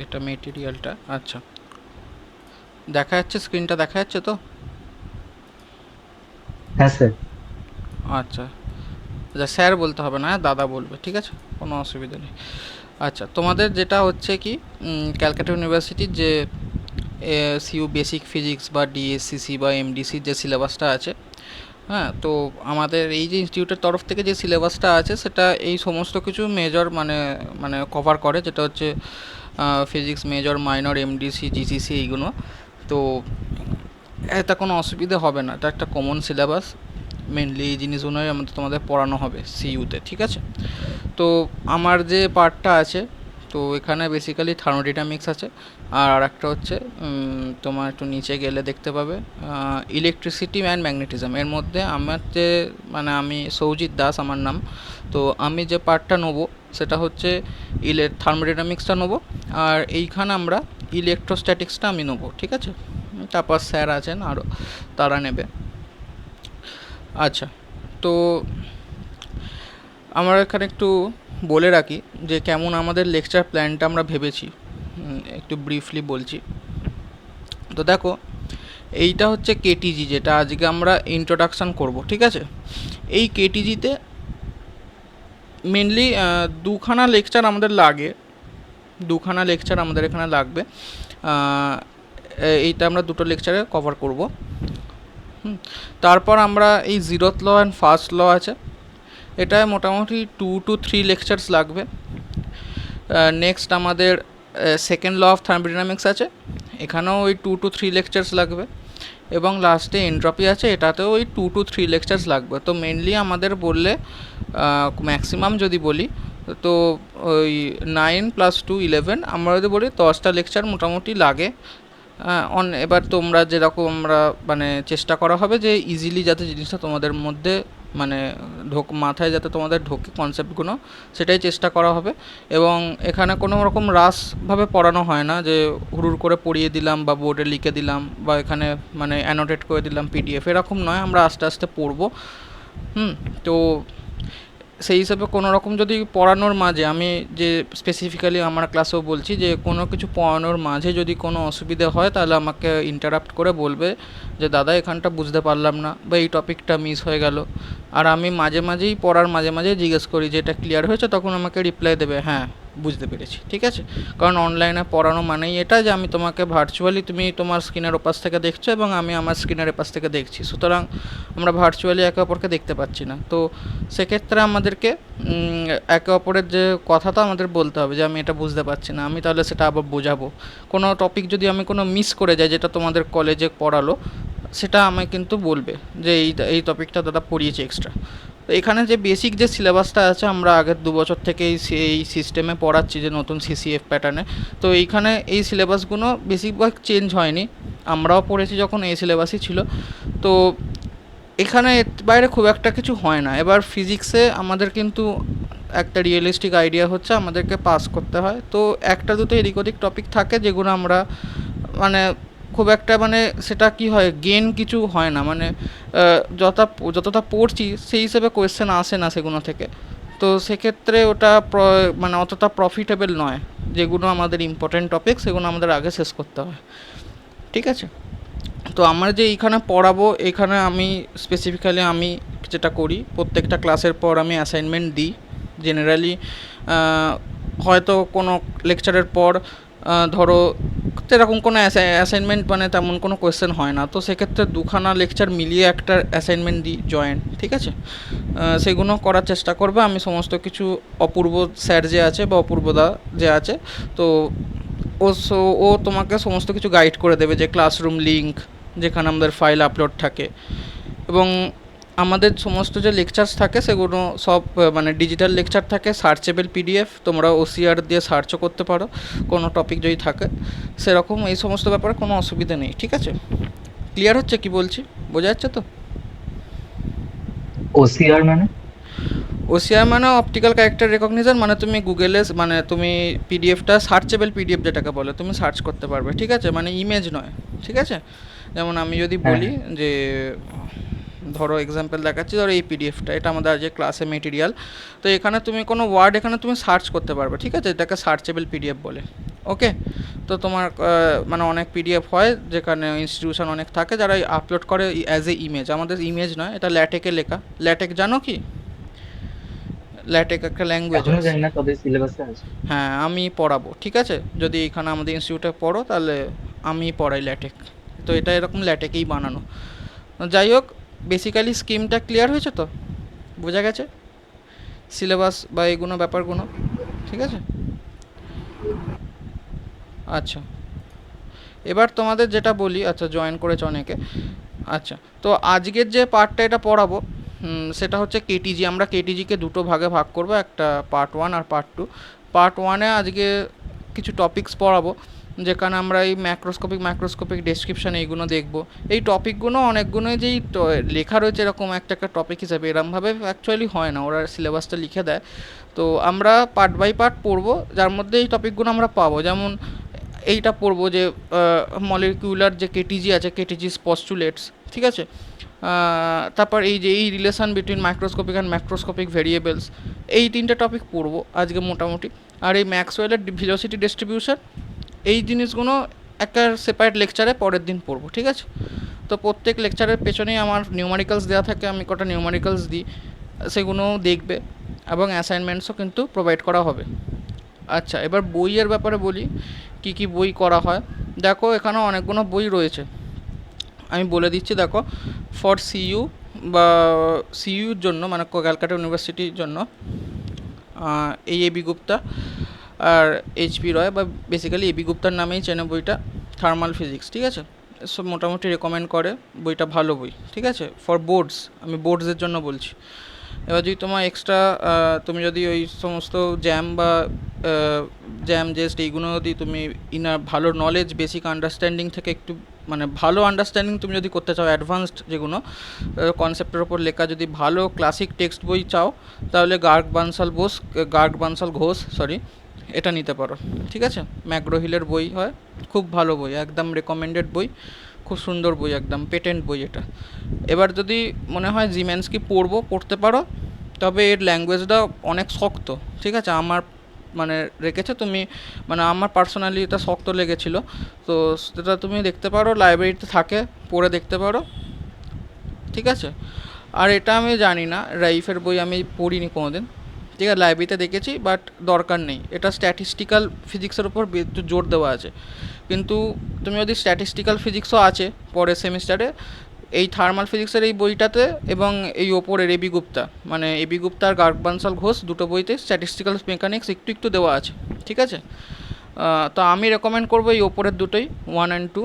এটা মেটেরিয়ালটা, আচ্ছা দেখা যাচ্ছে, স্ক্রিনটা দেখা যাচ্ছে তো? হ্যাঁ স্যার। আচ্ছা আচ্ছা, স্যার বলতে হবে না, দাদা বলবে, ঠিক আছে, কোনো অসুবিধা নেই। আচ্ছা, তোমাদের যেটা হচ্ছে কি, ক্যালকাটা ইউনিভার্সিটির যে সিইউ বেসিক ফিজিক্স বা ডিএসসিসি বা এমডিসির যে সিলেবাসটা আছে, হ্যাঁ, তো আমাদের এই যে ইনস্টিটিউটের তরফ থেকে যে সিলেবাসটা আছে সেটা এই সমস্ত কিছু মেজর মানে মানে কভার করে, যেটা হচ্ছে physics major, minor, MDC, GCC এইগুলো। তো এটা কোনো অসুবিধে হবে না, এটা একটা কমন সিলেবাস। মেনলি এই জিনিসগুলোই আমাদের তোমাদের পড়ানো হবে সিইউতে, ঠিক আছে। তো আমার যে পার্টটা আছে, তো এখানে বেসিক্যালি থার্মোডাইনামিক্স আছে, আর একটা হচ্ছে তোমার একটু নিচে গেলে দেখতে পাবে ইলেকট্রিসিটি অ্যান্ড ম্যাগনেটিজম। এর মধ্যে আমার যে মানে আমি সৌজিৎ দাস আমার নাম, তো আমি যে পার্টটা নেবো সেটা হচ্ছে থার্মোডাইনামিক্সটা নেবো, আর এইখানে আমরা ইলেকট্রোস্ট্যাটিক্সটা আমি নেবো, ঠিক আছে। তারপর স্যার আছেন আরও, তারা নেবে। আচ্ছা, তো আমরা এখানে একটু বলে রাখি যে কেমন আমাদের লেকচার প্ল্যানটা আমরা ভেবেছি, একটু ব্রিফলি বলছি। তো দেখো, এইটা হচ্ছে কেটিজি, যেটা আজকে আমরা ইন্ট্রোডাকশান করব, ঠিক আছে। এই কেটিজিতে মেনলি দুখানা লেকচার আমাদের লাগে, দুখানা লেকচার আমাদের এখানে লাগবে। এইটা আমরা দুটো লেকচারে কভার করব। তারপর আমরা এই zeroth law and first law আছে, এটায় মোটামুটি 2 to 3 লেকচার্স লাগবে। নেক্সট আমাদের সেকেন্ড ল অফ থার্মোডাইনামিক্স আছে, এখানেও ওই 2 to 3 লেকচার্স লাগবে। এবং লাস্টে এন্ট্রপি আছে, এটাতেও ওই 2 to 3 লেকচার্স লাগবে। তো মেনলি আমাদের বললে ম্যাক্সিমাম যদি বলি, তো ওই 9 + 2 11, আমরা যদি বলি 10টা লেকচার মোটামুটি লাগে। এবার তোমরা যেরকম আমরা মানে চেষ্টা করা হবে যে ইজিলি যাতে জিনিসটা তোমাদের মধ্যে মানে মাথায় যাতে তোমাদের ঢোকে কনসেপ্টগুলো, সেটাই চেষ্টা করা হবে। এবং এখানে কোনো রকম রাসভাবে পড়ানো হয় না, যে হুড়ুড় করে পড়িয়ে দিলাম বা বোর্ডে লিখে দিলাম বা এখানে মানে অ্যানোটেট করে দিলাম পিডিএফ, এরকম নয়, আমরা আস্তে আস্তে পড়বো। তো সেই হিসাবে কোনো রকম যদি পড়ানোর মাঝে, আমি যে স্পেসিফিক্যালি আমার ক্লাসেও বলছি, যে কোনো কিছু পড়ানোর মাঝে যদি কোনো অসুবিধে হয় তাহলে আমাকে ইন্টারাপ্ট করে বলবে যে দাদা এখানটা বুঝতে পারলাম না বা এই টপিকটা মিস হয়ে গেল। আর আমি মাঝে মাঝেই পড়ার মাঝে মাঝে জিজ্ঞেস করি যে এটা ক্লিয়ার হয়েছে, তখন আমাকে রিপ্লাই দেবে হ্যাঁ বুঝতে পেরেছি, ঠিক আছে। কারণ অনলাইনে পড়ানো মানেই এটা যে আমি তোমাকে ভার্চুয়ালি, তুমি তোমার স্ক্রিনের ওপাশ থেকে দেখছো এবং আমি আমার স্ক্রিনের এপাশ থেকে দেখছি, সুতরাং আমরা ভার্চুয়ালি একে অপরকে দেখতে পাচ্ছি না। তো সেক্ষেত্রে আমাদেরকে একে অপরের যে কথাটা আমাদের বলতে হবে যে আমি এটা বুঝতে পারছি না, আমি তাহলে সেটা আবার বোঝাবো। কোনো টপিক যদি আমি কোনো মিস করে যাই যেটা তোমাদের কলেজে পড়ালো, সেটা আমায় কিন্তু বলবে যে এই টপিকটা দাদা পড়িয়েছে এক্সট্রা। তো এখানে যে বেসিক যে সিলেবাসটা আছে, আমরা আগের 2 বছর থেকেই এই সিস্টেমে পড়াচ্ছি, যে নতুন সিসিএফ প্যাটার্নে। তো এইখানে এই সিলেবাসগুলো বেশিরভাগ চেঞ্জ হয়নি, আমরাও পড়েছি যখন এই সিলেবাসই ছিল। তো এখানে এর বাইরে খুব একটা কিছু হয় না। এবার ফিজিক্সে আমাদের কিন্তু একটা রিয়েলিস্টিক আইডিয়া হচ্ছে আমাদেরকে পাস করতে হয়, তো একটা দুটো এদিক ওদিক টপিক থাকে যেগুলো আমরা মানে খুব একটা মানে সেটা কি হয়, গেন কিছু হয় না, মানে যতটা পড়ছি সেই হিসেবে কোয়েশ্চেন আসে না সেগুলো থেকে। তো সেক্ষেত্রে ওটা মানে অতটা প্রফিটেবল নয়। যেগুলো আমাদের ইম্পর্টেন্ট টপিক সেগুলো আমাদের আগে শেষ করতে হয়, ঠিক আছে। তো আমরা যে এইখানে পড়াবো, এখানে আমি স্পেসিফিক্যালি আমি যেটা করি, প্রত্যেকটা ক্লাসের পর আমি অ্যাসাইনমেন্ট দিই জেনারেলি। হয়তো কোনো লেকচারের পর ধরো সেরকম কোনো অ্যাসাইনমেন্ট মানে তেমন কোনো কোয়েশ্চেন হয় না, তো সেক্ষেত্রে দুখানা লেকচার মিলিয়ে একটা অ্যাসাইনমেন্ট দিই জয়েন্ট, ঠিক আছে। সেগুলো করার চেষ্টা করবে। আমি সমস্ত কিছু অপূর্ব স্যার যে আছে বা অপূর্বদা যে আছে, তো ও তোমাকে সমস্ত কিছু গাইড করে দেবে, যে ক্লাসরুম লিঙ্ক যেখানে আমাদের ফাইল আপলোড থাকে, এবং আমাদের সমস্ত যে লেকচার্স থাকে সেগুলো সব মানে ডিজিটাল লেকচার থাকে, সার্চেবল পিডিএফ, তোমরা ওসিআর দিয়ে সার্চও করতে পারো কোনো টপিক যদি থাকে সেরকম। এই সমস্ত ব্যাপারে কোনো অসুবিধা নেই, ঠিক আছে। ক্লিয়ার হচ্ছে কি বলছি, বোঝা যাচ্ছে তো? ওসিআর মানে? ওসিআই মানে অপটিক্যাল ক্যারেক্টার রেকগনিশন, মানে তুমি গুগলে মানে তুমি পিডিএফটা সার্চেবল পিডিএফ যেটাকে বলে তুমি সার্চ করতে পারবে, ঠিক আছে, মানে ইমেজ নয়, ঠিক আছে। যেমন আমি যদি হ্যাঁ বলি হ্যাঁ। যে ধরো এক্সাম্পল দেখাচ্ছি, ধরো এই পিডিএফটা, এটা আমাদের আজকে ক্লাসে মেটেরিয়াল। তো এখানে তুমি কোনো ওয়ার্ড এখানে তুমি সার্চ করতে পারবে, ঠিক আছে, এটাকে সার্চেবল পিডিএফ বলে। ওকে, তো তোমার মানে অনেক পিডিএফ হয় যেখানে ইনস্টিটিউশন অনেক থাকে যারা আপলোড করে অ্যাজ এ ইমেজ, আমাদের ইমেজ নয়, এটা ল্যাটেকে লেখা। ল্যাটেক জানো কি? ল্যাটেক একটা ল্যাঙ্গুয়েজ এখনো আছে। জানি না, তবে সিলেবাসে আছে। হ্যাঁ, আমি পড়াবো, ঠিক আছে, যদি এখানে আমাদের ইনস্টিটিউটে পড়ো তাহলে আমি পড়াই ল্যাটেক। তো এটা এরকম ল্যাটেকেই বানানো। যাই হোক, বেসিক্যালি স্কিমটা ক্লিয়ার হয়েছে তো, বোঝা গেছে সিলেবাস বা এগুলো ব্যাপারগুলো, ঠিক আছে। আচ্ছা, এবার তোমাদের যেটা বলি, আচ্ছা জয়েন করেছে অনেকে। আচ্ছা, তো আজকের যে পার্টটা এটা পড়াবো সেটা হচ্ছে কেটিজি। আমরা কেটিজিকে দুটো ভাগে ভাগ করব, একটা পার্ট 1 আর পার্ট 2। পার্ট 1-এ আজকে কিছু টপিকস পড়াবো যেখানে আমরা এই ম্যাক্রোস্কোপিক ডেসক্রিপশান এইগুলো দেখবো। এই টপিকগুলো অনেকগুলোই যেই লেখা রয়েছে এরকম একটা একটা টপিক হিসাবে, এরমভাবে অ্যাকচুয়ালি হয় না, ওরা সিলেবাসটা লিখে দেয়। তো আমরা পার্ট বাই পার্ট পড়বো, যার মধ্যে এই টপিকগুলো আমরা পাবো। যেমন এইটা পড়বো যে মলিকিউলার যে কেটিজি আছে, কেটিজিস পস্টুলেটস, ঠিক আছে। তারপর এই যে এই relation between microscopic and macroscopic variables, এই তিনটে টপিক পড়বো আজকে মোটামুটি। আর এই ম্যাক্সওয়েলের ভেলোসিটি ডিস্ট্রিবিউশন, এই জিনিসগুলো একটা সেপারেট লেকচারে পরের দিন পড়বো, ঠিক আছে। তো প্রত্যেক লেকচারের পেছনেই আমার নিউমারিক্যালস দেওয়া থাকে, আমি কটা নিউমারিক্যালস দিই, সেগুলোও দেখবে, এবং অ্যাসাইনমেন্টসও কিন্তু প্রোভাইড করা হবে। আচ্ছা, এবার বইয়ের ব্যাপারে বলি, কি কি বই করা হয়। দেখো এখানে অনেকগুলো বই রয়েছে, আমি বলে দিচ্ছি। দেখো, ফর সিইউ বা সিইউর জন্য, মানে ক্যালকাটা ইউনিভার্সিটির জন্য এই এবি গুপ্তা আর এইচপি রয়, বা বেসিক্যালি এবি গুপ্তার নামেই চেনে বইটা, থার্মাল ফিজিক্স, ঠিক আছে। সব মোটামুটি রেকমেন্ড করে, বইটা ভালো বই, ঠিক আছে, ফর বোর্ডস, আমি বোর্ডসের জন্য বলছি। এবার যদি তোমার এক্সট্রা তুমি যদি ওই সমস্ত জ্যাম বা জ্যাম জেস্ট এইগুলো যদি তুমি ভালো নলেজ, বেসিক আন্ডারস্ট্যান্ডিং থেকে একটু মানে ভালো আন্ডারস্ট্যান্ডিং তুমি যদি করতে চাও, অ্যাডভান্সড যেগুলো কনসেপ্টের ওপর লেখা যদি ভালো ক্লাসিক টেক্সট বই চাও, তাহলে গার্গ বানসাল ঘোষ এটা নিতে পারো, ঠিক আছে। ম্যাকগ্রো হিলের বই হয়, খুব ভালো বই, একদম রেকমেন্ডেড বই, খুব সুন্দর বই, একদম পেটেন্ট বই এটা। এবার যদি মনে হয় জিমেন্সকি পড়তে পারো, তবে এর ল্যাঙ্গুয়েজটা অনেক শক্ত, ঠিক আছে। আমার মানে রেখেছে তুমি, মানে আমার পার্সোনালি এটা শক্ত লেগেছিলো। তো সেটা তুমি দেখতে পারো, লাইব্রেরিতে থাকে, পড়ে দেখতে পারো, ঠিক আছে। আর এটা আমি জানি না, রাইফের বই আমি পড়িনি কোনো দিন, ঠিক আছে, লাইব্রেরিতে দেখেছি, বাট দরকার নেই। এটা স্ট্যাটিস্টিক্যাল ফিজিক্সের ওপর একটু জোর দেওয়া আছে, কিন্তু তুমি যদি স্ট্যাটিস্টিক্যাল ফিজিক্সও আছে পরের সেমিস্টারে, এই থার্মাল ফিজিক্সের এই বইটাতে এবং এই ওপরের এবি গুপ্তা, মানে এবি গুপ্তা আর গার্গ বানসাল ঘোষ দুটো বইতে স্ট্যাটিস্টিক্যাল মেকানিক্স একটু একটু দেওয়া আছে, ঠিক আছে। তো আমি রেকমেন্ড করবো এই ওপরের দুটোই, 1 অ্যান্ড 2,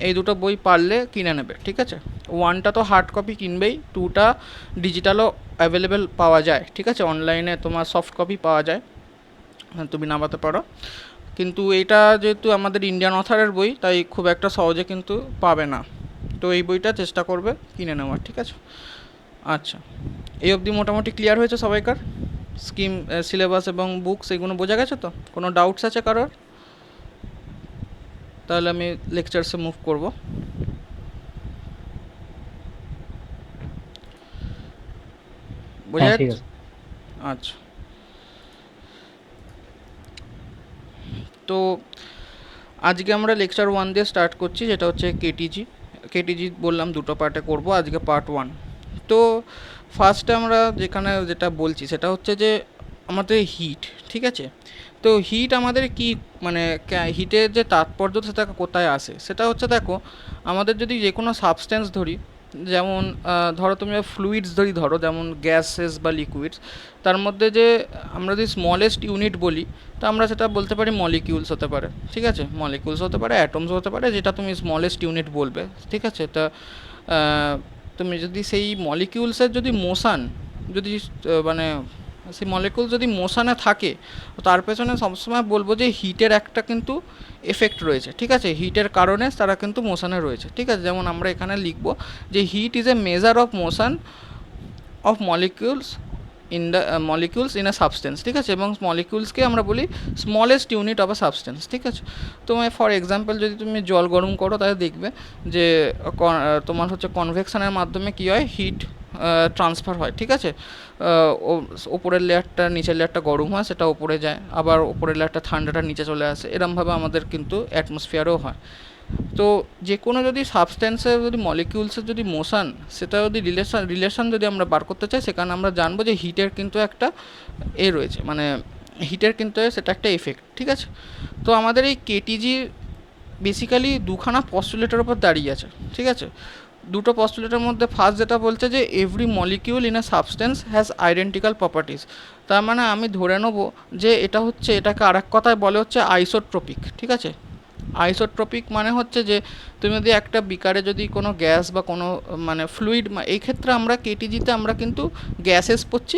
এই দুটো বই পারলে কিনে নেবে, ঠিক আছে। 1টা তো হার্ড কপি কিনবেই, 2টা ডিজিটালও অ্যাভেলেবেল পাওয়া যায়, ঠিক আছে, অনলাইনে তোমার সফট কপি পাওয়া যায়, তুমি নামাতে পারো। কিন্তু এটা যেহেতু আমাদের ইন্ডিয়ান অথারের বই, তাই খুব একটা সহজে কিন্তু পাবে না। তো এই বইটা চেষ্টা করবে কিনে নেওয়ার, ঠিক আছে। আচ্ছা, এই অবধি মোটামুটি ক্লিয়ার হয়েছে সবাইকার? স্কিম, সিলেবাস এবং বুকস এগুলো বোঝা গেছে তো? কোনো ডাউটস আছে কারোর? তাহলে আমি লেকচারসে মুভ করব। বোঝা হ্যাঁ, ঠিক যাচ্ছে? আছে। আচ্ছা, তো আজকে আমরা লেকচার 1 দিয়ে স্টার্ট করছি, যেটা হচ্ছে কেটিজি। কেটিজি বললাম দুটো পার্টে করব, আজকে পার্ট 1। তো ফার্স্টে আমরা যেটা বলছি সেটা হচ্ছে যে আমাদের হিট, ঠিক আছে। তো হিট আমাদের কি, মানে হিটের যে তাৎপর্য সেটা কোথায় আসে, সেটা হচ্ছে দেখো, আমাদের যদি যে কোনো সাবস্টেন্স ধরি, যেমন ধরো তুমি ফ্লুইডস ধরো যেমন গ্যাসেস বা লিকুইডস, তার মধ্যে যে আমরা যদি স্মলেস্ট ইউনিট বলি, তো আমরা সেটা বলতে পারি মলিকিউলস হতে পারে, ঠিক আছে, মলিকিউলস হতে পারে, অ্যাটমস হতে পারে, যেটা তুমি স্মলেস্ট ইউনিট বলবে, ঠিক আছে। তা তুমি যদি সেই মলিকিউলসের যদি মোশান, যদি মানে সেই মলিকিউল যদি মোশানে থাকে, তার পেছনে সবসময় বলবো যে হিটের একটা কিন্তু এফেক্ট রয়েছে, ঠিক আছে, হিটের কারণে তারা কিন্তু মোশানে রয়েছে, ঠিক আছে। যেমন আমরা এখানে লিখবো যে heat is a measure of motion of molecules in the molecules in a substance, ঠিক আছে, এবং মলিকিউলসকে আমরা বলি smallest unit of a substance, ঠিক আছে। তোমার ফর এক্সাম্পল যদি তুমি জল গরম করো তাহলে দেখবে যে তোমার হচ্ছে কনভেকশনের মাধ্যমে কী হয়, হিট ট্রান্সফার হয়, ঠিক আছে। ওপরের লেয়ারটা নিচের লেয়ারটা গরম হয়, সেটা ওপরে যায়, আবার ওপরের লেয়ারটা ঠান্ডাটা নিচে চলে আসে, এরমভাবে আমাদের কিন্তু অ্যাটমসফিয়ারও হয়। তো যে কোনো যদি সাবস্টেন্সের যদি মলিকিউলসের যদি মোশন, সেটা যদি রিলেশন যদি আমরা বার করতে চাই, সেখানে আমরা জানবো যে হিটের কিন্তু একটা রয়েছে, মানে হিটের কিন্তু সেটা একটা এফেক্ট, ঠিক আছে। তো আমাদের এই কেটিজি বেসিক্যালি দুখানা পস্টুলেটের ওপর দাঁড়িয়ে আছে, ঠিক আছে। দুটো পস্টুলেটের মধ্যে ফার্স্ট যেটা বলছে যে every molecule in a substance has identical properties. তার মানে আমি ধরে নেবো যে এটা হচ্ছে, এটাকে আর এক কথায় বলে হচ্ছে আইসোট্রপিক, ঠিক আছে। আইসোট্রপিক মানে হচ্ছে যে তুমি যদি একটা বিকারে যদি কোনো গ্যাস বা কোনো মানে ফ্লুইড, এই ক্ষেত্রে আমরা কেটিজিতে আমরা কিন্তু গ্যাসেস পড়ছি,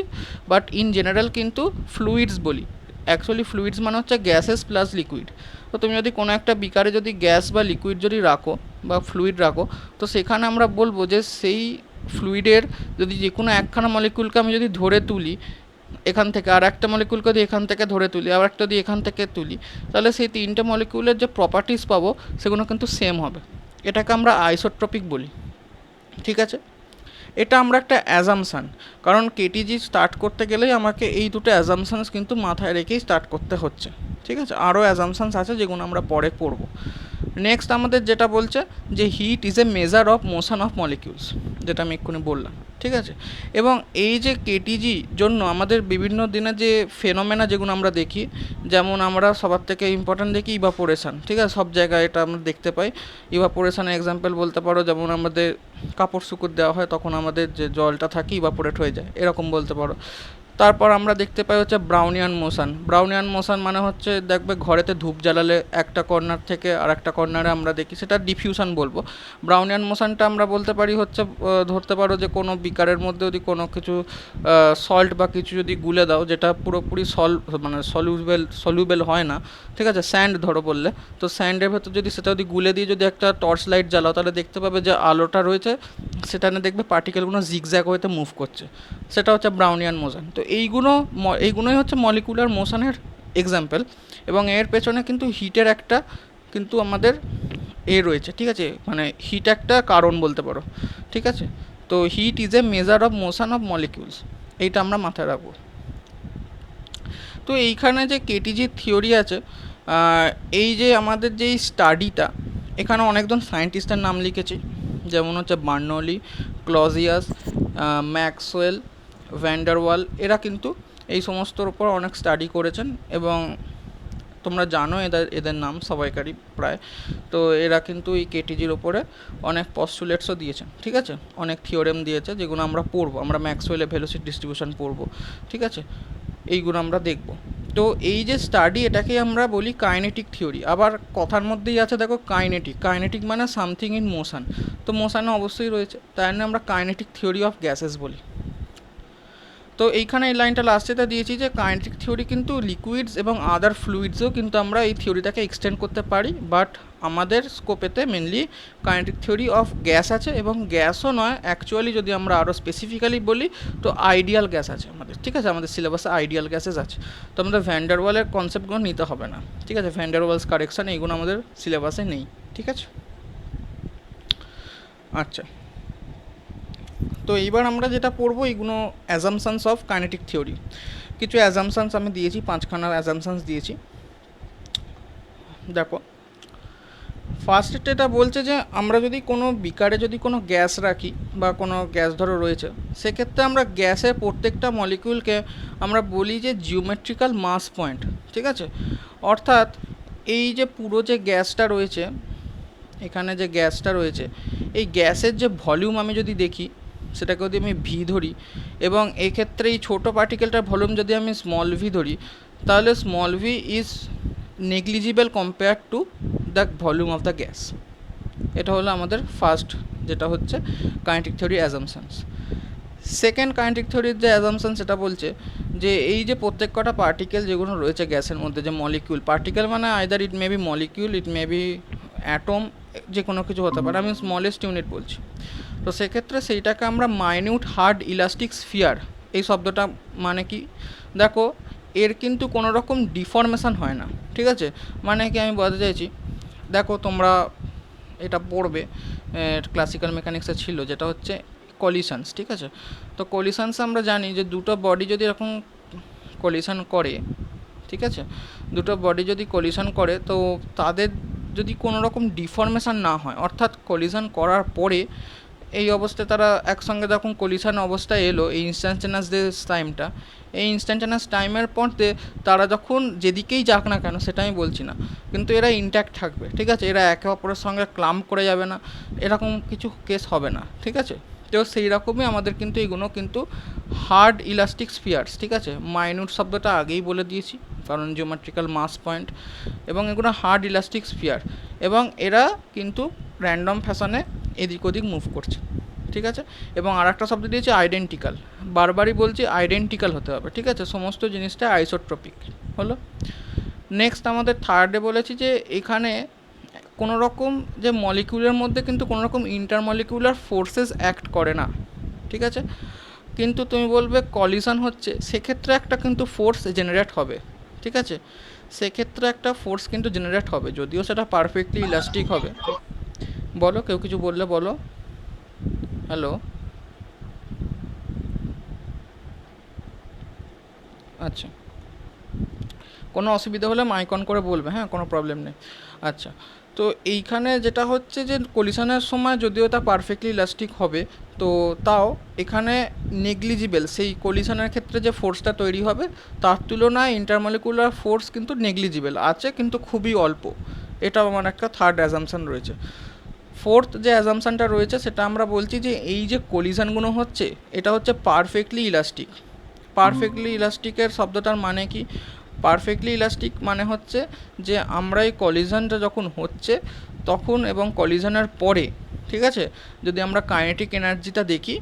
বাট ইন জেনারেল কিন্তু ফ্লুইডস বলি। অ্যাকচুয়ালি ফ্লুইডস মানে হচ্ছে গ্যাসেস প্লাস লিকুইড। তো তুমি যদি কোনো একটা বিকারে যদি গ্যাস বা লিকুইড যদি রাখো বা ফ্লুইড রাখো, তো সেখানে আমরা বলবো যে সেই ফ্লুইডের যদি যে কোনো একখানা মলিকুলকে আমি যদি ধরে তুলি এখান থেকে, আর একটা মলিকুলকে যদি এখান থেকে ধরে তুলি, আবার একটা যদি এখান থেকে তুলি, তাহলে সেই তিনটে মলিকুলের যে প্রপার্টিস পাবো সেগুলো কিন্তু সেম হবে। এটাকে আমরা আইসোট্রপিক বলি, ঠিক আছে। এটা আমরা একটা অ্যাজামশান, কারণ কেটিজি স্টার্ট করতে গেলেই আমাকে এই দুটো অ্যাজামশানস কিন্তু মাথায় রেখেই স্টার্ট করতে হচ্ছে, ঠিক আছে। আরও অ্যাজামশানস আছে যেগুলো আমরা পরে পড়ব। নেক্সট আমাদের যেটা বলছে যে heat is a measure of motion of molecules, যেটা আমি এক্ষুনি বললাম, ঠিক আছে। এবং এই যে কেটিজি জন্য আমাদের বিভিন্ন দিনে যে ফেনোমেনা যেগুলো আমরা দেখি, যেমন আমরা সবার থেকে ইম্পর্ট্যান্ট দেখি ইভাপোরেশন, ঠিক আছে, সব জায়গায় এটা আমরা দেখতে পাই। ইভাপোরেশনের এক্সাম্পল বলতে পারো, যেমন আমাদের কাপড় শুকুর দেওয়া হয় তখন আমাদের যে জলটা থাকে ইভাপোরেট হয়ে যায়, এরকম বলতে পারো। তারপর আমরা দেখতে পাই হচ্ছে ব্রাউনিয়ান মোশন। ব্রাউনিয়ান মোশন মানে হচ্ছে দেখবে ঘরেতে ধূপ জ্বালালে একটা কর্নার থেকে আর একটা কর্নারে আমরা দেখি, সেটা ডিফিউশন বলবো। ব্রাউনিয়ান মোশনটা আমরা বলতে পারি হচ্ছে ধরতে পারো যে কোনো বিকারের মধ্যে যদি কোনো কিছু সল্ট বা কিছু যদি গুলে দাও, যেটা পুরোপুরি মানে সলিউবেল হয় না, ঠিক আছে, স্যান্ড ধরো বললে, তো স্যান্ডের ভেতর যদি সেটা যদি গুলে দিয়ে যদি একটা টর্চ লাইট জ্বালাও, তাহলে দেখতে পাবে যে আলোটা রয়েছে সেখানে দেখবে পার্টিকেলগুলো জিগজ্যাগ হইতে মুভ করছে, সেটা হচ্ছে ব্রাউনিয়ান মোশন। তো এইগুলোই হচ্ছে মলিকুলার মোশনের এক্সাম্পল, এবং এর পেছনে কিন্তু হিটের একটা কিন্তু আমাদের রয়েছে, ঠিক আছে, মানে হিট একটা কারণ বলতে পারো, ঠিক আছে। তো heat is a measure of motion of molecules, এইটা আমরা মাথায় রাখবো। তো এইখানে যে কেটিজির থিওরি আছে, এই যে আমাদের যেই স্টাডিটা, এখানে অনেকজন সায়েন্টিস্টের নাম লিখেছি, যেমন হচ্ছে বার্নৌলি, ক্লজিয়াস, ম্যাক্সওয়েল, ভ্যান্ডারওয়াল, এরা কিন্তু এই সমস্তর উপর অনেক স্টাডি করেছেন, এবং তোমরা জানো এদের নাম সবাইকারই প্রায়। তো এরা কিন্তু এই কেটিজির ওপরে অনেক পস্টুলেটসও দিয়েছেন, ঠিক আছে, অনেক থিওরেম দিয়েছে, যেগুলো আমরা পড়বো, আমরা ম্যাক্সওয়েলের ভেলোসিটি ডিস্ট্রিবিউশন পড়বো, ঠিক আছে, এইগুলো আমরা দেখব। তো এই যে স্টাডি, এটাকেই আমরা বলি কাইনেটিক থিওরি। আবার কথার মধ্যেই আছে দেখো কাইনেটিক মানে সামথিং ইন মোশন, তো মোশানে অবশ্যই রয়েছে, তাই জন্য আমরা কাইনেটিক থিওরি অফ গ্যাসেস বলি। তো এইখানে এই লাইনটা লাস্টেতে দিয়েছি যে কাইনেটিক থিওরি কিন্তু লিকুইডস এবং আদার ফ্লুইডসও কিন্তু আমরা এই থিওরিটাকে এক্সটেন্ড করতে পারি, বাট আমাদের স্কোপেতে mainly kinetic theory of gas আছে, এবং গ্যাসও নয় অ্যাকচুয়ালি, যদি আমরা আরও স্পেসিফিক্যালি বলি তো আইডিয়াল গ্যাস আছে আমাদের, ঠিক আছে, আমাদের সিলেবাসে আইডিয়াল গ্যাসেস আছে। তো আমাদের ভ্যান্ডারওয়ালের কনসেপ্টগুলো নিতে হবে না, ঠিক আছে, ভ্যান্ডারওয়ালস কারেকশান এইগুলো আমাদের সিলেবাসে নেই, ঠিক আছে। আচ্ছা, তো এইবার আমরা যেটা পড়বো এইগুলো অ্যাজামশানস অফ কাইনেটিক থিওরি। কিছু অ্যাজামশানস আমি দিয়েছি, 5খানা অ্যাজামশানস দিয়েছি। দেখো, ফার্স্ট এটা বলছে যে আমরা যদি কোনো বিকারে যদি কোনো গ্যাস রাখি বা কোনো গ্যাস ধরো রয়েছে, সেক্ষেত্রে আমরা গ্যাসের প্রত্যেকটা মলিকিউলকে আমরা বলি যে জিওমেট্রিক্যাল মাস পয়েন্ট, ঠিক আছে। অর্থাৎ এই যে পুরো যে গ্যাসটা রয়েছে, এখানে যে গ্যাসটা রয়েছে, এই গ্যাসের যে ভলিউম আমি যদি দেখি, সেটাকে যদি আমি ভি ধরি, এবং এক্ষেত্রে এই ছোটো পার্টিকেলটার ভলিউম যদি আমি স্মল ভি ধরি, তাহলে small V is negligible compare to the volume of the gas. এটা হলো আমাদের ফার্স্ট যেটা হচ্ছে কাইনেটিক থিওরি অ্যাজামশানস। সেকেন্ড কাইনেটিক থিওরির যে অ্যাজামশান, সেটা বলছে যে এই যে প্রত্যেক কটা পার্টিকেল যেগুলো রয়েছে গ্যাসের মধ্যে, যে মলিকিউল, পার্টিকেল মানে either it may be molecule, it may be atom, যে কোনো কিছু হতে পারে, আমি স্মলেস্ট ইউনিট বলছি। তো সেক্ষেত্রে সেইটাকে আমরা মাইনিউট হার্ড ইলাস্টিক স্ফিয়ার এই শব্দটা মানে কি, দেখো এর কিন্তু কোনো রকম ডিফরমেশান হয় না, ঠিক আছে। মানে কি আমি বলতে চাইছি, দেখো তোমরা এটা পড়বে, ক্লাসিক্যাল মেকানিক্সে ছিল, যেটা হচ্ছে কলিশনস, ঠিক আছে। তো কলিশনস আমরা জানি যে দুটো বডি যদি এরকম কলিশন করে, ঠিক আছে, দুটো বডি যদি কলিশন করে তো তাদের যদি কোনো রকম ডিফরমেশান না হয়, অর্থাৎ কলিশন করার পরে এই অবস্থায় তারা একসঙ্গে যখন কলিশন অবস্থায় এলো, এই ইনস্ট্যান্টেনিয়াস যে টাইমটা, এই ইনস্ট্যান্টেনিয়াস টাইমের পরতে তারা যখন যেদিকেই যাক না কেন সেটা আমি বলছি না, কিন্তু এরা ইনট্যাক্ট থাকবে, ঠিক আছে, এরা একে অপরের সঙ্গে ক্লাম্প করে যাবে না, এরকম কিছু কেস হবে না, ঠিক আছে। তো সেই রকমই আমাদের কিন্তু এগুলো কিন্তু হার্ড ইলাস্টিক স্ফিয়ার্স, ঠিক আছে। মাইনিউট শব্দটা আগেই বলে দিয়েছি কারণ জিওমেট্রিক্যাল মাস পয়েন্ট, এবং এগুলো হার্ড ইলাস্টিক স্ফিয়ার, এবং এরা কিন্তু র্যান্ডম ফ্যাশনে এদিক ওদিক মুভ করছে, ঠিক আছে। এবং আর একটা শব্দ দিয়েছে আইডেন্টিক্যাল, বারবারই বলছি আইডেন্টিক্যাল হতে হবে, ঠিক আছে, সমস্ত জিনিসটা আইসোট্রপিক হলো। নেক্সট আমাদের থার্ডে বলেছি যে এখানে কোনো রকম যে মলিকিউলের মধ্যে কিন্তু কোনো রকম ইন্টারমলিকিউলার ফোর্সেস অ্যাক্ট করে না, ঠিক আছে। কিন্তু তুমি বলবে কলিশন হচ্ছে, সেক্ষেত্রে একটা কিন্তু ফোর্স জেনারেট হবে, ঠিক আছে, সেক্ষেত্রে একটা ফোর্স কিন্তু জেনারেট হবে, যদিও সেটা পারফেক্টলি ইলাস্টিক হবে। বলো, কেউ কিছু বললে বলো। হ্যালো, আচ্ছা, কোনো অসুবিধা হলে মাইক অন করে বলবে, হ্যাঁ, কোনো প্রবলেম নেই। আচ্ছা, তো এইখানে যেটা হচ্ছে যে কলিশনের সময় যদিও তা পারফেক্টলি ইলাস্টিক হবে, তো তাও এখানে নেগলিজিবল, সেই কলিশনের ক্ষেত্রে যে ফোর্সটা তৈরি হবে তার তুলনায় ইন্টারমলিকুলার ফোর্স কিন্তু নেগলিজিবল আছে, কিন্তু খুবই অল্প। এটাও আমার একটা থার্ড অ্যাজাম্পশন রয়েছে। ফোর্থ যে অ্যাজাম্পশনটা রয়েছে সেটা আমরা বলছি যে এই যে কলিশনগুলো হচ্ছে এটা হচ্ছে পারফেক্টলি ইলাস্টিক। পারফেক্টলি ইলাস্টিকের শব্দটার মানে কি, পারফেক্টলি ইলাস্টিক মানে হচ্ছে যে আমরা এই কলিশনটা যখন হচ্ছে তখন এবং কলিশনের পরে, ঠিক আছে, যদি আমরা কাইনেটিক এনার্জিটা দেখি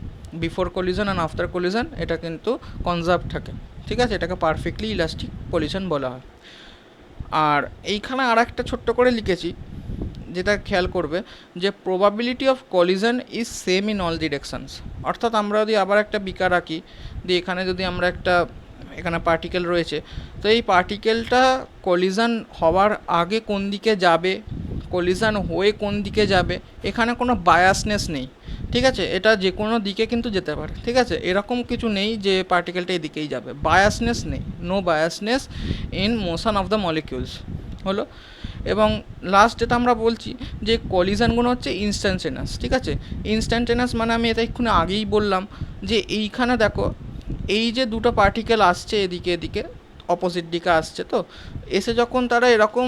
before collision and after collision, এটা কিন্তু কনজার্ভ থাকে, ঠিক আছে, এটাকে পারফেক্টলি ইলাস্টিক কলিশন বলা হয়। আর এইখানে আর একটা ছোট্ট করে লিখেছি, যেটা খেয়াল করবে যে probability of collision is same in all directions. অর্থাৎ আমরা যদি আবার একটা বিকার রাখি, দিয়ে এখানে যদি আমরা একটা, এখানে পার্টিকেল রয়েছে, তো এই পার্টিকেলটা কলিশন হওয়ার আগে কোন দিকে যাবে, কলিশন হয়ে কোন দিকে যাবে, এখানে কোনো বায়াসনেস নেই, ঠিক আছে, এটা যে কোনো দিকে কিন্তু যেতে পারে, ঠিক আছে, এরকম কিছু নেই যে পার্টিকেলটা এদিকেই যাবে, বায়াসনেস নেই, no biasness in motion of the molecules হলো। এবং লাস্ট যেটা আমরা বলছি যে কলিশনগুলো হচ্ছে ইনস্ট্যান্টেনিয়াস, ঠিক আছে। ইনস্ট্যান্টেনিয়াস মানে আমি এটা এক্ষুনি আগেই বললাম যে এইখানে দেখো এই যে দুটো পার্টিকেল আসছে এদিকে এদিকে অপোজিট দিকে আসছে, তো এসে যখন তারা এরকম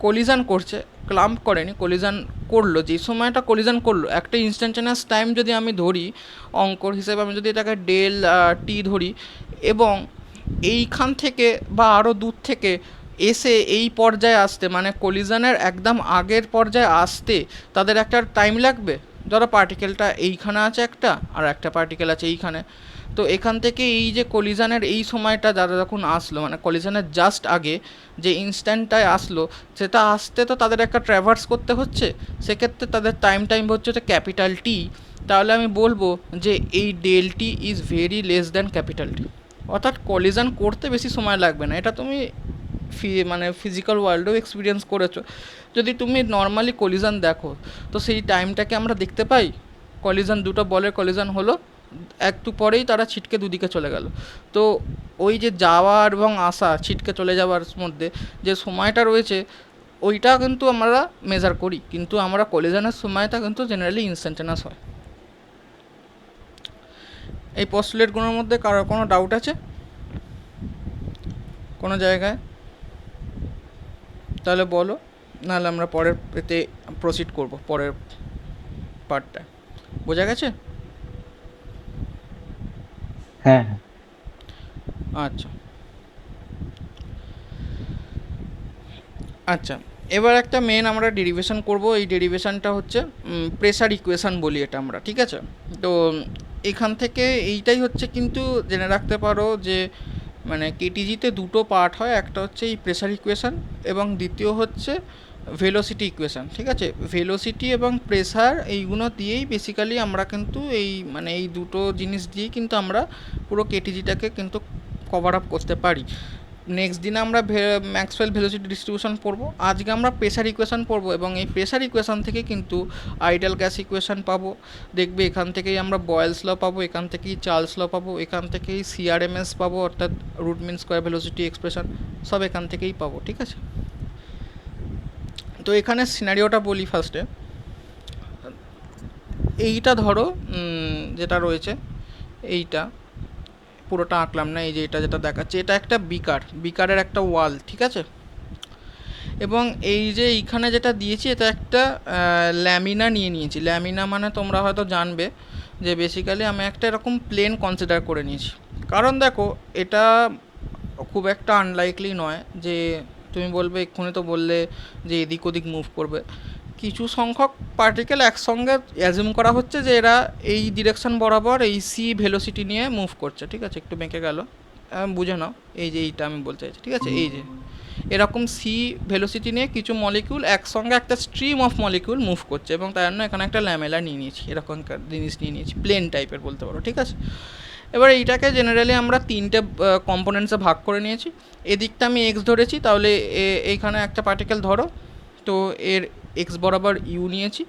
কলিশন করছে, ক্লাম্প করেনি, কলিশন করলো, যে সময়টা কলিশন করলো একটা ইনস্ট্যান্টেনিয়াস টাইম যদি আমি ধরি অঙ্কর হিসেবে, আমি যদি এটাকে ডেল টি ধরি, এবং এইখান থেকে বা আরও দূর থেকে এসে এই পর্যায়ে আসতে, মানে কলিশনের একদম আগের পর্যায়ে আসতে তাদের একটা টাইম লাগবে। ধরো পার্টিকেলটা এইখানে আছে একটা, আর একটা পার্টিকেল আছে এইখানে, তো এখান থেকে এই যে কলিশনের এই সময়টা যারা যখন আসলো, মানে কলিশনের জাস্ট আগে যে ইনস্ট্যান্টটায় আসলো, সেটা আসতে তো তাদের একটা ট্র্যাভার্স করতে হচ্ছে, সেক্ষেত্রে তাদের টাইম হচ্ছে ক্যাপিটাল টি। তাহলে আমি বলবো যে এই del T is very less than capital T, অর্থাৎ কলিশন করতে বেশি সময় লাগবে না। এটা তুমি মানে ফিজিক্যাল ওয়ার্ল্ডেও এক্সপিরিয়েন্স করেছো, যদি তুমি নর্মালি কলিশন দেখো তো সেই টাইমটাকে আমরা দেখতে পাই, কলিশন দুটো বলের কলিশন হলো, একটু পরেই তারা ছিটকে দুদিকে চলে গেল, তো ওই যে যাওয়ার এবং আসা ছিটকে চলে যাওয়ার মধ্যে যে সময়টা রয়েছে ওইটা কিন্তু আমরা মেজার করি, কিন্তু আমরা কলিশনের সময়টা কিন্তু জেনারেলি ইনস্ট্যান্টেনিয়াস হয়। এই পোস্টুলেটগুলোর মধ্যে কারোর কোনো ডাউট আছে কোনো জায়গায়? তাহলে বলো, নাহলে আমরা পরের এতে প্রসিড করব, পরের পার্টটা। বোঝা গেছে? হ্যাঁ হ্যাঁ। আচ্ছা আচ্ছা, এবার একটা মেন আমরা ডেরিভেশন করব, এই ডেরিভেশনটা হচ্ছে প্রেসার ইকুয়েশান বলি এটা আমরা, ঠিক আছে। তো এখান থেকে এইটাই হচ্ছে, কিন্তু জেনে রাখতে পারো যে মানে কেটিজিতে দুটো পার্ট হয়, একটা হচ্ছে এই প্রেসার ইকুয়েশান এবং দ্বিতীয় হচ্ছে ভেলোসিটি ইকুয়েশান, ঠিক আছে। ভেলোসিটি এবং প্রেসার এইগুলো দিয়েই বেসিক্যালি আমরা কিন্তু এই মানে এই দুটো জিনিস দিয়েই কিন্তু আমরা পুরো কেটিজিটাকে কিন্তু কভার আপ করতে পারি। নেক্সট দিনে আমরা ম্যাক্সওয়েল ভেলোসিটি ডিস্ট্রিবিউশন পড়বো, আজকে আমরা প্রেসার ইকুয়েশান পড়বো, এবং এই প্রেসার ইকুয়েশান থেকে কিন্তু আইডিয়াল গ্যাস ইকুয়েশান পাবো। দেখবে এখান থেকেই আমরা বয়েলস ল পাবো, এখান থেকেই চার্লস ল পাবো, এখান থেকেই সিআরএমএস পাবো, অর্থাৎ root mean square velocity expression, সব এখান থেকেই পাবো, ঠিক আছে। তো এখানে সিনারিওটা বলি ফার্স্টে। এইটা ধরো যেটা রয়েছে, এইটা পুরোটা আঁকলাম না, এই যে এটা যেটা দেখাচ্ছে, এটা একটা বিকারের একটা ওয়াল, ঠিক আছে। এবং এই যে এইখানে যেটা দিয়েছি, এটা একটা ল্যামিনা নিয়েছি। ল্যামিনা মানে তোমরা হয়তো জানবে যে বেসিক্যালি আমি একটা এরকম প্লেন কনসিডার করে নিয়েছি, কারণ দেখো এটা খুব একটা আনলাইকলি নয় যে তুমি বলবে, এক্ষুনি তো বললে যে এদিক ওদিক মুভ করবে। কিছু সংখ্যক পার্টিকেল একসঙ্গে অ্যাজিউম করা হচ্ছে যে এরা এই ডিরেকশন বরাবর এই সি ভেলোসিটি নিয়ে মুভ করছে, ঠিক আছে। একটু বেঁকে গেল, বুঝে নাও, এই যে এইটা আমি বলতে চাইছি, ঠিক আছে। এই যে এরকম সি ভেলোসিটি নিয়ে কিছু মলিকিউল একসঙ্গে একটা স্ট্রিম অফ মলিকিউল মুভ করছে, এবং তার জন্য এখানে একটা ল্যামেলা নিয়ে নিয়েছি, এরকম জিনিস নিয়ে নিয়েছি, প্লেন টাইপের বলতে পারো, ঠিক আছে। এবার এইটাকে জেনারেলি আমরা তিনটে কম্পোনেন্টসে ভাগ করে নিয়েছি। এদিকটা আমি এক্স ধরেছি, তাহলে এইখানে একটা পার্টিকেল ধরো, তো এর এক্স বরাবর ইউ নিয়েছি,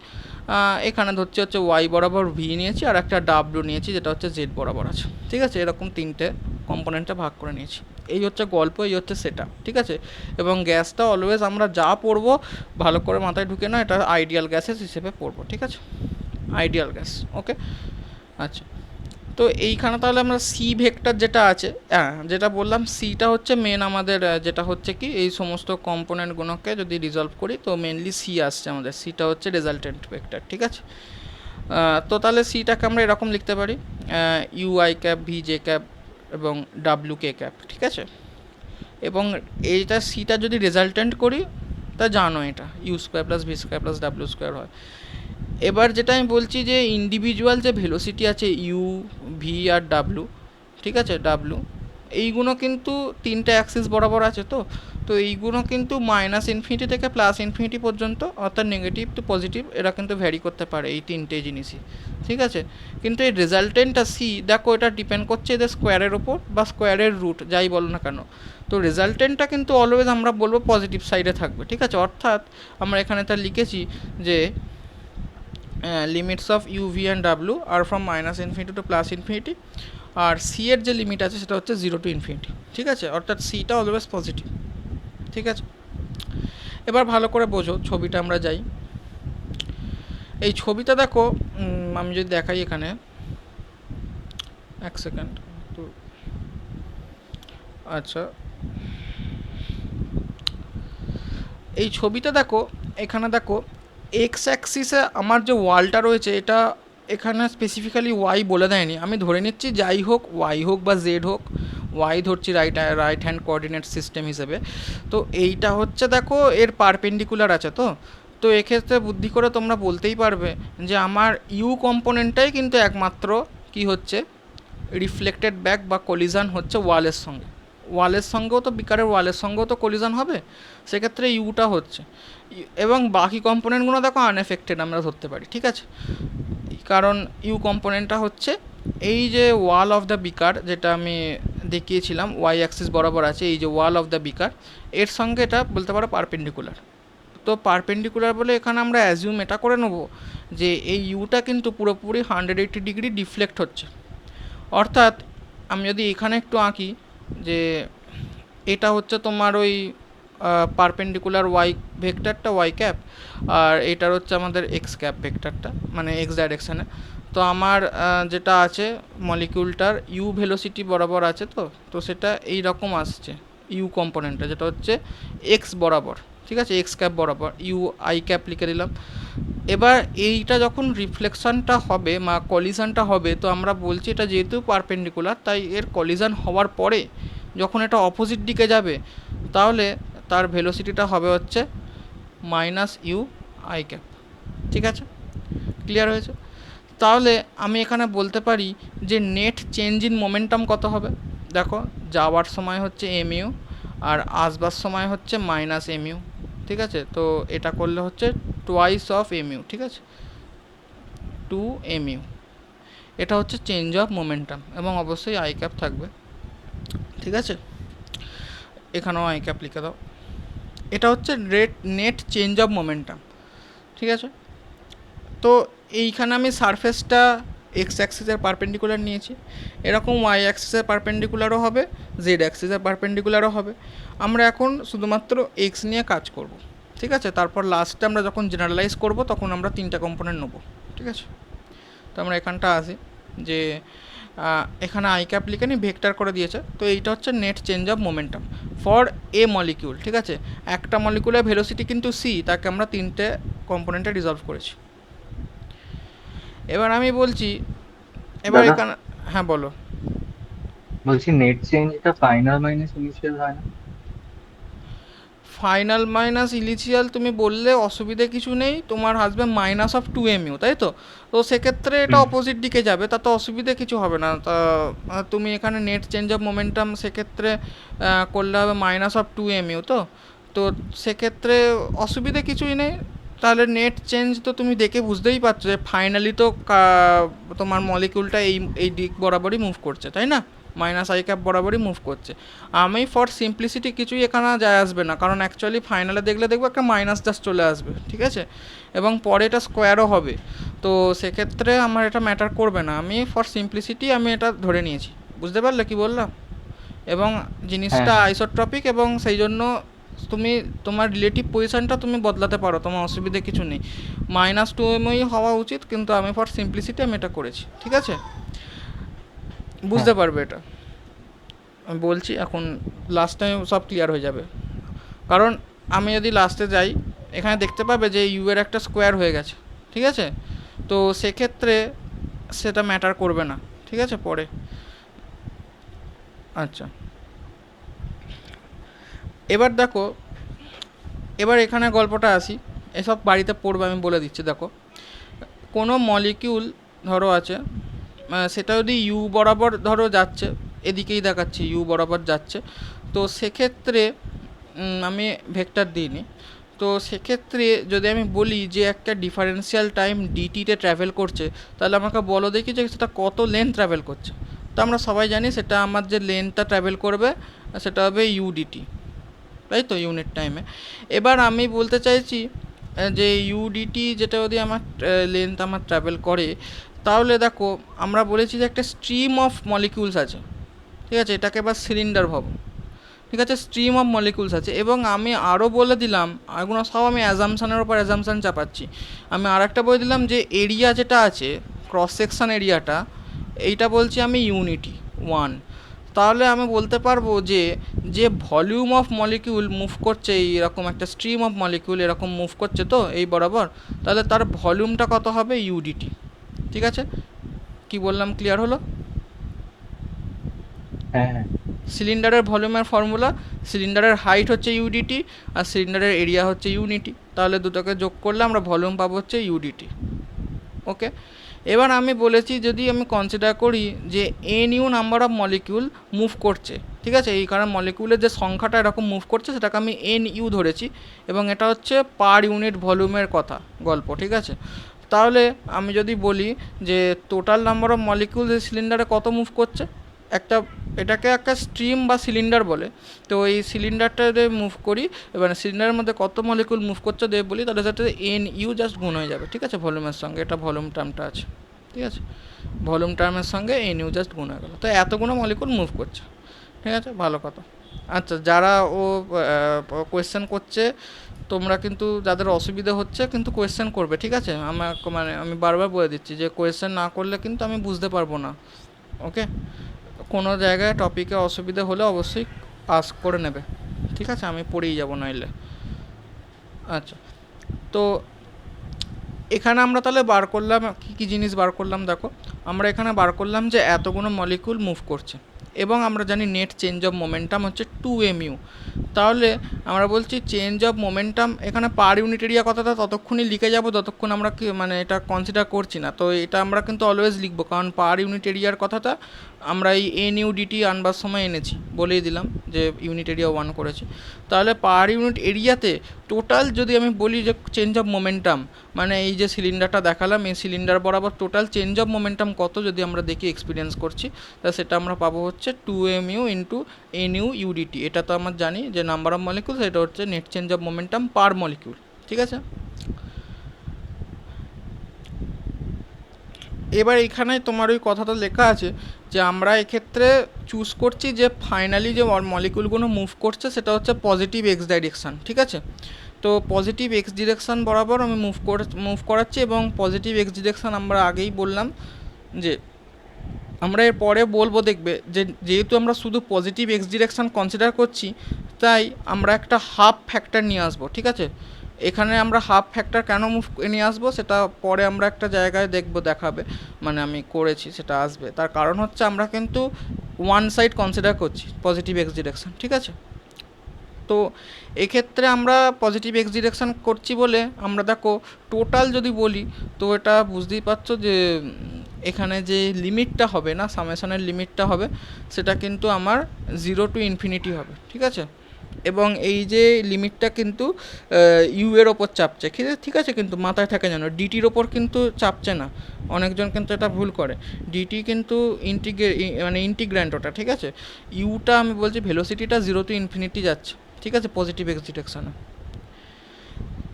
এখানে হচ্ছে ওয়াই বরাবর ভি নিয়েছি, আর একটা ডাব্লিউ নিয়েছি যেটা হচ্ছে জেড বরাবর আছে, ঠিক আছে। এরকম তিনটে কম্পোনেন্টে ভাগ করে নিয়েছি। এই হচ্ছে গল্প, এই হচ্ছে সেটা, ঠিক আছে। এবং গ্যাসটা অলওয়েজ আমরা যা পড়বো ভালো করে মাথায় ঢুকে না, এটা আইডিয়াল গ্যাসেস হিসেবে পড়বো, ঠিক আছে, আইডিয়াল গ্যাস, ওকে। আচ্ছা, তো এইখানে তাহলে আমরা সি ভেক্টর যেটা আছে, হ্যাঁ যেটা বললাম, সিটা হচ্ছে মেন আমাদের, যেটা হচ্ছে কি এই সমস্ত কম্পোনেন্টগুলোকে যদি রিজলভ করি তো মেনলি সি আসছে আমাদের, সিটা হচ্ছে রেজাল্টেন্ট ভেক্টর, ঠিক আছে। তো তাহলে সিটাকে আমরা এরকম লিখতে পারি, U I cap V J cap এবং ডাব্লিউ কে ক্যাপ, ঠিক আছে। এবং এইটা সিটা যদি রেজাল্টেন্ট করি তা জানো এটা U square plus V square plus W square হয়। এবার যেটা আমি বলছি যে ইন্ডিভিজুয়াল যে ভেলোসিটি আছে ইউ, ভি আর ডাব্লু, ঠিক আছে, ডাব্লু, এইগুলো কিন্তু তিনটে অ্যাক্সিস বরাবর আছে, তো তো এইগুলো কিন্তু মাইনাস ইনফিনিটি থেকে প্লাস ইনফিনিটি পর্যন্ত, অর্থাৎ নেগেটিভ টু পজিটিভ, এরা কিন্তু ভ্যারি করতে পারে এই তিনটে জিনিসই, ঠিক আছে। কিন্তু এই রেজাল্টেন্টটা সি, দেখো এটা ডিপেন্ড করছে এদের স্কোয়ারের ওপর বা স্কোয়ারের রুট, যাই বলো না কেন। তো রেজাল্টেন্টটা কিন্তু অলওয়েজ আমরা বলবো পজিটিভ সাইডে থাকবে, ঠিক আছে। অর্থাৎ আমরা এখানে তা লিখেছি যে limits of U V and W are from minus infinity to plus infinity, আর সি এর যে লিমিট আছে সেটা হচ্ছে 0 টু ইনফিনিটি, ঠিক আছে। অর্থাৎ সিটা অলওয়েজ পজিটিভ, ঠিক আছে। এবার ভালো করে বোঝো, ছবিটা আমরা যাই। এই ছবিটা দেখো, আমি যদি দেখাই এখানে, এক সেকেন্ড তো, আচ্ছা এই ছবিটা দেখো, এখানে দেখো এক্স অ্যাক্সিসে আমার যে ওয়ালটা রয়েছে, এটা এখানে স্পেসিফিক্যালি ওয়াই বলে দেয়নি, আমি ধরে নিচ্ছি যাই হোক, ওয়াই হোক বা জেড হোক, ওয়াই ধরছি রাইট হ্যান্ড কোঅর্ডিনেট সিস্টেম হিসেবে। তো এইটা হচ্ছে দেখো এর পারপেন্ডিকুলার আছে, তো তো এক্ষেত্রে বুদ্ধি করে তোমরা বলতেই পারবে যে আমার ইউ কম্পোনেন্টটাই কিন্তু একমাত্র কি হচ্ছে, রিফ্লেক্টেড ব্যাক বা কলিশন হচ্ছে ওয়ালের সঙ্গে, ওয়ালের সঙ্গেও তো বিকারের ওয়ালের সঙ্গেও তো কলিশন হবে, সেক্ষেত্রে ইউটা হচ্ছে, এবং বাকি কম্পোনেন্টগুলো দেখো আনএফেক্টেড আমরা ধরতে পারি, ঠিক আছে। কারণ ইউ কম্পোনেন্টটা হচ্ছে এই যে ওয়াল অফ দ্য বিকার, যেটা আমি দেখিয়েছিলাম ওয়াই অ্যাক্সিস বরাবর আছে, এই যে ওয়াল অফ দ্য বিকার, এর সঙ্গে এটা বলতে পারো পারপেন্ডিকুলার। তো পারপেন্ডিকুলার বলে এখানে আমরা অ্যাজিউম এটা করে নেবো যে এই ইউটা কিন্তু পুরোপুরি 180 ডিগ্রি ডিফ্লেক্ট হচ্ছে। অর্থাৎ আমি যদি এখানে একটু আঁকি যে এটা হচ্ছে তোমার ওই পারপেন্ডিকুলার ওয়াই ভেক্টরটা, ওয়াই ক্যাপ, আর এটার হচ্ছে আমাদের এক্স ক্যাপ ভেক্টরটা, মানে এক্স ডাইরেকশানে। তো আমার যেটা আছে মলিকিউলটার ইউ ভেলোসিটি বরাবর আছে, তো তো সেটা এই রকম আসছে ইউ কম্পোনেন্টটা, যেটা হচ্ছে এক্স বরাবর, ঠিক আছে, এক্স ক্যাপ বরাবর, ইউ আই ক্যাপ লিখে দিলাম। এবার এইটা যখন রিফ্লেকশনটা হবে বা কলিশনটা হবে, তো আমরা বলছি এটা যেহেতু পারপেন্ডিকুলার, তাই এর কলিশন হওয়ার পরে যখন এটা অপোজিট দিকে যাবে, তাহলে তার ভেলোসিটিটা হবে হচ্ছে মাইনাস ইউ আই ক্যাপ, ঠিক আছে, ক্লিয়ার হয়েছে। তাহলে আমি এখানে বলতে পারি যে নেট চেঞ্জ ইন মোমেন্টাম কত হবে, দেখো যাওয়ার সময় হচ্ছে এম ইউ আর আসবার সময় হচ্ছে মাইনাস এম ইউ, ঠিক আছে, তো এটা করলে হচ্ছে টোয়াইস অফ এমইউ, ঠিক আছে, 2 mu। এটা হচ্ছে চেঞ্জ অফ মোমেন্টাম, এবং অবশ্যই আই ক্যাপ থাকবে, ঠিক আছে, এখানেও আই ক্যাপ লিখে দাও। এটা হচ্ছে নেট চেঞ্জ অফ মোমেন্টাম, ঠিক আছে। তো এইখানে আমি সারফেসটা এক্স অ্যাক্সিসের পারপেন্ডিকুলার নিয়েছি, এরকম ওয়াই অ্যাক্সিসের পারপেন্ডিকুলারও হবে, জেড অ্যাক্সিসের পারপেন্ডিকুলারও হবে। আমরা এখন শুধুমাত্র এক্স নিয়ে কাজ করব, ঠিক আছে। তারপর লাস্টে আমরা যখন জেনারেলাইজ করব তখন আমরা 3টা কম্পোনেন্ট নেব, ঠিক আছে। তো আমরা এখানটা আসি যে এখানে আই ক্যাপ লিখে নি, ভেক্টর করে দিয়েছে। তো এইটা হচ্ছে net change of momentum for a molecule, ঠিক আছে। একটা মলিকিউলের ভেলোসিটি কিন্তু সি, তাকে আমরা 3টে কম্পোনেন্টে রিজলভ করেছি। এবার আমি বলছি, এবার দাদা এখানে, হ্যাঁ বলো। বলছি, নেট চেঞ্জটা ফাইনাল মাইনাস ইনিশিয়াল হয় না? ফাইনাল মাইনাস ইলিশিয়াল তুমি বললে অসুবিধে কিছু নেই, তোমার হাসবে -2 mu, তাই তো। তো সেক্ষেত্রে এটা হুম। অপোজিট দিকে যাবে, তাতে অসুবিধে কিছু হবে না। তা তুমি এখানে নেট চেঞ্জ অফ মোমেন্টাম সেক্ষেত্রে করলে হবে -2 mu, তো তো সেক্ষেত্রে অসুবিধে কিছুই নেই। তাহলে নেট চেঞ্জ তো তুমি দেখে বুঝতেই পারছো যে ফাইনালি তো তোমার মলিকিউলটা এই দিক বরাবরই মুভ করছে, তাই না, মাইনাস আই ক্যাপ বরাবরই মুভ করছে। আমি ফর সিম্পলিসিটি কিছুই এখানে যায় আসবে না, কারণ অ্যাকচুয়ালি ফাইনালে দেখলে দেখবো একটা মাইনাস জাস্ট চলে আসবে, ঠিক আছে, এবং পরে এটা স্কোয়ারও হবে। তো সেক্ষেত্রে আমার এটা ম্যাটার করবে না, আমি ফর সিম্পলিসিটি আমি এটা ধরে নিয়েছি। বুঝতে পারলে কি বললাম? এবং হ্যাঁ, জিনিসটা হ্যাঁ। আইসোট্রপিক, এবং সেই জন্য তুমি তোমার রিলেটিভ পজিশনটা তুমি বদলাতে পারো, তোমার অসুবিধে কিছু নেই। -2 mu হওয়া উচিত, কিন্তু আমি ফর সিম্পলিসিটি আমি এটা করেছি, ঠিক আছে। হ্যাঁ, বুঝতে পারবে এটা, আমি বলছি এখন লাস্ট টাইম সব ক্লিয়ার হয়ে যাবে। কারণ আমি যদি লাস্টে যাই, এখানে দেখতে পাবে যে ইউ এর একটা স্কোয়ার হয়ে গেছে, ঠিক আছে। তো সেক্ষেত্রে সেটা ম্যাটার করবে না, ঠিক আছে, পরে। আচ্ছা, এবার দেখো, এবার এখানে গল্পটা আসি, এসব বাড়িতে পড়বে আমি বলে দিচ্ছি। দেখো, কোনো মলিকিউল ধরো আছে, সেটা যদি ইউ বরাবর ধরো যাচ্ছে, এদিকেই দেখাচ্ছে ইউ বরাবর যাচ্ছে, তো সেক্ষেত্রে আমি ভেক্টর দিইনি। তো সেক্ষেত্রে যদি আমি বলি যে একটা ডিফারেন্সিয়াল টাইম ডিটিতে ট্রাভেল করছে, তাহলে আমাকে বলো দেখি যে সেটা কত লেন্থ ট্রাভেল করছে। তো আমরা সবাই জানি সেটা আমার যে লেন্থটা ট্রাভেল করবে সেটা হবে ইউডিটি, তাই তো, ইউনিট টাইমে। এবার আমি বলতে চাইছি যে ইউডিটি যেটা যদি আমার লেন্থ আমার ট্রাভেল করে, তাহলে দেখো আমরা বলেছি যে একটা স্ট্রিম অফ মলিকিউলস আছে, ঠিক আছে, এটাকে এবার সিলিন্ডার ভাবো, ঠিক আছে, স্ট্রিম অফ মলিকিউলস আছে। এবং আমি আরও বলে দিলাম, এগুলো সব আমি অ্যাজামশানের ওপর অ্যাজামশান চাপাচ্ছি। আমি আর একটা বলে দিলাম যে এরিয়া যেটা আছে, ক্রস সেকশন এরিয়াটা, এইটা বলছি আমি ইউনিটি 1। তাহলে আমি বলতে পারবো যে যে ভলিউম অফ মলিকিউল মুভ করছে, এইরকম একটা স্ট্রিম অফ মলিকিউল এরকম মুভ করছে তো এই বরাবর, তাহলে তার ভলিউমটা কত হবে, ইউডিটি, ঠিক আছে। কি বললাম, ক্লিয়ার হলো? হ্যাঁ, হ্যাঁ। সিলিন্ডারের ভলিউমের ফর্মুলা, সিলিন্ডারের হাইট হচ্ছে ইউডিটি, আর সিলিন্ডারের এরিয়া হচ্ছে ইউনিটি, তাহলে দুটোকে যোগ করলে আমরা ভলিউম পাবো হচ্ছে ইউডিটি। ওকে, এবার আমি বলেছি যদি আমি কনসিডার করি যে N U number of molecule move করছে, ঠিক আছে, এই কারণে মলিকিউলের যে সংখ্যাটা এরকম মুভ করছে সেটাকে আমি এন ইউ ধরেছি, এবং এটা হচ্ছে পার ইউনিট ভলিউমের কথা গল্প, ঠিক আছে। তাহলে আমি যদি বলি যে টোটাল নাম্বার অফ মলিকিউল এই সিলিন্ডারে কত মুভ করছে, একটা, এটাকে একটা স্ট্রিম বা সিলিন্ডার বলে। তো এই সিলিন্ডারটা যদি মুভ করি, এবার সিলিন্ডারের মধ্যে কত মলিকুল মুভ করছে দিয়ে বলি, তাহলে সেটা এন ইউ জাস্ট গুণ হয়ে যাবে, ঠিক আছে, ভলিউমের সঙ্গে, এটা ভলিউম টার্মটা আছে, ঠিক আছে, ভলিউম টার্মের সঙ্গে এন ইউ জাস্ট গুণ হয়ে গেলো, তো এতগুলো মলিকুল মুভ করছে, ঠিক আছে, ভালো কথা। আচ্ছা, যারা ও কোয়েশ্চেন করছে, তোমরা কিন্তু যাদের অসুবিধা হচ্ছে কিন্তু কোয়েশ্চেন করবে, ঠিক আছে, আমার মানে আমি বারবার বলে দিচ্ছি যে কোয়েশ্চেন না করলে কিন্তু আমি বুঝতে পারবো না। ওকে, কোনো জায়গায় টপিকে অসুবিধা হলে অবশ্যই আস্ক করে নেবে, ঠিক আছে, আমি পড়েই যাব নইলে। আচ্ছা, তো এখানে আমরা তাহলে বার করলাম কী কী জিনিস বার করলাম, দেখো আমরা এখানে বার করলাম যে এতগুলো মলিকুল মুভ করছে, এবং আমরা জানি নেট চেঞ্জ অফ মোমেন্টাম হচ্ছে 2mu। তাহলে আমরা বলছি চেঞ্জ অফ মোমেন্টাম, এখানে পার ইউনিট এরিয়া কথাটা ততক্ষণই লিখে যাব যতক্ষণ আমরা কি মানে এটা কনসিডার করছি না। তো এটা আমরা কিন্তু অলওয়েজ লিখবো, কারণ পার ইউনিট এরিয়ার কথাটা আমরা এই এনইউ ডিটি আনবার সময় এনেছি, বলেই দিলাম যে ইউনিট এরিয়া 1 করেছি। তাহলে পার ইউনিট এরিয়াতে টোটাল যদি আমি বলি যে চেঞ্জ অফ মোমেন্টাম, মানে এই যে সিলিন্ডারটা দেখালাম, এই সিলিন্ডার বরাবর টোটাল চেঞ্জ অফ মোমেন্টাম কত যদি আমরা দেখি এক্সপিরিয়েন্স করছি, তা সেটা আমরা পাবো হচ্ছে 2mu ইন্টু এনইউ ইউডিটি। এটা তো আমরা জানি যে নাম্বার অফ মলিকিউল, এটা হচ্ছে net change of momentum per molecule. ঠিক আছে, এবার এখানে তোমার ওই কথাটা লেখা আছে যে আমরা এক্ষেত্রে চুজ করছি যে ফাইনালি যে মলিকিউলগুলো মুভ করছে সেটা হচ্ছে পজিটিভ এক্স ডাইরেকশান। ঠিক আছে, তো পজিটিভ এক্স ডিরেকশান বরাবর আমি মুভ করাচ্ছি, এবং পজিটিভ এক্স ডিরেকশান আমরা আগেই বললাম যে আমরা এর পরে বলবো, দেখবে যে যেহেতু আমরা শুধু পজিটিভ এক্স ডিরেকশান কনসিডার করছি, তাই আমরা একটা হাফ ফ্যাক্টর নিয়ে আসবো। ঠিক আছে, এখানে আমরা হাফ ফ্যাক্টর কেন মুভ নিয়ে আসবো সেটা পরে আমরা একটা জায়গায় দেখাবে, মানে আমি করেছি সেটা আসবে। তার কারণ হচ্ছে আমরা কিন্তু ওয়ান সাইড কনসিডার করছি পজিটিভ এক্স ডিরেকশান। ঠিক আছে, তো এক্ষেত্রে আমরা পজিটিভ এক্স ডিরেকশান করছি বলে আমরা দেখো টোটাল যদি বলি, তো এটা বুঝতেই পারছো যে এখানে যে লিমিটটা হবে না, সামেশনের লিমিটটা হবে, সেটা কিন্তু আমার 0 টু ইনফিনিটি হবে। ঠিক আছে, এবং এই যে লিমিটটা কিন্তু ইউ এর ওপর চাপছে। ঠিক আছে, কিন্তু মাথায় থাকে যেন ডিটির ওপর কিন্তু চাপছে না, অনেকজন কিন্তু এটা ভুল করে। ডিটি কিন্তু মানে ইন্টিগ্র্যান্ট ওটা। ঠিক আছে, ইউটা আমি বলছি ভেলোসিটিটা 0 টু ইনফিনিটি যাচ্ছে। ঠিক আছে, পজিটিভ এক্স ডিরেকশানে।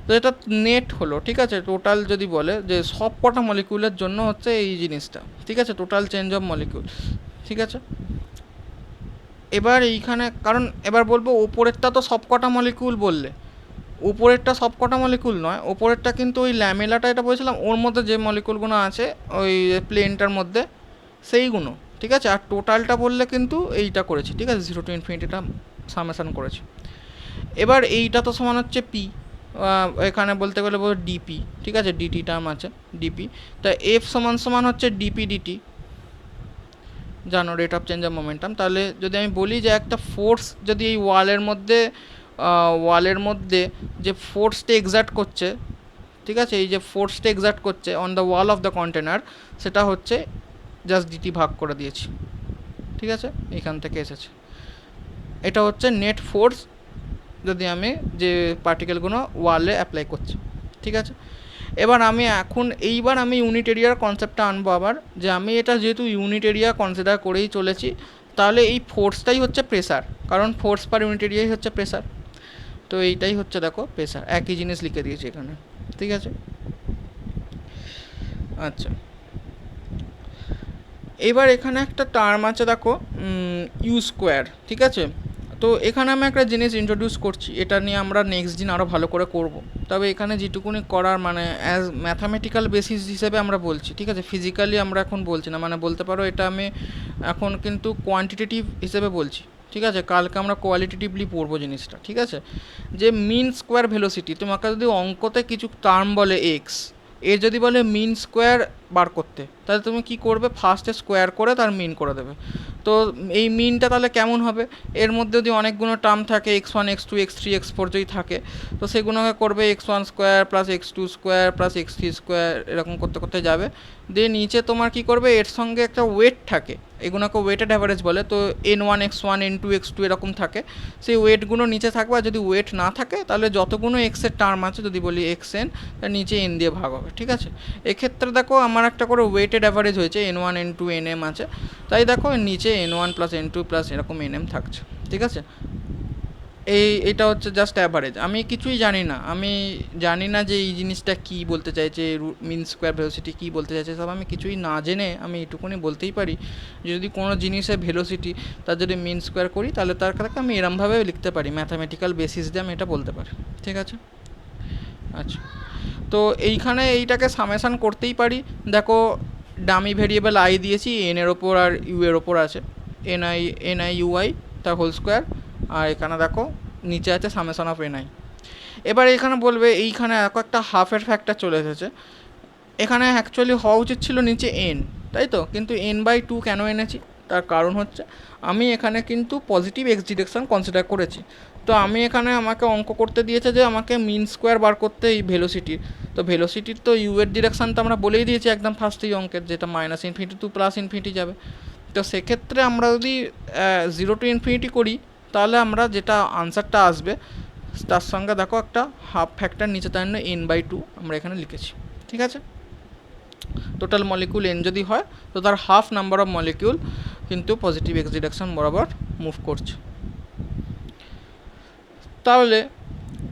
তো এটা নেট হলো। ঠিক আছে, টোটাল যদি বলে যে সব কটা মলিকিউলের জন্য হচ্ছে এই জিনিসটা। ঠিক আছে, টোটাল চেঞ্জ অফ মলিকিউল। ঠিক আছে, এবার এইখানে কারণ এবার বলবো ওপরেরটা তো সব কটা মলিকিউল বললে, উপরেরটা সব কটা মলিকিউল নয়, ওপরেরটা কিন্তু ওই ল্যামেলাটা এটা বলেছিলাম ওর মধ্যে যে মলিকিউলগুলো আছে ওই প্লেনটার মধ্যে সেইগুলো। ঠিক আছে, আর টোটালটা বললে কিন্তু এইটা করেছি। ঠিক আছে, 0 টু ইনফিনিটিটা সামেশান করেছি। এবার এইটা তো সমান হচ্ছে পি, এখানে বলতে গেলে ডিপি। ঠিক আছে, ডিটি টার্ম আছে ডিপি, তা এফ সমান সমান হচ্ছে ডিপি ডিটি, জানো rate of change of momentum. তাহলে যদি আমি বলি যে একটা ফোর্স যদি এই ওয়ালের মধ্যে যে ফোর্সটা এক্সার্ট করছে, ঠিক আছে, এই যে ফোর্সটা এক্সার্ট করছে on the wall of the container, সেটা হচ্ছে জাস্ট ডিটি ভাগ করে দিয়েছি। ঠিক আছে, এখান থেকে এসেছে, এটা হচ্ছে নেট ফোর্স যদি আমি যে পার্টিকেলগুলো ওয়ালে অ্যাপ্লাই করছি। ঠিক আছে, এবার এইবার আমি ইউনিট এরিয়ার কনসেপ্টটা আনবো আবার, যে আমি এটা যেহেতু ইউনিট এরিয়া কনসিডার করেই চলেছি, তাহলে এই ফোর্সটাই হচ্ছে প্রেসার, কারণ ফোর্স পার ইউনিট এরিয়াই হচ্ছে প্রেসার। তো এইটাই হচ্ছে দেখো প্রেসার, একই জিনিস লিখে দিয়েছি এখানে। ঠিক আছে, আচ্ছা, এবার এখানে একটা টার্ম আছে দেখো ইউ স্কোয়ার। ঠিক আছে, তো এখানে আমি একটা জিনিস ইন্ট্রোডিউস করছি, এটা নিয়ে আমরা নেক্সট দিন আরও ভালো করে করব। তবে এখানে যেটুকুনি করার মানে অ্যাজ ম্যাথামেটিক্যাল বেসিস হিসেবে আমরা বলছি। ঠিক আছে, ফিজিক্যালি আমরা এখন বলছি না, মানে বলতে পারো এটা আমি এখন কিন্তু কোয়ান্টিটেটিভ হিসেবে বলছি। ঠিক আছে, কালকে আমরা কোয়ালিটেটিভলি পড়বো জিনিসটা। ঠিক আছে, যে মিন স্কোয়ার ভেলোসিটি, তোমাকে যদি অঙ্কতে কিছু টার্ম বলে এক্স, এর যদি বলে মিন স্কোয়ার বার করতে, তাহলে তুমি কি করবে, ফার্স্টে স্কোয়ার করে তার মিন করে দেবে। তো এই মিনটা তাহলে কেমন হবে, এর মধ্যে যদি অনেকগুলো টার্ম থাকে x1 x2 x3 x4 যদি থাকে, তো সেগুলোকে করবে x1 square plus x2 square plus x3 square, এরকম করতে করতে যাবে। দিয়ে নিচে তোমার কি করবে, এর সঙ্গে একটা ওয়েট থাকে, এগুলোকে ওয়েটেড অ্যাভারেজ বলে, তো n1 x1 n2 x2 এরকম থাকে, সেই ওয়েটগুলো নিচে থাকবে। আর যদি ওয়েট না থাকে তাহলে যতগুলো এক্সের টার্ম আছে, যদি বলি xn, তার নিচে n দিয়ে ভাগ হবে। ঠিক আছে, এক্ষেত্রে দেখো আমার একটা করে ওয়েটেড অ্যাভারেজ হয়েছে, n1 n2 nm আছে, তাই দেখো নিচে n1 প্লাস n2 প্লাস এরকম nm থাকছে। ঠিক আছে, এটা হচ্ছে জাস্ট অ্যাভারেজ, আমি কিছুই জানি না, আমি জানি না যে এই জিনিসটা কী বলতে চাইছে, মিন স্কোয়ার ভেলোসিটি কী বলতে চাইছে, সব আমি কিছুই না জেনে আমি এটুকুনি বলতেই পারি যদি কোনো জিনিসের ভেলোসিটি তার যদি মিন স্কোয়ার করি, তাহলে তার কাছে আমি এরমভাবে লিখতে পারি, ম্যাথামেটিক্যাল বেসিস দিয়ে আমি এটা বলতে পারি। ঠিক আছে, আচ্ছা, তো এইখানে এইটাকে সামেশান করতেই পারি। দেখো ডামি ভেরিয়েবল আই দিয়েছি, এন এর ওপর আর ইউ এর ওপর আছে, এনআই ইউআই তার হোল স্কোয়ার, আর এখানে দেখো নিচে আছে সামেশন অফ এনআই। এবার এখানে বলবে এইখানে একটা হাফের ফ্যাক্টর চলে এসেছে, এখানে অ্যাকচুয়ালি হওয়া উচিত ছিল নিচে এন, তাই তো, কিন্তু n/2 কেন এনেছি, তার কারণ হচ্ছে আমি এখানে কিন্তু পজিটিভ এক্স ডিরেকশন কনসিডার করেছি। তো আমি এখানে আমাকে অঙ্ক করতে দিয়েছে যে আমাকে মিন স্কোয়ার বার করতে এই ভেলোসিটির। তো ভেলোসিটির তো ইউ এর ডিরেকশান তো আমরা বলেই দিয়েছি একদম ফার্স্টেই অঙ্কের, যেটা minus infinity to plus infinity যাবে। তো সেক্ষেত্রে আমরা যদি 0 টু ইনফিনিটি করি, তাহলে আমরা যেটা আনসারটা আসবে তার সঙ্গে দেখো একটা হাফ ফ্যাক্টর নিচে তার জন্য n/2 আমরা এখানে লিখেছি। ঠিক আছে, টোটাল মলিকিউল n যদি হয় তো তার হাফ নাম্বার অফ মলিকিউল কিন্তু পজিটিভ এক্স ডিরেকশন বরাবর মুভ করছে। তাহলে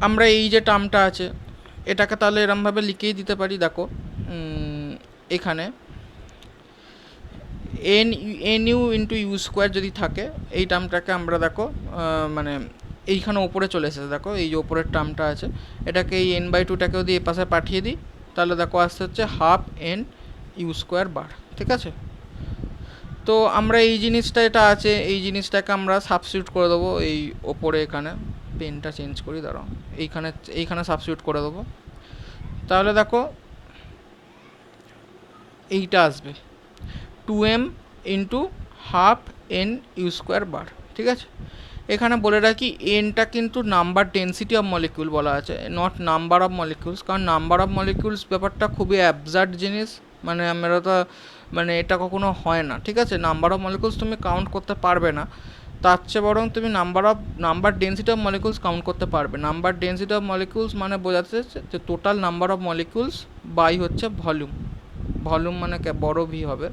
আমরা এই যে টার্মটা আছে এটাকে তাহলে এরমভাবে লিখেই দিতে পারি। দেখো এখানে N U into you square যদি থাকে, এই টার্মটাকে আমরা দেখো মানে এইখানে ওপরে চলে এসেছে, দেখো এই যে ওপরের টার্মটা আছে এটাকে এই n/2টাকে যদি এ পাশে পাঠিয়ে দিই তাহলে দেখো আসতে হচ্ছে half n u square bar. ঠিক আছে, তো আমরা এই জিনিসটা এটা আছে এই জিনিসটাকে আমরা সাবস্টিটিউট করে দেবো এই ওপরে, এখানে পেনটা চেঞ্জ করি দাঁড়াও, এইখানে সাবস্টিটিউট করে দেবো। তাহলে দেখো এইটা আসবে 2m into half n u square bar. ঠিক আছে, এখানে বলে রাখি এনটা কিন্তু নাম্বার ডেন্সিটি অফ মলিকিউল বলা আছে, নট নাম্বার অফ মলিকিউলস, কারণ নাম্বার অফ মলিকিউলস ব্যাপারটা খুবই অ্যাবসার্ড জিনিস, মানে আমরা তো মানে এটা কখনো হয় না। ঠিক আছে, নাম্বার অফ মলিকিউলস তুমি কাউন্ট করতে পারবে না, তার চেয়ে বরং তুমি number density of molecules count করতে পারবে। নাম্বার ডেন্সিটি অফ মলিকিউলস মানে বোঝাচ্ছে যে total number of molecules by হচ্ছে ভলিউম, ভলিউম মানে বড় ভি হবে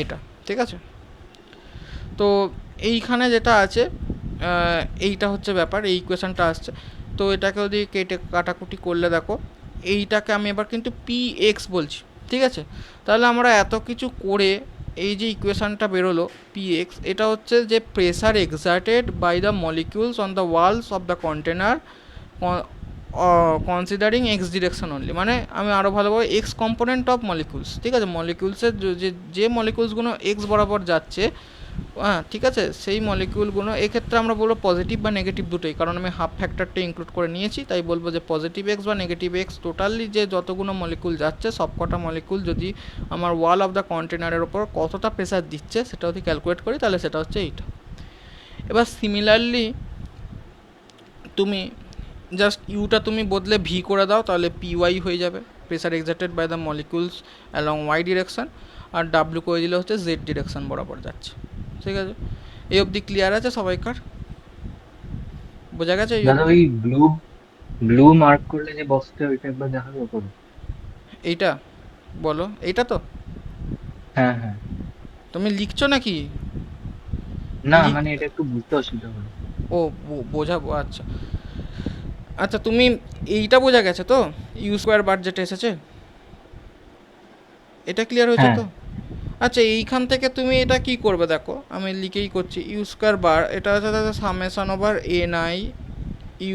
এটা। ঠিক আছে, তো এইখানে যেটা আছে এইটা হচ্ছে ব্যাপার, এই ইকুয়েশানটা আসছে। তো এটাকে যদি কাটাকুটি করলে দেখো এইটাকে আমি এবার কিন্তু পি এক্স বলছি। ঠিক আছে, তাহলে আমরা এত কিছু করে এই যে ইকুয়েশানটা বেরোলো পি এক্স, এটা হচ্ছে যে pressure exerted by the molecules on the walls of the container considering X direction only, মানে আমি আরও ভালোভাবে এক্স কম্পোনেন্ট অফ মলিকিউলস। ঠিক আছে, মলিকিউলসের যে মলিকিউলসগুলো এক্স বরাবর যাচ্ছে, হ্যাঁ ঠিক আছে, সেই মলিকিউলগুলো এক্ষেত্রে আমরা বলবো পজিটিভ বা নেগেটিভ দুটোই, কারণ আমি হাফ ফ্যাক্টরটা ইনক্লুড করে নিয়েছি, তাই বলবো যে পজিটিভ এক্স বা নেগেটিভ এক্স টোটালি যে যতগুলো মলিকিউল যাচ্ছে সব কটা মলিকিউল যদি আমার ওয়াল অফ দ্য কন্টেনারের ওপর কতটা প্রেসার দিচ্ছে সেটা যদি ক্যালকুলেট করি তাহলে সেটা হচ্ছে এইটা। এবার সিমিলারলি তুমি জাস্ট ইউটা তুমি বদলে ভি করে দাও, তাহলে পি হয়ে যাবে, pressure exerted by the molecules along Y direction, আর ডাব্লিউ করে দিলে হচ্ছে জেড ডিরেকশন বরাবর যাচ্ছে। ঠিক আছে, এই অবধি ক্লিয়ার আছে সবাইকার? বোঝা গেছে? দাদা ওই ব্লু ব্লু মার্ক করলে যে বক্সটা ওইটা একবার দেখাবে করো। এইটা বলো, এইটা তো হ্যাঁ হ্যাঁ, তুমি লিখছো নাকি? না লিখ, মানে এটা একটু বুঝতে অসুবিধা হলো। ও বোঝাবো, আচ্ছা আচ্ছা, তুমি এইটা বোঝা গেছে তো ইউ স্কোয়ার বার যেটা এসেছে, এটা ক্লিয়ার হয়েছে হ্যাঁ তো? আচ্ছা, এইখান থেকে তুমি এটা কি করবে দেখো, আমি লিখেই করছি ইউ স্কোয়ার বার, এটা হচ্ছে দাদা summation over NI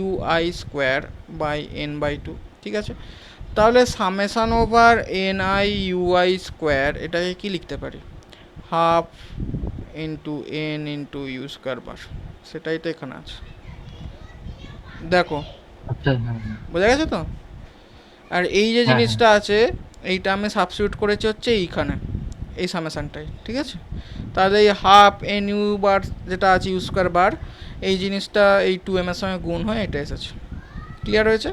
UI square by n/2। ঠিক আছে, তাহলে summation over NI UI square এটাকে কি লিখতে পারি, half into n into you square bar, সেটাই তো এখানে আছে দেখো, আচ্ছা, হ্যাঁ হ্যাঁ বোঝা গেছে তো? আর এই যে হ্যাঁ হ্যাঁ জিনিসটা আছে এইটা আমি সাবস্টিটিউট করেছি হচ্ছে এইখানে এই সামেশানটাই। ঠিক আছে, তাহলে এই হাফ এন ইউ বার যেটা আছে ইউ স্কোয়ার বার, এই জিনিসটা এই 2m এর সঙ্গে গুণ হয় এটা এসেছে। ক্লিয়ার হয়েছে?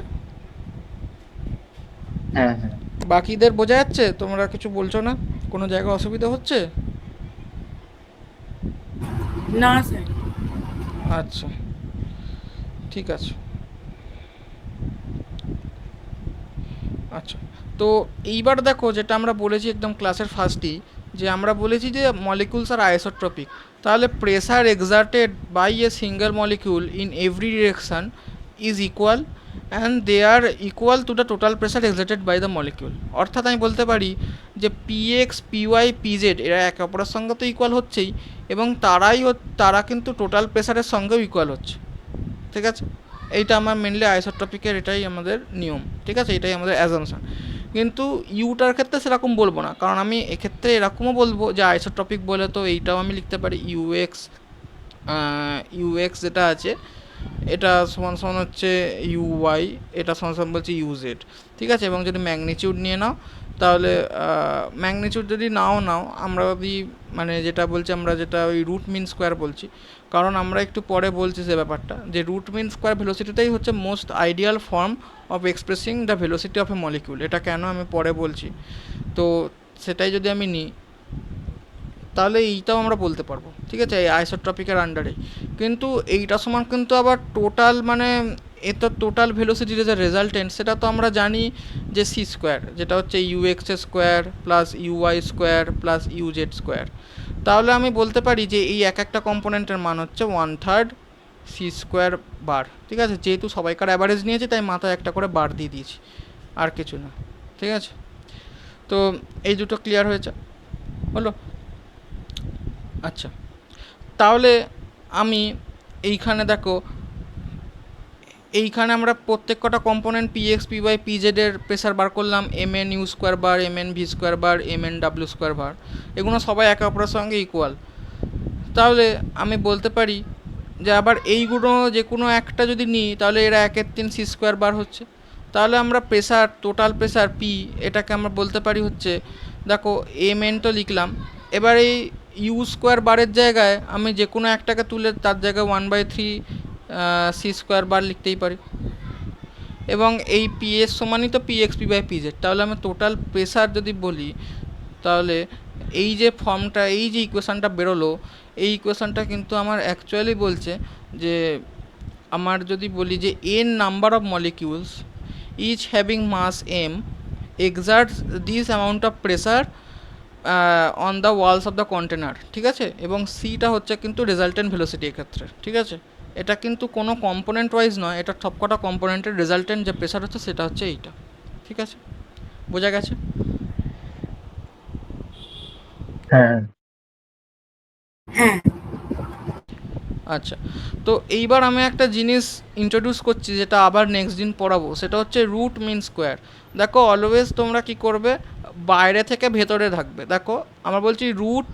হ্যাঁ হ্যাঁ। বাকিদের বোঝা যাচ্ছে? তোমরা কিছু বলছো না? কোনো জায়গায় অসুবিধা হচ্ছে? না স্যার। আচ্ছা ঠিক আছে। আচ্ছা, তো এইবার দেখো যেটা আমরা বলেছি একদম ক্লাসের ফার্স্টেই, যে আমরা বলেছি যে মলিকিউলস আর আইসোট্রপিক, তাহলে pressure exerted by a single molecule in every direction is equal and they are equal to the total pressure exerted by the molecule. অর্থাৎ আমি বলতে পারি যে PX PY PZ এরা একে অপরের সঙ্গে তো ইকুয়াল হচ্ছেই, এবং তারা কিন্তু টোটাল প্রেসারের সঙ্গেও ইকুয়াল হচ্ছে। ঠিক আছে, এইটা আমার মেনলি আইসোট্রপিকের এটাই আমাদের নিয়ম। ঠিক আছে, এটাই আমাদের অ্যাজামশন। কিন্তু ইউটার ক্ষেত্রে সেরকম বলবো না, কারণ আমি এক্ষেত্রে এরকমও বলবো যে আইসোট্রপিক বলে তো এইটাও আমি লিখতে পারি ইউএক্স যেটা আছে এটা সমান সমান হচ্ছে ইউওয়াই, এটা সমান সমান বলছি ইউজেড। ঠিক আছে, এবং যদি ম্যাগনিটিউড নিয়ে নাও তাহলে ম্যাগনিচিউড যদি নাও আমরা যদি মানে যেটা বলছি আমরা যেটা ওই রুট মিন স্কোয়ার বলছি, কারণ আমরা একটু পরে বলছি সে ব্যাপারটা, যে রুট মিন স্কোয়ার ভেলোসিটিটাই হচ্ছে most ideal form of expressing the velocity of A molecule. এটা কেন আমি পরে বলছি, তো সেটাই যদি আমি নিই তাহলে এইটাও আমরা বলতে পারবো, ঠিক আছে, এই আইসোট্রপিকের আন্ডারে। কিন্তু এইটা সমান কিন্তু আবার টোটাল মানে এটা টোটাল ভেলোসিটির যে রেজাল্টেন্ট সেটা তো আমরা জানি যে সি স্কোয়ার, যেটা হচ্ছে u x square plus u y square plus u z square. তাহলে আমি বলতে পারি যে এই এক একটা কম্পোনেন্টের মান হচ্ছে 1/3 সি স্কোয়ার বার, ঠিক আছে। যেহেতু সবাইকার অ্যাভারেজ নিয়েছি তাই মাথায় একটা করে বার দিয়ে দিয়েছি, আর কিছু না, ঠিক আছে। তো এই দুটো ক্লিয়ার হয়েছে, হলো। আচ্ছা, তাহলে আমি এইখানে দেখো, এইখানে আমরা প্রত্যেক কটা কম্পোনেন্ট পিএক্স পিওয়াই পিজেডের প্রেসার বার করলাম, এম এন ইউ স্কোয়ার বার, এম এন ভি স্কোয়ার বার, এম এন ডাব্লিউ স্কোয়ার বার, এগুলো সবাই একে অপরের সঙ্গে ইকুয়াল। তাহলে আমি বলতে পারি যে আবার এইগুলো যে কোনো একটা যদি নিই তাহলে এরা 1/3 সি স্কোয়ার বার হচ্ছে। তাহলে আমরা প্রেসার, টোটাল প্রেসার পি, এটাকে আমরা বলতে পারি হচ্ছে, দেখো এম এন তো লিখলাম, এবার এই ইউ স্কোয়ার বারের জায়গায় আমি যে কোনো একটাকে তুলে তার জায়গায় 1/3 সি স্কোয়ার বার লিখতেই পারি। এবং এই পি এস সমানই তো P X P by P Z. তাহলে আমি টোটাল প্রেসার যদি বলি তাহলে এই যে ফর্মটা, এই যে ইকুয়েশানটা বেরোলো, এই ইকুয়েশানটা কিন্তু আমার অ্যাকচুয়ালি বলছে যে আমার যদি বলি যে N number of molecules each having mass m exerts this amount of pressure on the walls of the container, ঠিক আছে। এবং সিটা হচ্ছে কিন্তু রেজাল্টেন্ট ভেলোসিটি এক্ষেত্রে, ঠিক আছে। এটা কিন্তু কোনো কম্পোনেন্ট ওয়াইজ নয়, এটা সবকটা কম্পোনেন্টের রেজাল্টেন্ট যে প্রেসার হচ্ছে সেটা হচ্ছে এইটা, ঠিক আছে, বোঝা গেছে? হ্যাঁ। হ্যাঁ। আচ্ছা, তো এইবার আমি একটা জিনিস ইন্ট্রোডিউস করছি যেটা আবার নেক্সট দিন পড়াবো, সেটা হচ্ছে রুট মিন স্কোয়ার। দেখো অলওয়েজ তোমরা কি করবে, বাইরে থেকে ভেতরে থাকবে। দেখো আমরা বলছি রুট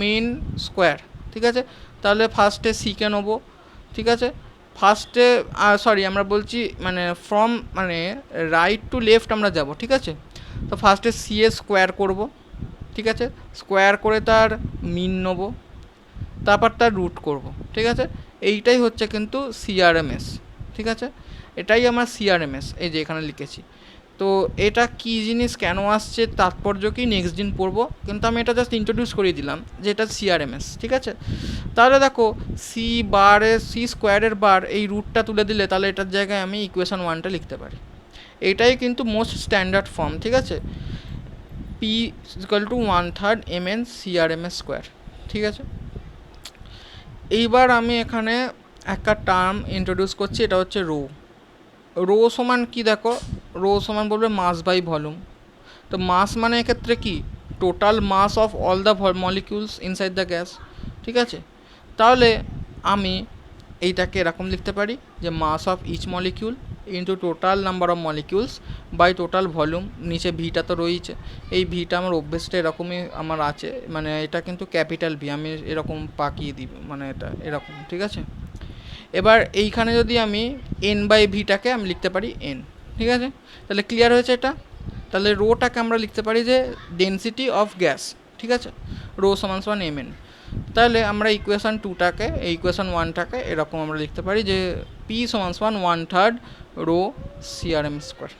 মিন স্কোয়ার, ঠিক আছে। তাহলে ফার্স্টে সিকে নেবো, ঠিক আছে। ফার্স্টে সরি আমরা বলছি মানে ফ্রম মানে রাইট টু লেফট আমরা যাব, ঠিক আছে। তো ফার্স্টে সি এ স্কোয়ার করবো, ঠিক আছে। স্কোয়ার করে তার মিন নেবো, তারপর তার রুট করব, ঠিক আছে। এইটাই হচ্ছে কিন্তু সিআরএমএস, ঠিক আছে। এটাই আমার সিআরএমএস, এই যে এখানে লিখেছি। তো এটা কি জিনিস, কেন আসছে, তাৎপর্য কি, নেক্সট দিন পড়বো, কিন্তু আমি এটা জাস্ট ইন্ট্রোডিউস করিয়ে দিলাম যে এটা সিআরএমএস, ঠিক আছে। তাহলে দেখো সি বারের সি স্কোয়ারের বার এই রুটটা তুলে দিলে তাহলে এটার জায়গায় আমি ইকুয়েশন 1টা লিখতে পারি। এটাই কিন্তু মোস্ট স্ট্যান্ডার্ড ফর্ম, ঠিক আছে। P equal to 1/3 M N CRMS square, ঠিক আছে। এইবার আমি এখানে একটা টার্ম ইন্ট্রোডিউস করছি, এটা হচ্ছে রো। রো সমান কি, দেখো রো সমান বলবে মাস বাই ভলিউম। তো মাস মানে এক্ষেত্রে কি, total mass of all the molecules inside the gas, ঠিক আছে। তাহলে আমি এইটাকে এরকম লিখতে পারি যে mass of each molecule into total number of molecules by total volume. নিচে ভিটা তো রয়েছে, এই ভিটা আমার অভ্যেসটা এরকমই আমার আছে, মানে এটা কিন্তু ক্যাপিটাল ভি, আমি এরকম পাকিয়ে দিব, মানে এটা এরকম, ঠিক আছে। এবার এইখানে যদি আমি এন বাই ভিটাকে আমি লিখতে পারি এন, ঠিক আছে। তাহলে ক্লিয়ার হয়েছে এটা। তাহলে রোটাকে আমরা লিখতে পারি যে ডেনসিটি অফ গ্যাস, ঠিক আছে, রো সমান সমান এম এন। তাহলে আমরা ইকুয়েশান 2টাকে, এই ইকুয়েশান 1টাকে এরকম আমরা লিখতে পারি যে পি সমান সমান 1/3 রো সিআরএম স্কোয়ার।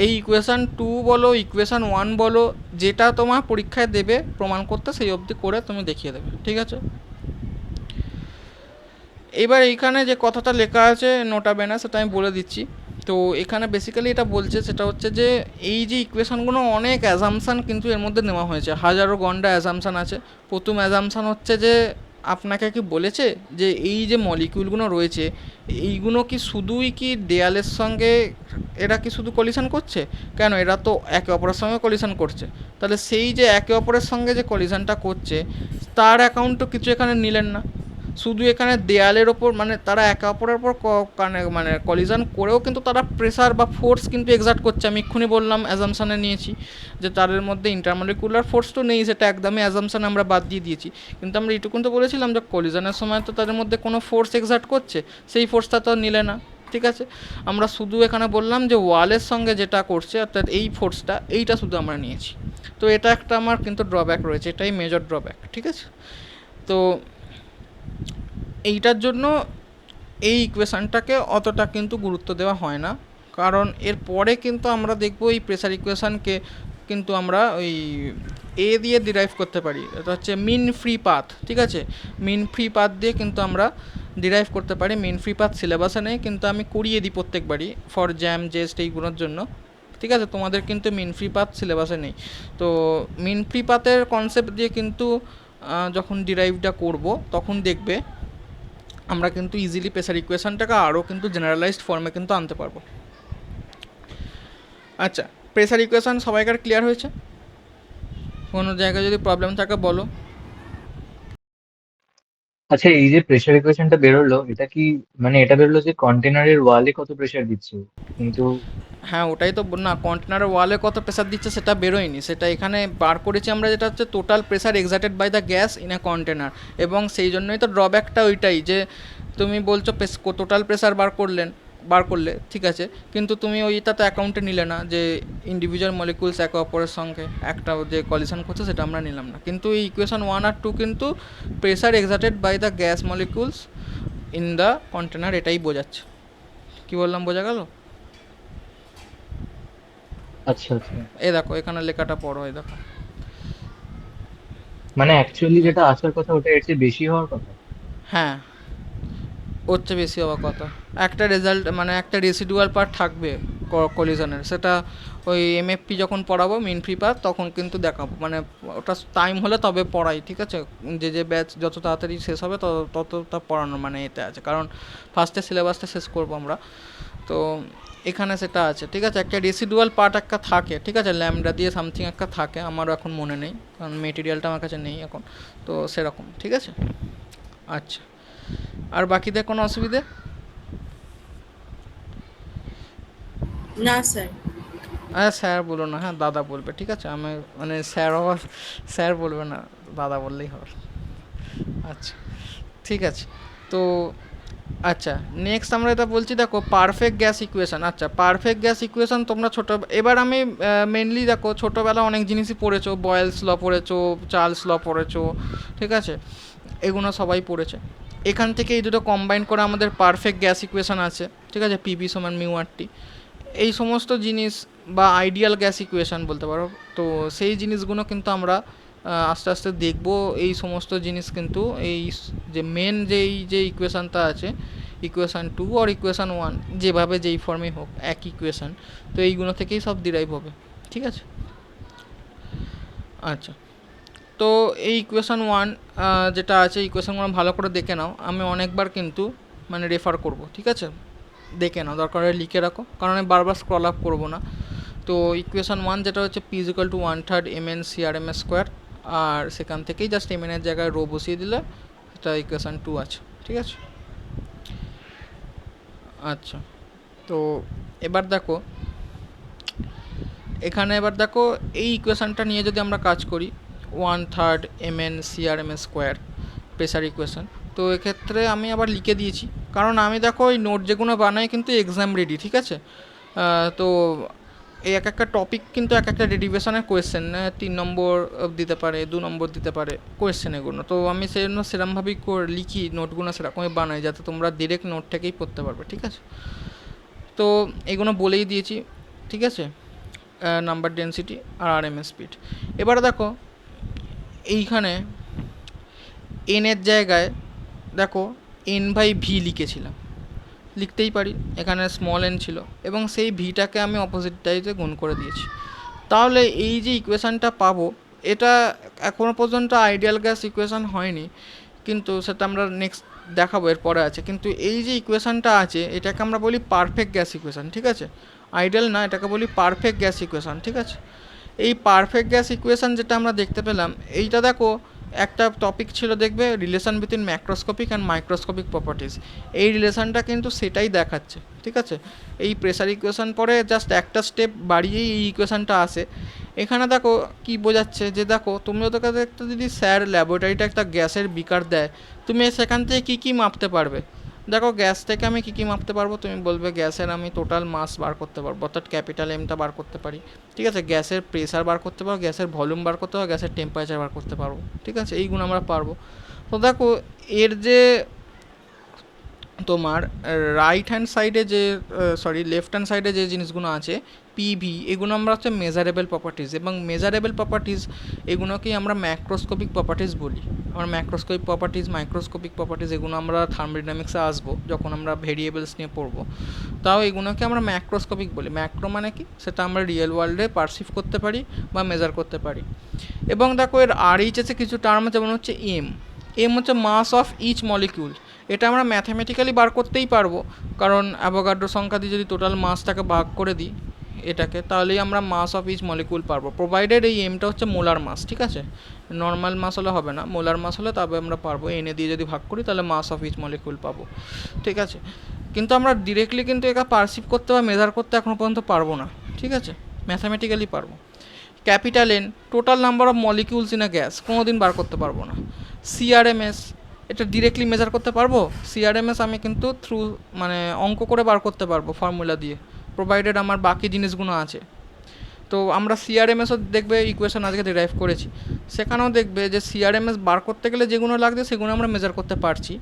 এই ইকুয়েশান 2 বলো ইকুয়েশান 1 বলো, যেটা তোমার পরীক্ষায় দেবে প্রমাণ করতে সেই অবধি করে তুমি দেখিয়ে দেবে, ঠিক আছে। এবার এইখানে যে কথাটা লেখা আছে নোটা বেনা সেটা আমি বলে দিচ্ছি। তো এখানে বেসিক্যালি এটা বলছে সেটা হচ্ছে যে এই যে ইকুয়েশানগুলো অনেক অ্যাজামশান কিন্তু এর মধ্যে নেওয়া হয়েছে, হাজারো গন্ডা অ্যাজামশান আছে। প্রথম অ্যাজামশান হচ্ছে যে আপনাকে কি বলেছে যে এই যে মলিকিউলগুলো রয়েছে এইগুলো কি শুধুই কি দেয়ালের সঙ্গে এরা কি শুধু কলিশন করছে, কেন এরা তো একে অপরের সঙ্গে কলিশন করছে। তাহলে সেই যে একে অপরের সঙ্গে যে কলিশনটা করছে তার অ্যাকাউন্টও কিছু এখানে নিলেন না, শুধু এখানে দেয়ালের ওপর মানে তারা একে অপরের ওপর মানে কলিশন করেও কিন্তু তারা প্রেসার বা ফোর্স কিন্তু এক্সার্ট করছে। আমি এক্ষুনি বললাম অ্যাজামশানে নিয়েছি যে তাদের মধ্যে ইন্টারমলিকুলার ফোর্স তো নেই, সেটা একদমই অ্যাজামশান আমরা বাদ দিয়ে দিয়েছি। কিন্তু আমরা এটুকুন তো বলেছিলাম যে কলিশনের সময় তো তাদের মধ্যে কোনো ফোর্স এক্সার্ট করছে, সেই ফোর্সটা তো নিলে না, ঠিক আছে, আমরা শুধু এখানে বললাম যে ওয়ালের সঙ্গে যেটা করছে অর্থাৎ এই ফোর্সটা, এইটা শুধু আমরা নিয়েছি। তো এটা একটা আমার কিন্তু ড্রব্যাক রয়েছে, এটাই মেজর ড্রব্যাক। ঠিক আছে, তো এইটার জন্য এই ইকুয়েশানটাকে অতটা কিন্তু গুরুত্ব দেওয়া হয় না, কারণ এর পরে কিন্তু আমরা দেখব এই প্রেসার ইকুয়েশানকে কিন্তু আমরা ওই এ দিয়ে ডিরাইভ করতে পারি, এটা হচ্ছে মিন ফ্রি পাথ। ঠিক আছে, মিন ফ্রি পাথ দিয়ে কিন্তু আমরা ডিরাইভ করতে পারি। মিন ফ্রি পাথ সিলেবাসে নেই, কিন্তু আমি করিয়ে দিই প্রত্যেকবারই ফর জ্যাম জেস্ট এইগুলোর জন্য। ঠিক আছে, তোমাদের কিন্তু মিন ফ্রি পাথ সিলেবাসে নেই। তো মিন ফ্রি পাথের কনসেপ্ট দিয়ে কিন্তু যখন ডিরাইভটা করব তখন দেখবে আমরা কিন্তু ইজিলি প্রেসার ইকুয়েশানটাকে আরও কিন্তু জেনারেলাইজড ফর্মে কিন্তু আনতে পারবো। আচ্ছা, প্রেসার ইকুয়েশান সবাইকার ক্লিয়ার হয়েছে? কোনো জায়গায় যদি প্রবলেম থাকে বলো। আচ্ছা, এই যে প্রেশার ইকুয়েশনটা বেরোলো, এটা কি মানে এটা বেরোলো যে কন্টেনারের ওয়ালে কত প্রেশার দিচ্ছে, কিন্তু হ্যাঁ, ওটাই তো না, কন্টেনারের ওয়ালে কত প্রেসার দিচ্ছে সেটা বেরোয়নি, সেটা এখানে বার করেছি আমরা, যেটা হচ্ছে total pressure exerted by the gas in a container. এবং সেই জন্যই তো ড্রব্যাকটা ওইটাই, যে তুমি বলছো টোটাল প্রেসার বার করলে ঠিক আছে, কিন্তু তুমি ওইটা তো অ্যাকাউন্টে নিলে না, যে ইন্ডিভিজুয়াল মলিকুলস একে অপরের সঙ্গে একটা যে কলিশন করছে সেটা আমরা নিলাম না। কিন্তু এই ইকুয়েশন 1 আর 2 কিন্তু pressure exerted by the gas molecules in the container এটাই বোঝাচ্ছে। কী বললাম, বোঝা গেল? আচ্ছা আচ্ছা, এ দেখো এখানে লেখাটা পড়ো, এই দেখো। মানে অ্যাকচুয়ালি যেটা আসার কথা ওটা এর চেয়ে বেশি হওয়ার কথা। হ্যাঁ, হচ্ছে বেশি হওয়ার কথা। একটা রেজাল্ট মানে একটা রেসিডুয়াল পার্ট থাকবে কলিশনের, সেটা ওই এমএফপি যখন পড়াবো মিন ফ্রি পাথ তখন কিন্তু দেখাবো, মানে ওটা টাইম হলে তবে পড়াই। ঠিক আছে, যে ব্যাচ যত তাড়াতাড়ি শেষ হবে ততটা পড়ানো মানে এতে আছে, কারণ ফার্স্টে সিলেবাসটা শেষ করবো আমরা। তো এখানে সেটা আছে। ঠিক আছে, একটা রেসিডুয়াল পার্ট একটা থাকে, ঠিক আছে, ল্যামডা দিয়ে সামথিং একটা থাকে, আমারও এখন মনে নেই কারণ মেটেরিয়ালটা আমার কাছে নেই এখন। তো সেরকম, ঠিক আছে। আচ্ছা, আর বাকিদের কোনো অসুবিধে? না স্যার। হ্যাঁ, স্যার বলো না, হ্যাঁ দাদা বলবে, ঠিক আছে। আমি মানে স্যার বলবে না, দাদা বললেই হবে। আচ্ছা, ঠিক আছে। তো আচ্ছা, নেক্সট আমরা এটা বলছি, দেখো পারফেক্ট গ্যাস ইকুয়েশন। আচ্ছা, পারফেক্ট গ্যাস ইকুয়েশন তোমরা এবার আমি মেনলি দেখো ছোটোবেলা অনেক জিনিসই পড়েছো, বয়েলস ল পড়েছো, চার্লস ল পড়েছো, ঠিক আছে, এগুলো সবাই পড়েছে। এখান থেকে এই দুটো কম্বাইন করে আমাদের পারফেক্ট গ্যাস ইকুয়েশন আছে, ঠিক আছে, পিভি সমান মিউ আর টি। এই সমস্ত জিনিস বা আইডিয়াল গ্যাস ইকুয়েশন বলতে পারো। তো সেই জিনিসগুলো কিন্তু আমরা আস্তে আস্তে দেখব। এই সমস্ত জিনিস কিন্তু এই যে মেন যে ইকুয়েশানটা আছে, ইকুয়েশান 2 আর ইকুয়েশান 1, যেভাবে যেই ফর্মেই হোক এক ইকুয়েশান, তো এইগুলো থেকেই সব ডিরাইভ হবে, ঠিক আছে। আচ্ছা, তো এই ইকুয়েশান 1 যেটা আছে, ইকুয়েশানগুলো ভালো করে দেখে নাও। আমি অনেকবার কিন্তু মানে রেফার করব, ঠিক আছে, দেখে নাও, দরকার হলে লিখে রাখো, কারণ আমি বারবার স্ক্রল আপ করবো না। তো ইকুয়েশান 1 যেটা হচ্ছে P is equal to 1/3 mn CRMS square, আর সেখান থেকেই জাস্ট mn এর জায়গায় রো বসিয়ে দিলে এটা ইকুয়েশান 2 আছে, ঠিক আছে। আচ্ছা, তো এবার দেখো এখানে, এবার দেখো এই ইকুয়েশানটা নিয়ে যদি আমরা কাজ করি, 1/3 mn CRMS square pressure equation, তো এক্ষেত্রে আমি আবার লিখে দিয়েছি, কারণ আমি দেখো এই নোট যেগুলো বানাই কিন্তু এক্সাম রেডি, ঠিক আছে। তো এই এক একটা টপিক কিন্তু এক একটা ডেরিভেশনের কোয়েশ্চেন 3 নম্বর দিতে পারে, 2 নম্বর দিতে পারে কোয়েশ্চেন এগুলো। তো আমি সেই জন্য সেরকমভাবেই লিখি নোটগুলো, সেরকমই বানাই যাতে তোমরা ডিরেক্ট নোট থেকেই পড়তে পারবে, ঠিক আছে। তো এগুলো বলেই দিয়েছি, ঠিক আছে, নাম্বার ডেনসিটি আর আরএমএস স্পিড। এবারে দেখো এইখানে এন এর জায়গায় দেখো n/v লিখেছিলাম, লিখতেই পারি, এখানে স্মল এন ছিল এবং সেই ভিটাকে আমি অপোজিট টাইপে গুণ করে দিয়েছি। তাহলে এই যে ইকুয়েশানটা পাবো, এটা এখনও পর্যন্ত আইডিয়াল গ্যাস ইকুয়েশান হয়নি, কিন্তু সেটা আমরা নেক্সট দেখাবো, এর পরে আছে। কিন্তু এই যে ইকুয়েশানটা আছে এটাকে আমরা বলি পারফেক্ট গ্যাস ইকুয়েশান, ঠিক আছে, আইডিয়াল না, এটাকে বলি পারফেক্ট গ্যাস ইকুয়েশান, ঠিক আছে। এই পারফেক্ট গ্যাস ইকুয়েশান যেটা আমরা দেখতে পেলাম, এইটা দেখো একটা টপিক ছিল, দেখবে relation between macroscopic and microscopic properties. এই রিলেশনটা কিন্তু সেটাই দেখাচ্ছে, ঠিক আছে। এই প্রেসার ইকুয়েশান পরে জাস্ট একটা স্টেপ বাড়িয়েই এই ইকুয়েশানটা আসে। এখানে দেখো কি বোঝাচ্ছে, যে দেখো তুমি ওদের কাছে একটা যদি স্যার ল্যাবরেটরিতে একটা গ্যাসের বিকার দেয়, তুমি সেখান থেকে কী কী মাপতে পারবে। দেখো গ্যাস থেকে আমি কী কী মাপতে পারবো, তুমি বলবে গ্যাসের আমি টোটাল মাস বার করতে পারবো, অর্থাৎ ক্যাপিটাল এমটা বার করতে পারি, ঠিক আছে, গ্যাসের প্রেসার বার করতে পারবো, গ্যাসের ভলিউম বার করতে পারবো, গ্যাসের টেম্পারেচার বার করতে পারবো, ঠিক আছে, এইগুলো আমরা পারবো। তো দেখো এর যে তোমার রাইট হ্যান্ড সাইডে যে লেফট হ্যান্ড সাইডে যে জিনিসগুলো আছে পিভি, এগুলো আমরা হচ্ছে মেজারেবল প্রপার্টিজ, এবং মেজারেবল প্রপার্টিজ এগুলোকেই আমরা ম্যাক্রোস্কোপিক প্রপার্টিজ বলি। আমরা ম্যাক্রোস্কোপিক প্রপার্টিজ, মাইক্রোস্কোপিক প্রপার্টিজ এগুলো আমরা থার্মোডাইনামিক্সে আসবো যখন আমরা ভেরিয়েবলস নিয়ে পড়বো। তাও এগুলোকে আমরা ম্যাক্রোস্কোপিক বলি। ম্যাক্রো মানে কি, সেটা আমরা রিয়েল ওয়ার্ল্ডে পারসিভ করতে পারি বা মেজার করতে পারি। এবং দেখো এর আরএইচএসে কিছু টার্ম যেমন হচ্ছে এম হচ্ছে মাস অফ ইচ মলিকিউল। এটা আমরা ম্যাথামেটিক্যালি বার করতেই পারবো, কারণ অ্যাভোগাড্রো সংখ্যা দিয়ে যদি টোটাল মাসটাকে ভাগ করে দিই এটাকে, তাহলেই আমরা মাস অফ ইচ মলিকিউল পারবো, প্রোভাইডেড এই এমটা হচ্ছে মোলার মাস, ঠিক আছে, নর্মাল মাস হলে হবে না, মোলার মাস হলে তবে আমরা পারবো, এনে দিয়ে যদি ভাগ করি তাহলে মাস অফ ইচ মলিকিউল পাবো, ঠিক আছে। কিন্তু আমরা ডিরেক্টলি কিন্তু এটা পারসিভ করতে বা মেজার করতে এখনও পর্যন্ত পারবো না, ঠিক আছে, ম্যাথামেটিক্যালি পারবো। Capital N total number of molecules in a gas, কোনো দিন বার করতে পারবো না। সিআরএমএস এটা ডিরেক্টলি মেজার করতে পারবো, সিআরএমএস আমি কিন্তু থ্রু মানে অঙ্ক করে বার করতে পারবো ফর্মুলা দিয়ে, প্রোভাইডেড আমার বাকি জিনিসগুলো আছে। তো আমরা সিআরএমএসও দেখবে ইকুয়েশন আজকে ডিরাইভ করেছি, সেখানেও দেখবে যে সিআরএমএস বার করতে গেলে যেগুলো লাগছে সেগুলো আমরা মেজার করতে পারছি,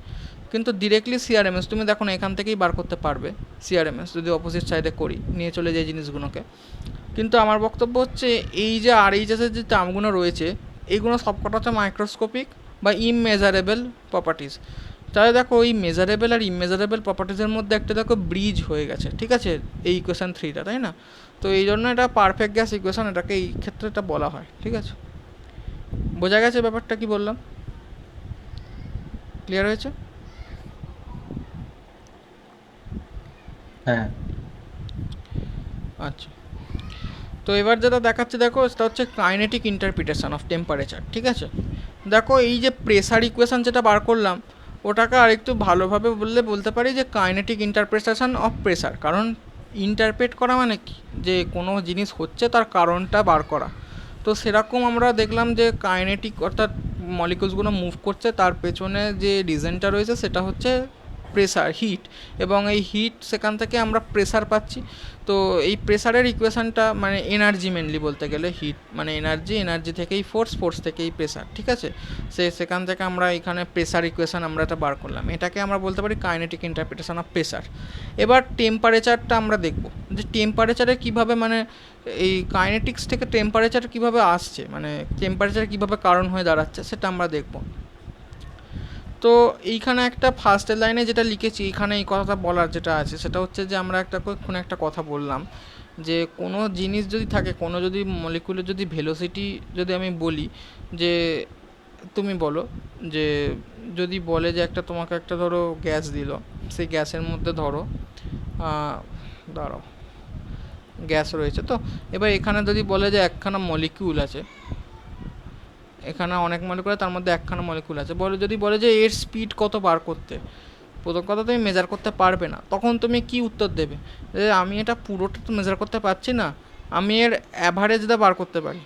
কিন্তু ডিরেক্টলি সিআরএমএস তুমি দেখো না এখান থেকেই বার করতে পারবে সিআরএমএস যদি অপোজিট সাইডে করি, নিয়ে চলে যায় জিনিসগুলোকে। কিন্তু আমার বক্তব্য হচ্ছে এই যে আরএইচএসের যে টার্মগুলো রয়েছে এইগুলো সবকটা হচ্ছে মাইক্রোস্কোপিক বা ইমমেজারেবল প্রপার্টিজ। তাহলে দেখো এই মেজারেবল আর ইমমেজারেবল প্রপার্টিজের মধ্যে একটা দেখো ব্রিজ হয়ে গেছে, ঠিক আছে, এই ইকুয়েশন 3টা, তাই না? তো এই জন্য এটা পারফেক্ট গ্যাস ইকুয়েশন, এটাকে এই ক্ষেত্রে এটা বলা হয়, ঠিক আছে। বোঝা গেছে ব্যাপারটা কি বললাম? ক্লিয়ার হয়েছে? হ্যাঁ। আচ্ছা, তো এবার যেটা দেখাচ্ছে দেখো সেটা হচ্ছে কাইনেটিক ইন্টারপ্রিটেশন অফ টেম্পারেচার, ঠিক আছে। দেখো এই যে প্রেসার ইকুয়েশন যেটা বার করলাম ওটাকে আরেকটু ভালোভাবে বলতে পারি যে কাইনেটিক ইন্টারপ্রিটেশন অফ প্রেসার, কারণ ইন্টারপ্রেট করা মানে কি, যে কোনো জিনিস হচ্ছে তার কারণটা বার করা। তো সেরকম আমরা দেখলাম যে কাইনেটিক অর্থাৎ মলিকুলসগুলো মুভ করছে, তার পেছনে যে রিজনটা রয়েছে সেটা হচ্ছে প্রেসার, হিট, এবং এই হিট সেখান থেকে আমরা প্রেসার পাচ্ছি। তো এই প্রেসারের ইকুয়েশানটা মানে এনার্জি মেনলি বলতে গেলে, হিট মানে এনার্জি, এনার্জি থেকেই ফোর্স, ফোর্স থেকেই প্রেসার, ঠিক আছে। সেখান থেকে আমরা এখানে প্রেসার ইকুয়েশান আমরা এটা বার করলাম, এটাকে আমরা বলতে পারি কাইনেটিক ইন্টারপ্রিটেশন অফ প্রেসার। এবার টেম্পারেচারটা আমরা দেখব যে টেম্পারেচারে কীভাবে মানে এই কাইনেটিক্স থেকে টেম্পারেচার কীভাবে আসছে, মানে টেম্পারেচার কীভাবে কারণ হয়ে দাঁড়াচ্ছে সেটা আমরা দেখব। তো এইখানে একটা ফার্স্টের লাইনে যেটা লিখেছি, এখানে এই কথাটা বলার যেটা আছে সেটা হচ্ছে যে আমরা কোনো একটা কথা বললাম যে কোনো জিনিস যদি থাকে, কোনো যদি মলিকুলের যদি ভেলোসিটি যদি আমি বলি, যে তুমি বলো যে যদি বলে যে তোমাকে একটা ধরো গ্যাস দিল, সেই গ্যাসের মধ্যে ধরো দাঁড়াও গ্যাস রয়েছে, তো এবার এখানে যদি বলে যে একখানা মলিকিউল আছে, এখানে অনেক মলিকুল তার মধ্যে একখানা মলিকুল আছে, যদি বলে যে এর স্পিড কত বার করতে, প্রথম কথা তুমি মেজার করতে পারবে না, তখন তুমি কি উত্তর দেবে? যে আমি এটা পুরোটা তো মেজার করতে পারছি না, আমি এর অ্যাভারেজটা বার করতে পারি।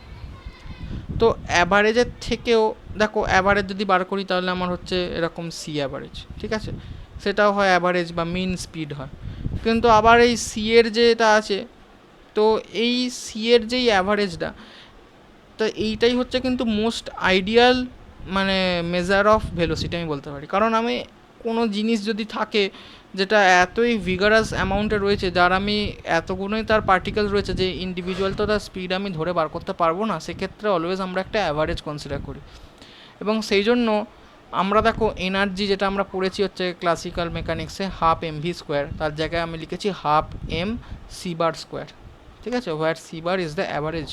তো অ্যাভারেজের থেকেও দেখো অ্যাভারেজ যদি বার করি তাহলে আমার হচ্ছে এরকম সি অ্যাভারেজ, ঠিক আছে, সেটাও হয় অ্যাভারেজ বা মিন স্পিড হয়। কিন্তু আবার এই সি এর যেটা আছে, তো এই সি এর যেই অ্যাভারেজটা, তো এইটাই হচ্ছে কিন্তু মোস্ট আইডিয়াল মানে মেজার অফ ভেলোসিটি আমি বলতে পারি। কারণ আমি কোনো জিনিস যদি থাকে যেটা এতই ভিগারাস অ্যামাউন্টে রয়েছে, যার আমি এতগুলোই তার পার্টিকেল রয়েছে যে ইন্ডিভিজুয়াল তো তার স্পিড আমি ধরে বার করতে পারবো না, সেক্ষেত্রে অলওয়েজ আমরা একটা অ্যাভারেজ কনসিডার করি। এবং সেই জন্য আমরা দেখো এনার্জি যেটা আমরা পড়েছি হচ্ছে ক্লাসিক্যাল মেকানিক্সে হাফ এমভি স্কোয়ার, তার জায়গায় আমি লিখেছি half m c bar square, ঠিক আছে, where c bar is the average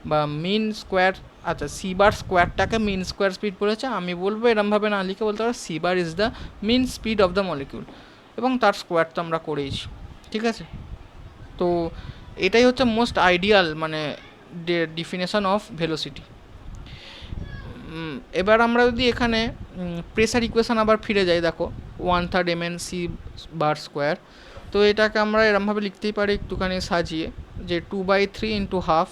বা মিন স্কোয়ার। আচ্ছা, সি বার স্কোয়ারটাকে মিন স্কোয়ার স্পিড বলেছে, আমি বলবো এরমভাবে না লিখে বলতে পারো c bar is the mean speed of the molecule, এবং তার স্কোয়ার তো আমরা করেইছি, ঠিক আছে। তো এটাই হচ্ছে মোস্ট আইডিয়াল মানে ডিফিনেশন অফ ভেলোসিটি। এবার আমরা যদি এখানে প্রেসার ইকুয়েশান আবার ফিরে যাই, দেখো 1/3 mn সি বার স্কোয়ার, তো এটাকে আমরা এরমভাবে লিখতেই পারি একটুখানি সাজিয়ে যে 2/3 ইন্টু হাফ,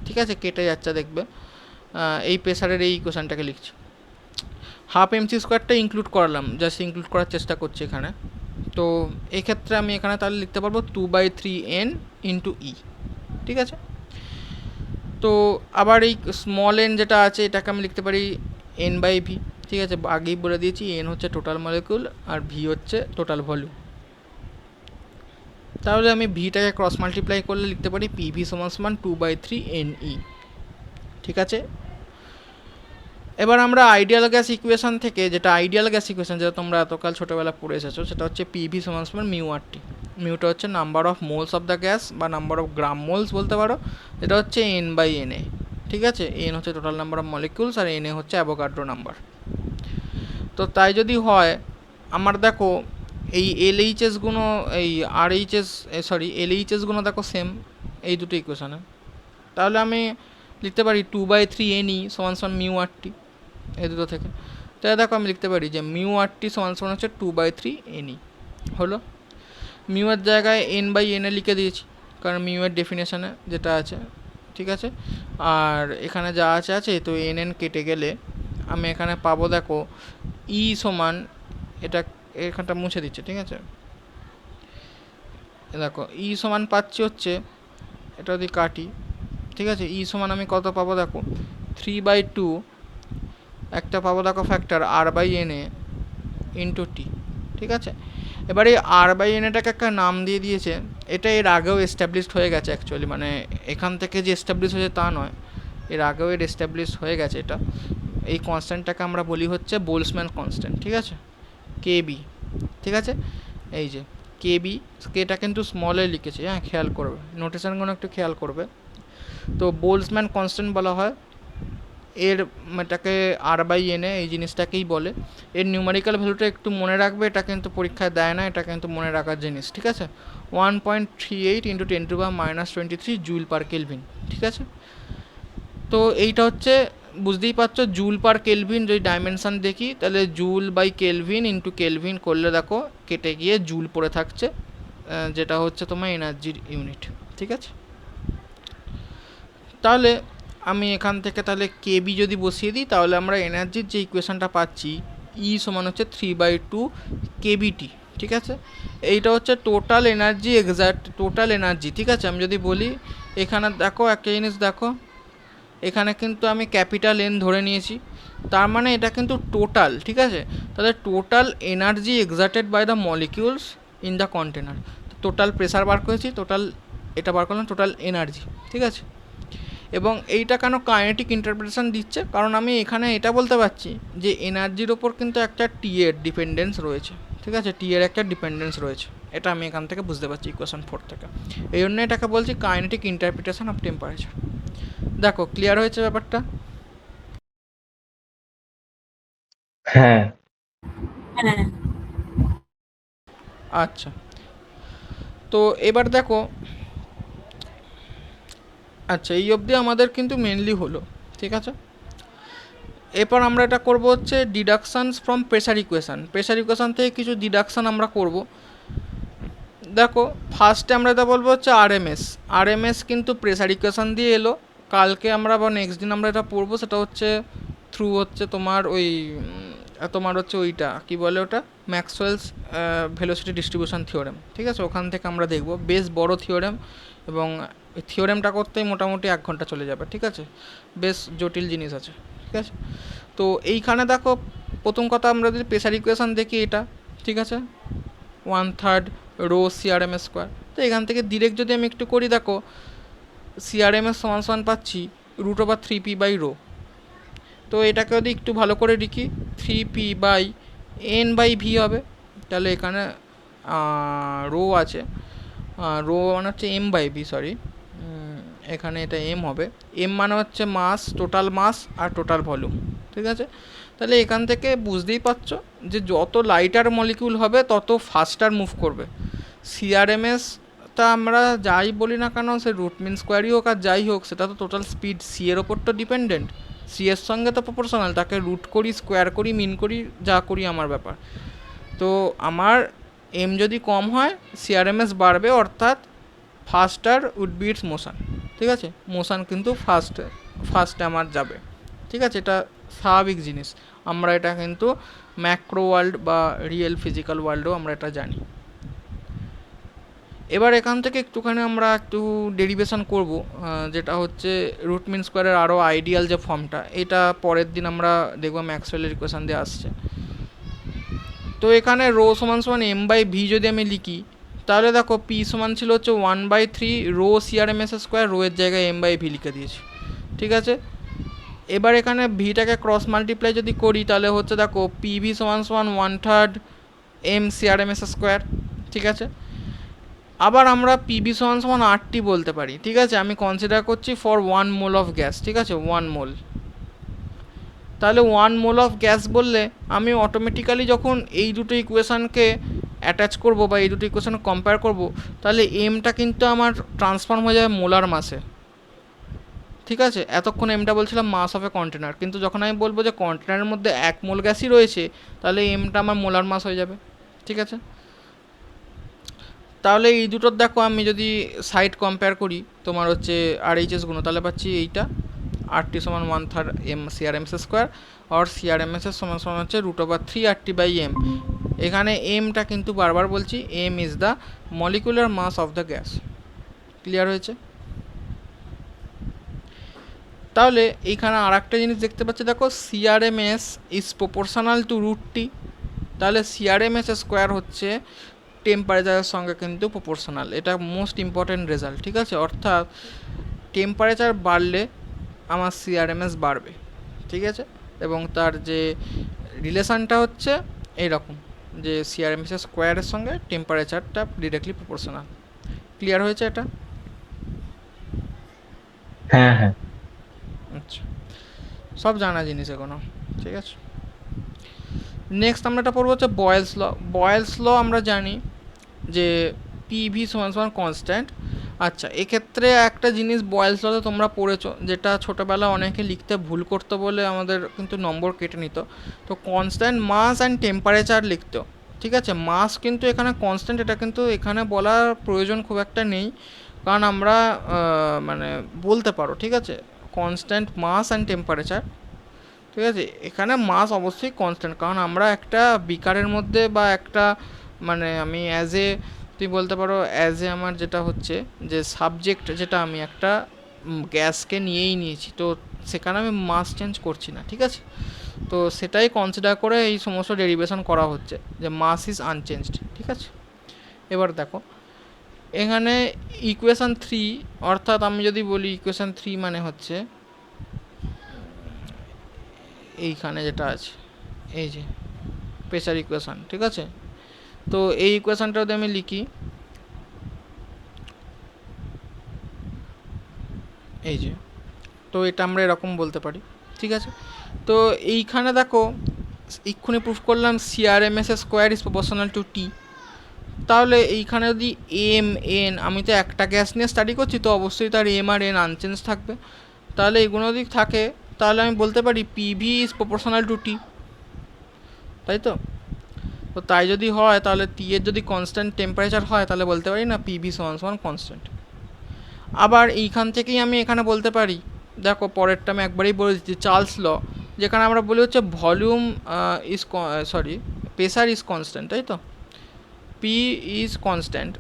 ঠিক আছে, কেটে যাচ্ছে দেখবে, এই প্রেসারের এই ইকুয়েশানটাকে লিখছি। হাফ এমসি স্কোয়ারটা ইনক্লুড করলাম, জাস্ট ইনক্লুড করার চেষ্টা করছি এখানে, তো এক্ষেত্রে আমি এখানে তাহলে লিখতে পারবো 2/3n ইন্টু ই, ঠিক আছে। তো আবার এই স্মল এন যেটা আছে এটাকে আমি লিখতে পারি n/v, ঠিক আছে। আগেই বলে দিয়েছি এন হচ্ছে টোটাল মলিকিউল আর ভি হচ্ছে টোটাল ভলিউম। তাহলে আমি ভিটাকে ক্রস মাল্টিপ্লাই করলে লিখতে পারি পিভি সমান সমান 2/3ne, ঠিক আছে। এবার আমরা আইডিয়াল গ্যাস ইকুয়েশন থেকে, যেটা আইডিয়াল গ্যাস ইকুয়েশন যেটা তোমরা এতকাল ছোটোবেলা পড়ে এসেছো, সেটা হচ্ছে পিভি সমান সমান মিউ আর টি। মিউটা হচ্ছে number of moles of the gas বা নাম্বার অফ গ্রাম মোলস বলতে পারো, যেটা হচ্ছে n/na, ঠিক আছে। এন হচ্ছে টোটাল নাম্বার অফ মলিকিউলস আর এন হচ্ছে অ্যাভোগাড্রো নাম্বার। তো তাই যদি হয়, আমার দেখো এই এলএইচএসগুলো, এই আরএইচএস, সরি এলএইচএসগুলো দেখো সেম এই দুটো ইকুয়েশনে, তাহলে আমি লিখতে পারি 2/3ne সমান সমান মিউ আর টি এই দুটো থেকে। তাহলে দেখো আমি লিখতে পারি যে মিউ আর টি সমান সমান হচ্ছে 2/3ne হলো। মিউ এর জায়গায় n/na লিখে দিয়েছি, কারণ মিউ এর ডেফিনেশনে যেটা আছে, ঠিক আছে। আর এখানে যা আছে আছে, তো n কেটে গেলে আমি এখানে পাবো দেখো ই সমান, এটা এখানটা মুছে দিচ্ছে, ঠিক আছে। দেখো ই সমান পাচ্ছি হচ্ছে, এটা যদি কাটি, ঠিক আছে, ই সমান আমি কত পাবো দেখো 3/2, একটা পাবো দেখো ফ্যাক্টর r/na ইন্টু টি, ঠিক আছে। এবার এই r/naটাকে একটা নাম দিয়ে দিয়েছে, এটা এর আগেও এস্টাবলিশড হয়ে গেছে অ্যাকচুয়ালি, মানে এখান থেকে যে এস্টাবলিশ হয়েছে তা নয়, এর আগেও এর এস্টাবলিশ হয়ে গেছে এটা। এই কনস্ট্যান্টটাকে আমরা বলি হচ্ছে বোলসম্যান কনস্ট্যান্ট, ঠিক আছে, কেবি, ঠিক আছে। এই যে কেবি, কেটা কিন্তু স্মলে লিখেছে, হ্যাঁ খেয়াল করবে, নোটেশনগুলো একটু খেয়াল করবে। তো বোলসম্যান কনস্ট্যান্ট বলা হয় এর, এটাকে r/na এই জিনিসটাকেই বলে। এর নিউমেরিক্যাল ভ্যালুটা একটু মনে রাখবে, এটা কিন্তু পরীক্ষায় দেয় না, এটা কিন্তু মনে রাখার জিনিস, ঠিক আছে। 1.38 × 10⁻23 জুল পার কেলভিন, ঠিক আছে। তো এইটা হচ্ছে বুঝতেই পারছো জুল পার কেলভিন, যদি ডাইমেনশান দেখি তাহলে joule by kelvin into kelvin করলে দেখো কেটে গিয়ে জুল পড়ে থাকছে, যেটা হচ্ছে তোমার এনার্জির ইউনিট, ঠিক আছে। তাহলে আমি এখান থেকে তাহলে কেবি যদি বসিয়ে দিই, তাহলে আমরা এনার্জির যে ইকুয়েশানটা পাচ্ছি ই সমান হচ্ছে 3/2 কেবিটি, ঠিক আছে। এইটা হচ্ছে total energy, exact total energy, ঠিক আছে। আমি যদি বলি এখানে দেখো একটা জিনিস দেখো, এখানে কিন্তু আমি ক্যাপিটাল এন ধরে নিয়েছি, তার মানে এটা কিন্তু টোটাল, ঠিক আছে। তাহলে total energy exerted by the molecules in the container, total pressure bar করেছি, টোটাল এটা বার করলাম, টোটাল এনার্জি, ঠিক আছে। এবং এইটা কেন কাইনেটিক ইন্টারপ্রিটেশন দিচ্ছে, কারণ আমি এখানে এটা বলতে পারছি যে এনার্জির ওপর কিন্তু একটা টি এর ডিপেন্ডেন্স রয়েছে, ঠিক আছে, টি এর একটা ডিপেন্ডেন্স রয়েছে, এটা আমি এখান থেকে বুঝতে পারছি ইকুয়েশন 4 থেকে। এই জন্য এটাকে বলছি কাইনেটিক ইন্টারপ্রিটেশন অফ টেম্পারেচার। দেখো ক্লিয়ার হয়েছে ব্যাপারটা? হ্যাঁ। হ্যাঁ। আচ্ছা, তো এবার দেখো, আচ্ছা এই অবধি আমাদের কিন্তু মেনলি হলো, ঠিক আছে। এরপর আমরা এটা করব হচ্ছে deductions from pressure equation. Pressure equation থেকে কিছু ডিডাকশান আমরা করব। দেখো ফার্স্টে আমরা এটা বলবো হচ্ছে আরএমএস। আরএমএস কিন্তু প্রেসার ইকুয়েশান দিয়ে এলো, কালকে আমরা বা নেক্সট দিন আমরা এটা পড়বো, সেটা হচ্ছে থ্রু হচ্ছে তোমার ওই তোমার হচ্ছে ওইটা কী বলে ওটা, ম্যাক্সওয়েলস ভেলোসিটি ডিস্ট্রিবিউশন থিওরেম, ঠিক আছে। ওখান থেকে আমরা দেখব, বেশ বড় থিওরেম, এবং এই থিওরেমটা করতেই মোটামুটি 1 ঘন্টা চলে যাবে, ঠিক আছে, বেশ জটিল জিনিস আছে, ঠিক আছে। তো এইখানে দেখো প্রথম কথা আমরা যদি প্রেসার ইকুয়েশান দেখি এটা, ঠিক আছে, 1/3 রো সিআরএমএস স্কোয়ার। তো এখান থেকে ডিরেক্ট যদি আমি একটু করি, দেখো সিআরএমএস সমান সমান পাচ্ছি √3p/রো। তো এটাকে যদি একটু ভালো করে লিখি 3p/n/v হবে। তাহলে এখানে রো আছে, রো মানে হচ্ছে m/v, সরি, এখানে এটা m হবে। m মানে হচ্ছে মাস, টোটাল মাস আর টোটাল ভলিউম, ঠিক আছে। তাহলে এখান থেকে বুঝতেই পারছো যে যত লাইটার মলিকিউল হবে তত ফাস্টার মুভ করবে। সিআরএমএসটা আমরা যাই বলি না কেন, সে রুট মিন স্কোয়ারই হোক আর যাই হোক, সেটা তো টোটাল স্পিড সি এর ওপর তো ডিপেন্ডেন্ট, সি এর সঙ্গে তো প্রপোর্শনাল, তাকে রুট করি, স্কোয়ার করি, মিন করি, যা করি আমার ব্যাপার। তো আমার এম যদি কম হয় সিআরএমএস বাড়বে, অর্থাৎ faster would be its motion, ঠিক আছে। মোশন কিন্তু ফাস্টে আমার যাবে, ঠিক আছে, এটা স্বাভাবিক জিনিস। আমরা এটা কিন্তু ম্যাক্রো ওয়ার্ল্ড বা রিয়েল ফিজিক্যাল ওয়ার্ল্ডেও আমরা এটা জানি। এবার এখান থেকে একটুখানি আমরা একটু ডেরিভেশন করব, যেটা হচ্ছে রুট মিন স্কোয়ারের আরও আইডিয়াল যে ফর্মটা, এটা পরের দিন আমরা দেখব ম্যাক্সওয়েলের ইকুয়েশন দিয়ে আসছে। তো এখানে রো সমান সমান এম বাই ভি যদি আমি লিখি, তাহলে দেখো পি সমান ছিল হচ্ছে 1/3 রো সিআরএমএস স্কোয়ার, রো এর জায়গায় এম বাই ভি লিখে দিয়েছি, ঠিক আছে। এবার এখানে ভিটাকে ক্রস মাল্টিপ্লাই যদি করি, তাহলে হচ্ছে দেখো পিভি সমান সমান 1/3 এম সিআরএমএস স্কোয়ার, ঠিক আছে। আবার আমরা পিবি সমান সমান আরটি বলতে পারি, ঠিক আছে। আমি কনসিডার করছি ফর 1 মোল অফ গ্যাস, ঠিক আছে, 1 মোল। তাহলে 1 মোল অফ গ্যাস বললে আমি অটোমেটিক্যালি যখন এই দুটো ইকুয়েশানকে অ্যাটাচ করব বা এই দুটো ইকুয়েশান কম্পেয়ার করব, তাহলে এমটা কিন্তু আমার ট্রান্সফর্ম হয়ে যাবে মোলার মাসে, ঠিক আছে। এতক্ষণ এমটা বলছিলাম মাস অফ এ কন্টেনার, কিন্তু যখন আমি বলবো যে কন্টেনারের মধ্যে 1 মোল গ্যাসই রয়েছে, তাহলে এমটা আমার মোলার মাস হয়ে যাবে, ঠিক আছে। তাহলে এই দুটোর দেখো আমি যদি সাইড কম্পেয়ার করি তোমার হচ্ছে আরএইচএস গুণ, তাহলে পাচ্ছি এইটা আরটি সমান 1/3 এম সিআরএমএস স্কোয়ার, আর সিআরএমএস এর সমান সমান হচ্ছে √3 আরটি বাই এম। এখানে এমটা কিন্তু বারবার বলছি, M is the molecular mass of the gas. Clear হয়েছে? তাহলে এইখানে আর একটা জিনিস দেখতে পাচ্ছি, দেখো CRMS is proportional to √T। তাহলে সিআরএমএস স্কোয়ার হচ্ছে টেম্পারেচারের সঙ্গে কিন্তু প্রপোর্শনাল, এটা মোস্ট ইম্পর্ট্যান্ট রেজাল্ট, ঠিক আছে। অর্থাৎ টেম্পারেচার বাড়লে আমার সিআরএমএস বাড়বে, ঠিক আছে। এবং তার যে রিলেশানটা হচ্ছে এইরকম, যে সিআরএমএস স্কোয়ারের সঙ্গে টেম্পারেচারটা ডিরেক্টলি প্রপোর্শনাল। ক্লিয়ার হয়েছে এটা? হ্যাঁ হ্যাঁ। আচ্ছা, সব জানা জিনিস এখনো, ঠিক আছে। নেক্সট আমরা এটা পড়বো হচ্ছে বয়েলস ল। বয়েলস ল আমরা জানি যে পিভি সমান সমান কনস্ট্যান্ট। আচ্ছা, এক্ষেত্রে একটা জিনিস বয়েলস লতে তোমরা পড়েছো, যেটা ছোটোবেলা অনেকে লিখতে ভুল করতো বলে আমাদের কিন্তু নম্বর কেটে নিত। তো কনস্ট্যান্ট মাস অ্যান্ড টেম্পারেচার লিখতো, ঠিক আছে। মাস কিন্তু এখানে কনস্ট্যান্ট, এটা কিন্তু এখানে বলার প্রয়োজন খুব একটা নেই, কারণ আমরা মানে বলতে পারো, ঠিক আছে, কনস্ট্যান্ট মাস অ্যান্ড টেম্পারেচার, ঠিক আছে। এখানে মাস অবশ্যই কনস্ট্যান্ট, কারণ আমরা একটা বিকারের মধ্যে বা একটা মানে আমি অ্যাজ এ তুই বলতে পারো অ্যাজ এ আমার যেটা হচ্ছে যে সাবজেক্ট, যেটা আমি একটা গ্যাসকে নিয়েই নিয়েছি, তো সেখানে আমি মাস চেঞ্জ করছি না, ঠিক আছে। তো সেটাই কনসিডার করে এই সমস্ত ডেরিভেশন করা হচ্ছে যে মাস ইজ আনচেঞ্জড, ঠিক আছে। এবার দেখো এখানে ইকুয়েশান 3, অর্থাৎ আমি যদি বলি ইকুয়েশান 3 মানে হচ্ছে এইখানে যেটা আছে এই যে প্রেসার ইকুয়েশান, ঠিক আছে। তো এই ইকুয়েশানটা যদি আমি লিখি, এই যে, তো এটা আমরা এরকম বলতে পারি, ঠিক আছে। তো এইখানে দেখো এক্ষুনি প্রুফ করলাম CRMS square is proportional to T. তাহলে এইখানে যদি এম এন, আমি তো একটা গ্যাস নিয়ে স্টাডি করছি, তো অবশ্যই তার এম আর এন আনচেঞ্জ থাকবে। তাহলে এইগুলো যদি থাকে, তাহলে আমি বলতে পারি পিভি ইজ প্রপোর্শনাল টু টি, তাই তো। তো তাই যদি হয়, তাহলে টি এর যদি কনস্ট্যান্ট টেম্পারেচার হয়, তাহলে বলতে পারি না পিভি সমান সমান কনস্ট্যান্ট। আবার এইখান থেকেই আমি এখানে বলতে পারি, দেখো পরেরটা আমি একবারই বলে দিচ্ছি, চার্লস ল, যেখানে আমরা বলি হচ্ছে volume is pressure is constant, তাই তো, পি ইজ কনস্ট্যান্ট।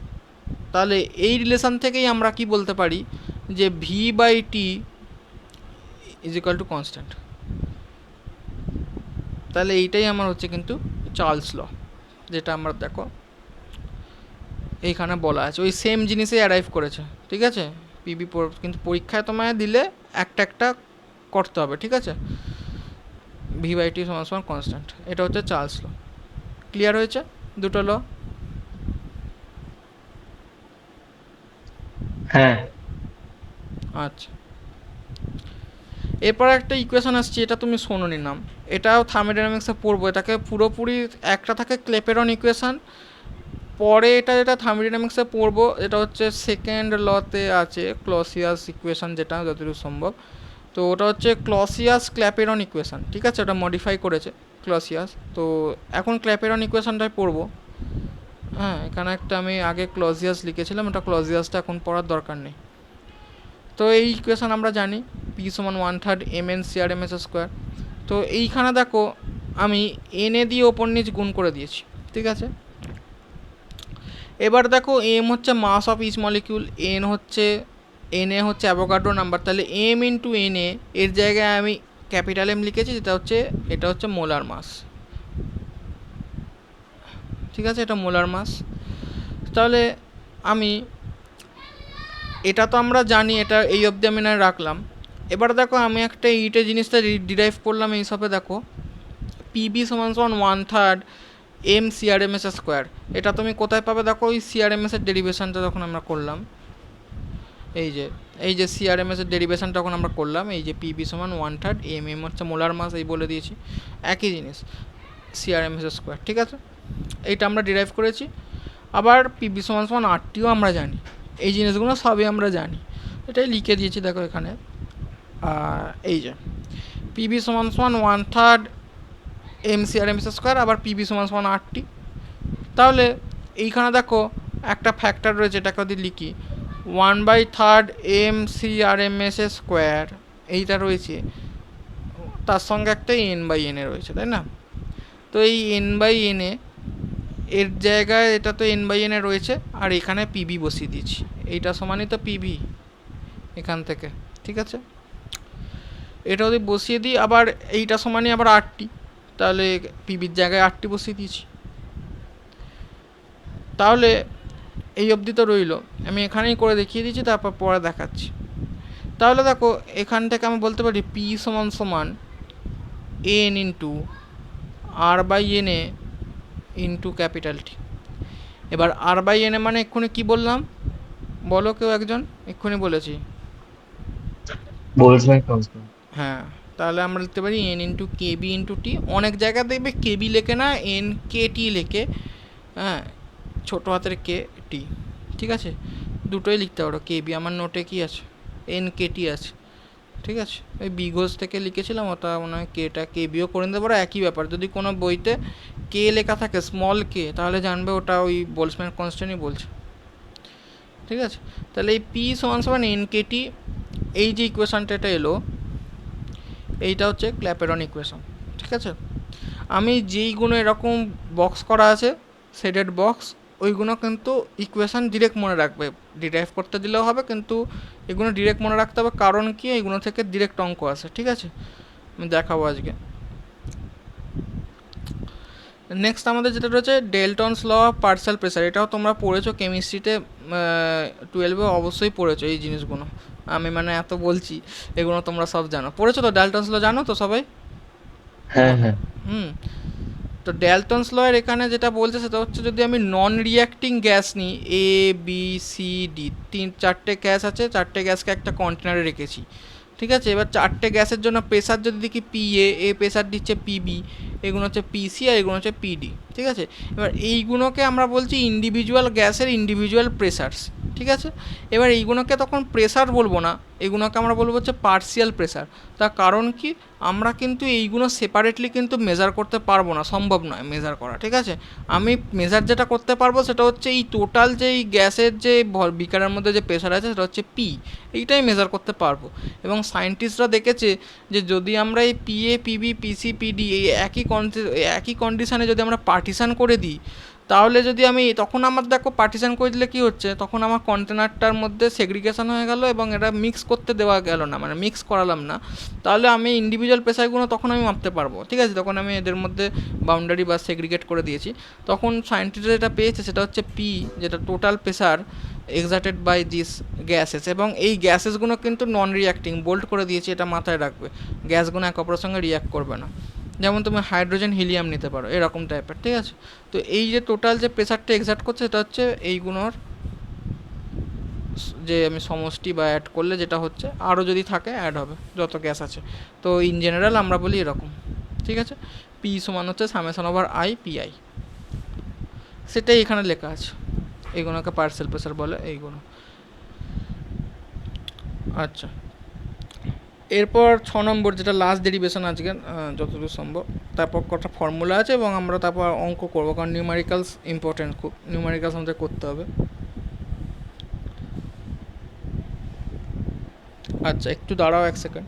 তাহলে এই রিলেশান থেকেই আমরা কি বলতে পারি যে V by T is equal to constant. তাহলে এইটাই আমার হচ্ছে কিন্তু চার্লস ল, যেটা আমরা দেখো এইখানে বলা আছে, ওই সেম জিনিসেই অ্যারাইভ করেছে, ঠিক আছে। পিবি কিন্তু পরীক্ষায় তোমায় দিলে একটা একটা করতে হবে, ঠিক আছে। ভি বাই টি সমান সমান কনস্ট্যান্ট, এটা হচ্ছে চার্লস ল। ক্লিয়ার হয়েছে দুটো ল? হ্যাঁ। আচ্ছা, এরপর একটা ইকুয়েশন আসছে, এটা তুমি শোনোনি নাম, এটাও থার্মোডাইনামিক্সে পড়বো। এটাকে পুরোপুরি একটা থাকে ক্লেপেরন ইকুয়েশন, পরে এটা যেটা থার্মোডাইনামিক্সে পড়বো এটা হচ্ছে সেকেন্ড লতে আছে ক্লসিয়াস ইকুয়েশন, যেটা যতদূর সম্ভব। তো ওটা হচ্ছে ক্লসিয়াস ক্ল্যাপেরন ইকুয়েশন, ঠিক আছে, ওটা মডিফাই করেছে ক্লসিয়াস। তো এখন ক্ল্যাপেরন ইকুয়েশনটাই পড়বো। হ্যাঁ, এখানে একটা আমি আগে ক্লসিয়াস লিখেছিলাম, এটা ক্লসিয়াসটা এখন পড়ার দরকার নেই। তো এই ইকুয়েশন আমরা জানি পি সমান 1/3 এম এন সিআরএমএস স্কোয়ার। তো এইখানে দেখো আমি এনএ দিয়ে ওপর নিচ গুণ করে দিয়েছি, ঠিক আছে। এবার দেখো এম হচ্ছে মাস অফ ইচ মলিকিউল, এনএ হচ্ছে অ্যাভোগাড্রো নাম্বার, তাহলে এম ইন্টু এনএ এর জায়গায় আমি ক্যাপিটাল এম লিখেছি, এটা হচ্ছে মোলার মাস, ঠিক আছে, এটা মোলার মাস। তাহলে আমি এটা তো আমরা জানি, এটা এই অবধি আমি না রাখলাম। এবার দেখো আমি একটা এইটে জিনিসটা ডিরাইভ করলাম এইসবে, দেখো পিবি সমান সমান 1/3 এম সিআরএমএস স্কোয়ার। এটা তুমি কোথায় পাবে, দেখো ওই সিআরএমএসের ডেরিভেশনটা যখন আমরা করলাম, এই যে সিআরএমএসের ডেরিভেশনটা যখন আমরা করলাম, এই যে পিবি সমান 1/3 এম হচ্ছে মোলার মাস, এই বলে দিয়েছি, একই জিনিস সিআরএমএস স্কোয়ার, ঠিক আছে। এইটা আমরা ডিরাইভ করেছি। আবার পিবি সমান সমান আরটিও আমরা জানি, এই জিনিসগুলো সবই আমরা জানি, এটাই লিখে দিয়েছি দেখো এখানে। এই যে পিবি সমান সমান 1/3 এম সিআরএমএস স্কোয়ার, আবার পিবি সমান সমান আরটি। তাহলে এইখানে দেখো একটা ফ্যাক্টর রয়েছে, এটাকে যদি লিখি 1/3 এম সিআরএমএস স্কোয়ার, এইটা রয়েছে, তার সঙ্গে একটা n/n রয়েছে, তাই না। তো এই n/n এর জায়গায় এটা তো n/n রয়েছে, আর এখানে পিবি বসিয়ে দিয়েছি, এইটা সমানই তো পিবি এখান থেকে, ঠিক আছে। এটা যদি বসিয়ে দিই, আবার এইটা সমানই আবার আরটি, তাহলে পিবির জায়গায় আরটি বসিয়ে দিয়েছি। তাহলে এই অবধি তো রইলো, আমি এখানেই করে দেখিয়ে দিচ্ছি, তারপর পরে দেখাচ্ছি। তাহলে দেখো এখান থেকে আমি বলতে পারি পি সমান সমান N into r/n into capital T. এবার r/n মানে এক্ষুনি কি বললাম, বলো কেউ একজন, এক্ষুনি বলেছি, বোল্টজম্যান কনস্ট্যান্ট। হ্যাঁ। তাহলে আমরা লিখতে পারি N into KB into T. অনেক জায়গায় দেখবে কেবি লেখে না, এন কে টি লেখে, হ্যাঁ, ছোটো হাতের কে টি, ঠিক আছে, দুটোই লিখতে পারো। কেবি আমার নোটে কি আছে, এন কে টি আছে, ঠিক আছে। ওই বিঘোষ থেকে লিখেছিলাম, ওটা মনে হয় কেটা কেবিও করে নিতে পারো, একই ব্যাপার। যদি কোনো বইতে কে লেখা থাকে স্মল কে, তাহলে জানবে ওটা ওই বোল্টজম্যান কনস্ট্যান্টই বলছে, ঠিক আছে। তাহলে এই পি সমান সমান এন কে টি, এই যে ইকুয়েশনটা এটা এলো, এইটা হচ্ছে ক্ল্যাপেরন ইকুয়েশন, ঠিক আছে। আমি যেইগুলো এরকম বক্স করা আছে শেডেড বক্স, ওইগুলো কিন্তু ইকুয়েশান ডিরেক্ট মনে রাখবে, ডিরাইভ করতে দিলেও হবে, কিন্তু এগুলো ডিরেক্ট মনে রাখতে হবে, কারণ কি এইগুলো থেকে ডিরেক্ট অঙ্ক আসে, ঠিক আছে, আমি দেখাবো আজকে। নেক্সট আমাদের যেটা রয়েছে ডেলটনস ল অফ পার্শিয়াল প্রেসার, এটাও তোমরা পড়েছো কেমিস্ট্রিতে, 12-এ অবশ্যই পড়েছো এই জিনিসগুলো, আমি মানে এত বলছি, এগুলো তোমরা সব জানো, পড়েছো তো, ডেলটনস ল জানো তো সবাই। হ্যাঁ হ্যাঁ। হুম। তো ডেলটনস ল এর এখানে যেটা বলছে সেটা হচ্ছে, যদি আমি নন রিয়াক্টিং গ্যাস নিই, এ বি সি ডি, চারটে গ্যাস আছে, চারটে গ্যাসকে একটা কন্টেনারে রেখেছি, ঠিক আছে। এবার চারটে গ্যাসের জন্য প্রেসার যদি দেখি পি এ প্রেসার দিচ্ছে পিবি, এগুলো হচ্ছে পিসি, আর এগুলো হচ্ছে পিডি, ঠিক আছে। এবার এইগুলোকে আমরা বলছি ইন্ডিভিজুয়াল গ্যাসের ইন্ডিভিজুয়াল প্রেসারস, ঠিক আছে। এবার এইগুলোকে তখন প্রেসার বলবো না, এগুলোকে আমরা বলবো হচ্ছে পার্শিয়াল প্রেসার। তার কারণ কি, আমরা কিন্তু এইগুলো সেপারেটলি কিন্তু মেজার করতে পারবো না, সম্ভব নয় মেজার করা, ঠিক আছে। আমি মেজার যেটা করতে পারবো সেটা হচ্ছে এই টোটাল যে এই গ্যাসের যে বিকারের মধ্যে যে প্রেসার আছে সেটা হচ্ছে পি, এইটাই মেজার করতে পারবো। এবং সায়েন্টিস্টরা দেখেছে যে যদি আমরা এই পিএ পিবি পিসি পিডি এই একই কন্ডিশানে যদি আমরা পার্টিশান করে দিই, তাহলে যদি আমি তখন আমার দেখো পার্টিশান করে দিলে কী হচ্ছে, তখন আমার কন্টেনারটার মধ্যে সেগ্রিগেশন হয়ে গেল, এবং এটা মিক্স করতে দেওয়া গেল না, মানে মিক্স করালাম না। তাহলে আমি ইন্ডিভিজুয়াল প্রেসারগুলো তখন আমি মাপতে পারবো, ঠিক আছে। তখন আমি এদের মধ্যে বাউন্ডারি বা সেগ্রিগেট করে দিয়েছি, তখন সায়েন্টিস্টরা যেটা পেয়েছে সেটা হচ্ছে পি, যেটা total pressure exerted by this gases. এবং এই গ্যাসেসগুলো কিন্তু নন রিয়াক্টিং, বোল্ড করে দিয়েছি, এটা মাথায় রাখবে, গ্যাসগুলো একে অপরের সঙ্গে রিয়াক্ট করবে না। যেমন তুমি হাইড্রোজেন হিলিয়াম নিতে পারো, এরকম টাইপের, ঠিক আছে। তো এই যে টোটাল যে প্রেসারটা এক্সার্ট করছে সেটা হচ্ছে এইগুলোর যে আমি সমষ্টি বা অ্যাড করলে যেটা হচ্ছে, আরও যদি থাকে অ্যাড হবে যত গ্যাস আছে। তো ইন জেনারেল আমরা বলি এরকম, ঠিক আছে। পি সমান হচ্ছে summation over I P I, সেটাই এখানে লেখা আছে। এইগুলোকে পার্শিয়াল প্রেসার বলে এইগুলো। আচ্ছা, এরপর 6 নম্বর যেটা লাস্ট ডেরিভেশন আজকে যতদূর সম্ভব, তারপর কটা ফর্মুলা আছে, এবং আমরা তারপর অঙ্ক করবো, কারণ নিউমারিক্যালস ইম্পর্টেন্ট, খুব নিউমারিক্যালস আমাদের করতে হবে। আচ্ছা, একটু দাঁড়াও 1 সেকেন্ড।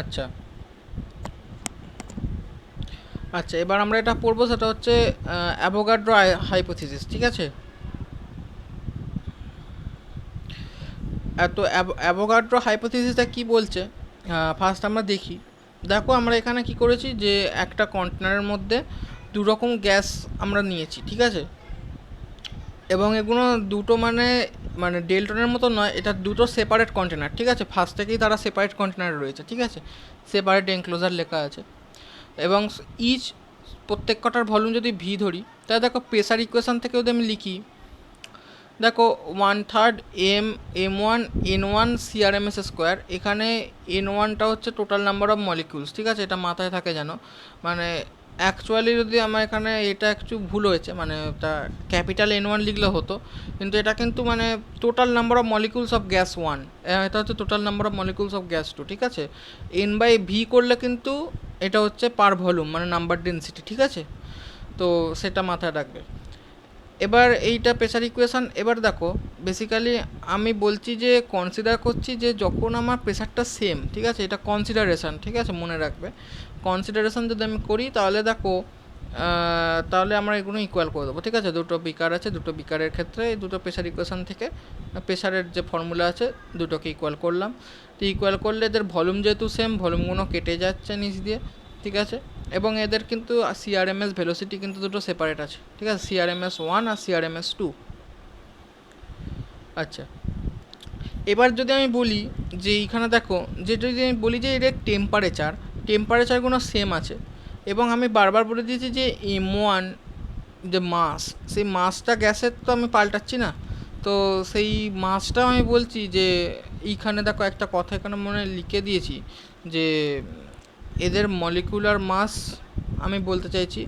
আচ্ছা আচ্ছা, এবার আমরা এটা পড়বো, সেটা হচ্ছে অ্যাভোগাড্রো হাইপোথিসিস, ঠিক আছে। তো অ্যাভোগাড্রো হাইপোথিসিসটা কি বলছে, ফার্স্ট আমরা দেখি। দেখো আমরা এখানে কি করেছি, যে একটা কন্টেনারের মধ্যে দু রকম গ্যাস আমরা নিয়েছি, ঠিক আছে। এবং এগুলো দুটো মানে মানে ডেলটনের মতো নয়, এটা দুটো সেপারেট কন্টেনার, ঠিক আছে। ফার্স্ট থেকেই তারা সেপারেট কন্টেনার রয়েছে, ঠিক আছে। সেপারেট এনক্লোজার লেখা আছে। এবং ইচ প্রত্যেক কটার ভলিউম যদি ভি ধরি, তাহলে দেখো প্রেসার ইকুয়েশান থেকে যদি আমি লিখি, দেখো 1/3 m1 n1 CRMS স্কোয়ার। এখানে n1টা হচ্ছে টোটাল নাম্বার অফ মলিকিউলস, ঠিক আছে, এটা মাথায় থাকে যেন। মানে অ্যাকচুয়ালি যদি আমার এখানে এটা একটু ভুল হয়েছে, মানে তা ক্যাপিটাল N1 লিখলে হতো, কিন্তু এটা কিন্তু মানে total number of molecules of gas 1, এটা হচ্ছে total number of molecules of gas 2, ঠিক আছে। n/v করলে কিন্তু এটা হচ্ছে পার ভলিউম, মানে নাম্বার ডেন্সিটি, ঠিক আছে। তো সেটা মাথায় রাখবে। এবার এইটা প্রেসার ইকুয়েশান। এবার দেখো বেসিক্যালি আমি বলছি যে কনসিডার করছি যে যখন আমার প্রেসারটা সেম, ঠিক আছে, এটা কনসিডারেশান, ঠিক আছে, মনে রাখবে। কনসিডারেশান যদি আমি করি, তাহলে দেখো তাহলে আমরা এগুলো ইকুয়াল করে দেবো, ঠিক আছে। দুটো বিকার আছে, দুটো বিকারের ক্ষেত্রে এই দুটো প্রেসার ইকুয়েশান থেকে প্রেসারের যে ফর্মুলা আছে দুটোকে ইকুয়াল করলাম। তো ইকুয়াল করলে এদের ভলিউম যেহেতু সেম, ভলিউমগুলো কেটে যাচ্ছে নিচ দিয়ে, ঠিক আছে। এবং এদের কিন্তু সিআরএমএস ভেলোসিটি কিন্তু দুটো সেপারেট আছে, ঠিক আছে, CRMS1 আর CRMS2। আচ্ছা, এবার যদি আমি বলি যে এইখানে দেখো, যেটা যদি আমি বলি যে এদের টেম্পারেচারগুলো সেম আছে, এবং আমি বারবার বলে দিয়েছি যে M1 যে মাস, সেই মাসটা গ্যাসের তো আমি পাল্টাচ্ছি না। তো সেই মাসটাও আমি বলছি যে এইখানে দেখো একটা কথা এখানে মনে লিখে দিয়েছি, যে এদের মলিকুলার মাস আমি বলতে চাইছি।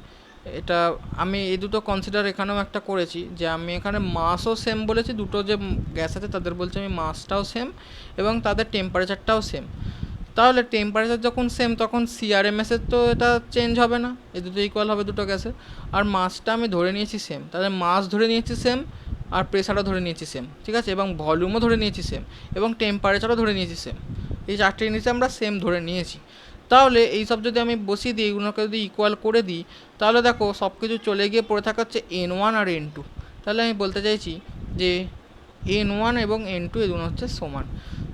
এটা আমি এই দুটো কনসিডার এখানেও একটা করেছি, যে আমি এখানে মাসও সেম বলেছি, দুটো যে গ্যাস আছে তাদের বলছি আমি মাসটাও সেম এবং তাদের টেম্পারেচারটাও সেম। তাহলে টেম্পারেচার যখন সেম, তখন সিআরএমএসের তো এটা চেঞ্জ হবে না, এই দুটো ইকুয়াল হবে দুটো গ্যাসের। আর মাসটা আমি ধরে নিয়েছি সেম, তাহলে মাস ধরে নিয়েছি সেম, আর প্রেসারও ধরে নিয়েছি সেম, ঠিক আছে, এবং ভলিউমও ধরে নিয়েছি সেম, এবং টেম্পারেচারও ধরে নিয়েছি সেম। এই চারটে জিনিস আমরা সেম ধরে নিয়েছি। তাহলে এই সব যদি আমি বসিয়ে দিই, এগুলোকে যদি ইকুয়াল করে দিই, তাহলে দেখো সব কিছু চলে গিয়ে পড়ে থাকা হচ্ছে N1 আর N2। তাহলে আমি বলতে চাইছি যে N1 এবং N2 এগুলো হচ্ছে সমান।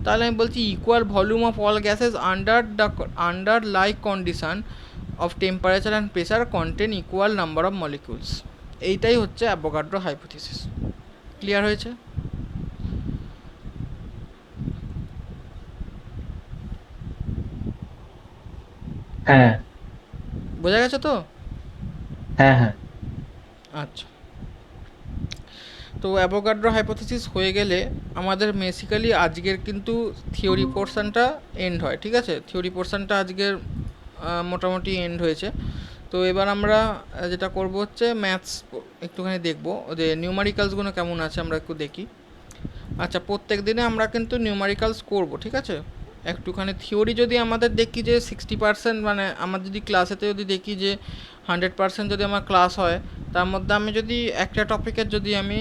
তাহলে আমি বলছি equal volume of all gases under like condition of temperature and pressure contain equal number of molecules. এইটাই হচ্ছে অ্যাভোগাড্রো হাইপোথিসিস। ক্লিয়ার হয়েছে? হ্যাঁ বোঝা গেছে তো? হ্যাঁ হ্যাঁ। আচ্ছা, তো অ্যাভোগাড্রো হাইপোথিসিস হয়ে গেলে আমাদের বেসিক্যালি আজকের কিন্তু থিওরি পোর্শনটা এন্ড হয়, ঠিক আছে। থিওরি পোর্শনটা আজকের মোটামুটি এন্ড হয়েছে। তো এবার আমরা যেটা করব হচ্ছে ম্যাথস একটুখানি দেখবো, যে নিউমারিক্যালসগুলো কেমন আছে আমরা একটু দেখি। আচ্ছা, প্রত্যেক দিনে আমরা কিন্তু নিউমারিক্যালস করব, ঠিক আছে। একটুখানি থিওরি যদি আমাদের দেখি যে 60%, মানে আমার যদি ক্লাসেতে যদি দেখি যে 100% যদি আমার ক্লাস হয়, তার মধ্যে আমি যদি একটা টপিকের যদি আমি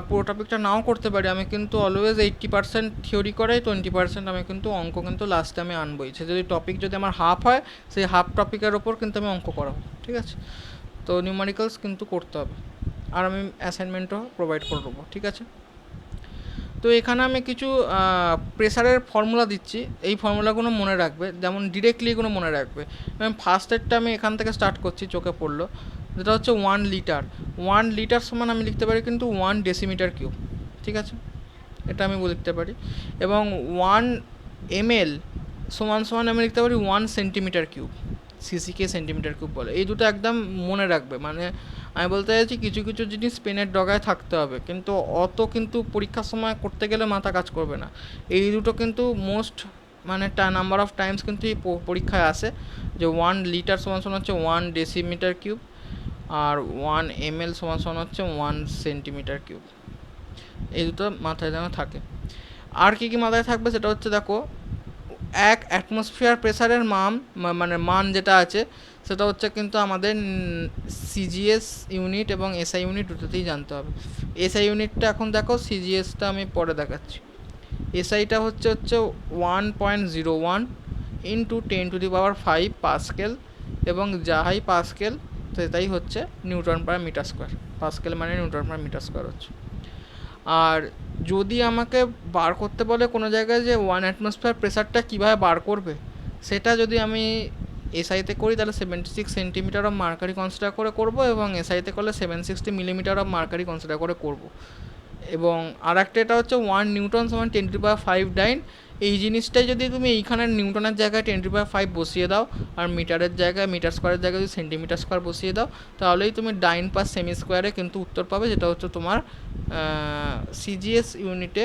পুরো টপিকটা নাও করতে পারি, আমি কিন্তু অলওয়েজ 80% থিওরি করাই, 20% আমি কিন্তু অঙ্ক কিন্তু লাস্টে আমি আনবই। সে যদি টপিক যদি আমার হাফ হয়, সেই হাফ টপিকের ওপর কিন্তু আমি অঙ্ক করাবো, ঠিক আছে। তো নিউমারিক্যালস কিন্তু করতে হবে, আর আমি অ্যাসাইনমেন্টও প্রোভাইড করে দেবো, ঠিক আছে। তো এখানে আমি কিছু প্রেসারের ফর্মুলা দিচ্ছি, এই ফর্মুলাগুলো মনে রাখবে, যেমন ডিরেক্টলি এগুলো মনে রাখবে। এবং ফার্স্টেরটা আমি এখান থেকে স্টার্ট করছি, চোখে পড়লো, যেটা হচ্ছে 1 লিটার। 1 লিটার সমান আমি লিখতে পারি কিন্তু 1 ডেসিমিটার কিউব, ঠিক আছে, এটা আমি লিখতে পারি। এবং 1 ml সমান সমান আমি লিখতে পারি 1 সেন্টিমিটার কিউব, সিসিকে সেন্টিমিটার কিউব বলে। এই দুটো একদম মনে রাখবে। মানে আমি বলতে চাইছি কিছু কিছু জিনিস পেনের ডগায় থাকতে হবে, কিন্তু অত কিন্তু পরীক্ষার সময় করতে গেলে মাথা কাজ করবে না। এই দুটো কিন্তু মোস্ট মানে নাম্বার অফ টাইমস কিন্তু এই পরীক্ষায় আসে, যে 1 লিটার সমান সমান হচ্ছে 1 ডেসিমিটার কিউব, আর 1 ml সমান সমান হচ্ছে 1 সেন্টিমিটার কিউব। এই দুটো মাথায় যেন থাকে। আর কী কী মাথায় থাকবে সেটা হচ্ছে, দেখো এক অ্যাটমসফিয়ার প্রেসারের মানে মান যেটা আছে, সেটা হচ্ছে কিন্তু আমাদের সিজিএস ইউনিট এবং এসআই ইউনিট দুটোতেই জানতে হবে। এসআই ইউনিটটা এখন দেখো, সিজিএসটা আমি পরে দেখাচ্ছি। এসআইটা হচ্ছে 1.01, ইন্টু 10⁵ পাস্কেল, এবং যাহাই পাস্কেল সেটাই হচ্ছে newton per metre square. Pascal মানে নিউটন পার মিটার স্কোয়ার হচ্ছে। আর যদি আমাকে বার করতে বলে কোনো জায়গায় যে 1 অ্যাটমসফিয়ার প্রেসারটা কীভাবে বার করবে, সেটা যদি আমি এসআইতে করি তাহলে 76 সেন্টিমিটার অফ মার্কারি কনসিডার করে করব, এবং এসআইতে করলে 760 মিলিমিটার অফ মার্কারি কনসিডার করে করব। এবং আর একটা এটা হচ্ছে 1 নিউটন সমান 10⁵ ডাইন। এই জিনিসটাই যদি তুমি এইখানে নিউটনের জায়গায় 10⁵ বসিয়ে দাও, আর মিটারের জায়গায় মিটার স্কোয়ারের জায়গায় যদি সেন্টিমিটার স্কোয়ার বসিয়ে দাও, তাহলেই তুমি ডাইন পার সেমি স্কোয়ারে কিন্তু উত্তর পাবে, যেটা হচ্ছে তোমার সিজিএস ইউনিটে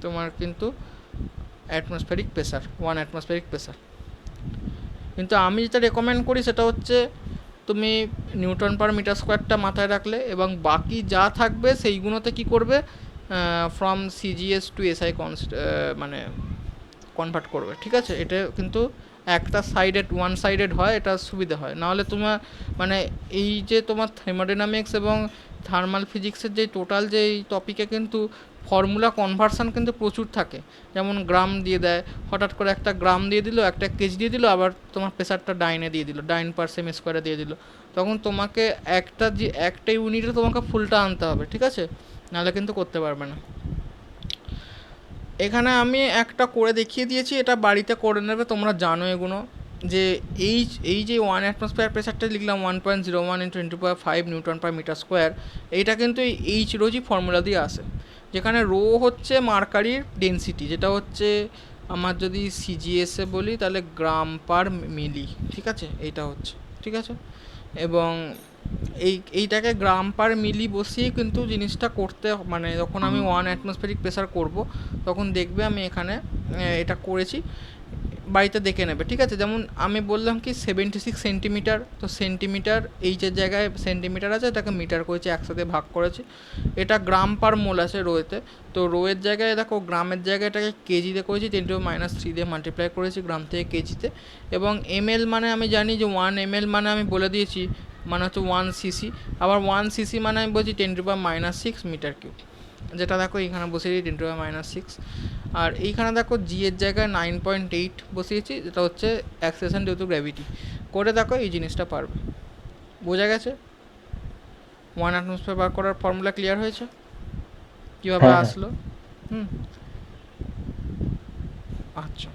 তোমার কিন্তু অ্যাটমসফেরিক প্রেসার, 1 অ্যাটমসফেরিক প্রেসার। কিন্তু আমি যেটা রেকমেন্ড করি সেটা হচ্ছে তুমি নিউটন পার মিটার স্কোয়ারটা মাথায় রাখলে, এবং বাকি যা থাকবে সেইগুলোতে কী করবে, ফ্রম সিজিএস টু এসআই মানে কনভার্ট করবে, ঠিক আছে। এটা কিন্তু একটা সাইডেড, ওয়ান সাইডেড হয়, এটা সুবিধা হয়। নাহলে তোমার মানে এই যে তোমার থের্মোডাইনামিক্স এবং থার্মাল ফিজিক্সের যে টোটাল যে এই টপিকে কিন্তু ফর্মুলা কনভার্সান কিন্তু প্রচুর থাকে। যেমন গ্রাম দিয়ে দেয়, হঠাৎ করে একটা গ্রাম দিয়ে দিল, একটা কেজি দিয়ে দিল, আবার তোমার প্রেসারটা ডাইনে দিয়ে দিল, ডাইন পার সেমি স্কোয়ারে দিয়ে দিল। তখন তোমাকে একটা ইউনিটে তোমাকে ফুলটা আনতে হবে, ঠিক আছে, নাহলে কিন্তু করতে পারবে না। এখানে আমি একটা করে দেখিয়ে দিয়েছি, এটা বাড়িতে করে নেবে, তোমরা জানো এগুলো, যে এই যে 1 অ্যাটমসফিয়ার প্রেসারটা লিখলাম 1.01 × 10⁵ নিউটন পার মিটার স্কোয়ার, এইটা কিন্তু এই রোজই ফর্মুলা দিয়ে আসে, যেখানে রো হচ্ছে মার্কারির ডেনসিটি, যেটা হচ্ছে আমার যদি সিজিএসে বলি তাহলে গ্রাম পার মিলি, ঠিক আছে, এইটা হচ্ছে, ঠিক আছে। এবং এইটাকে গ্রাম পার মিলি বসিয়ে কিন্তু জিনিসটা করতে, মানে যখন আমি 1 অ্যাটমসফেরিক প্রেসার করব তখন দেখবে আমি এখানে এটা করেছি, বাড়িতে দেখে নেবে, ঠিক আছে। যেমন আমি বললাম কি 76 সেন্টিমিটার, তো সেন্টিমিটার এইচের জায়গায় সেন্টিমিটার আছে, এটাকে মিটার করেছি, একসাথে ভাগ করেছি। এটা গ্রাম পার মোল আছে রোয়েতে, তো রোয়ের জায়গায় দেখো গ্রামের জায়গায় এটাকে কেজিতে করেছি, 10⁻³ দিয়ে মাল্টিপ্লাই করেছি গ্রাম থেকে কেজিতে। এবং এমএল মানে আমি জানি যে 1 ml মানে আমি বলে দিয়েছি, মানে হচ্ছে 1 সিসি। আবার 1 সিসি মানে আমি বলছি 10⁻⁶ মিটার কিউব, যেটা দেখো এইখানে বসিয়েছি 10⁻⁶। আর এইখানে দেখো জি এর জায়গায় 9.8 বসিয়েছি, যেটা হচ্ছে অ্যাক্সেলেরেশন ডিউ টু গ্র্যাভিটি। করে দেখো এই জিনিসটা পারবে। বোঝা গেছে? 1 অ্যাটমসফিয়ার বার করার ফর্মুলা ক্লিয়ার হয়েছে কীভাবে হ্যাঁ, হ্যাঁ। আসলো? আচ্ছা,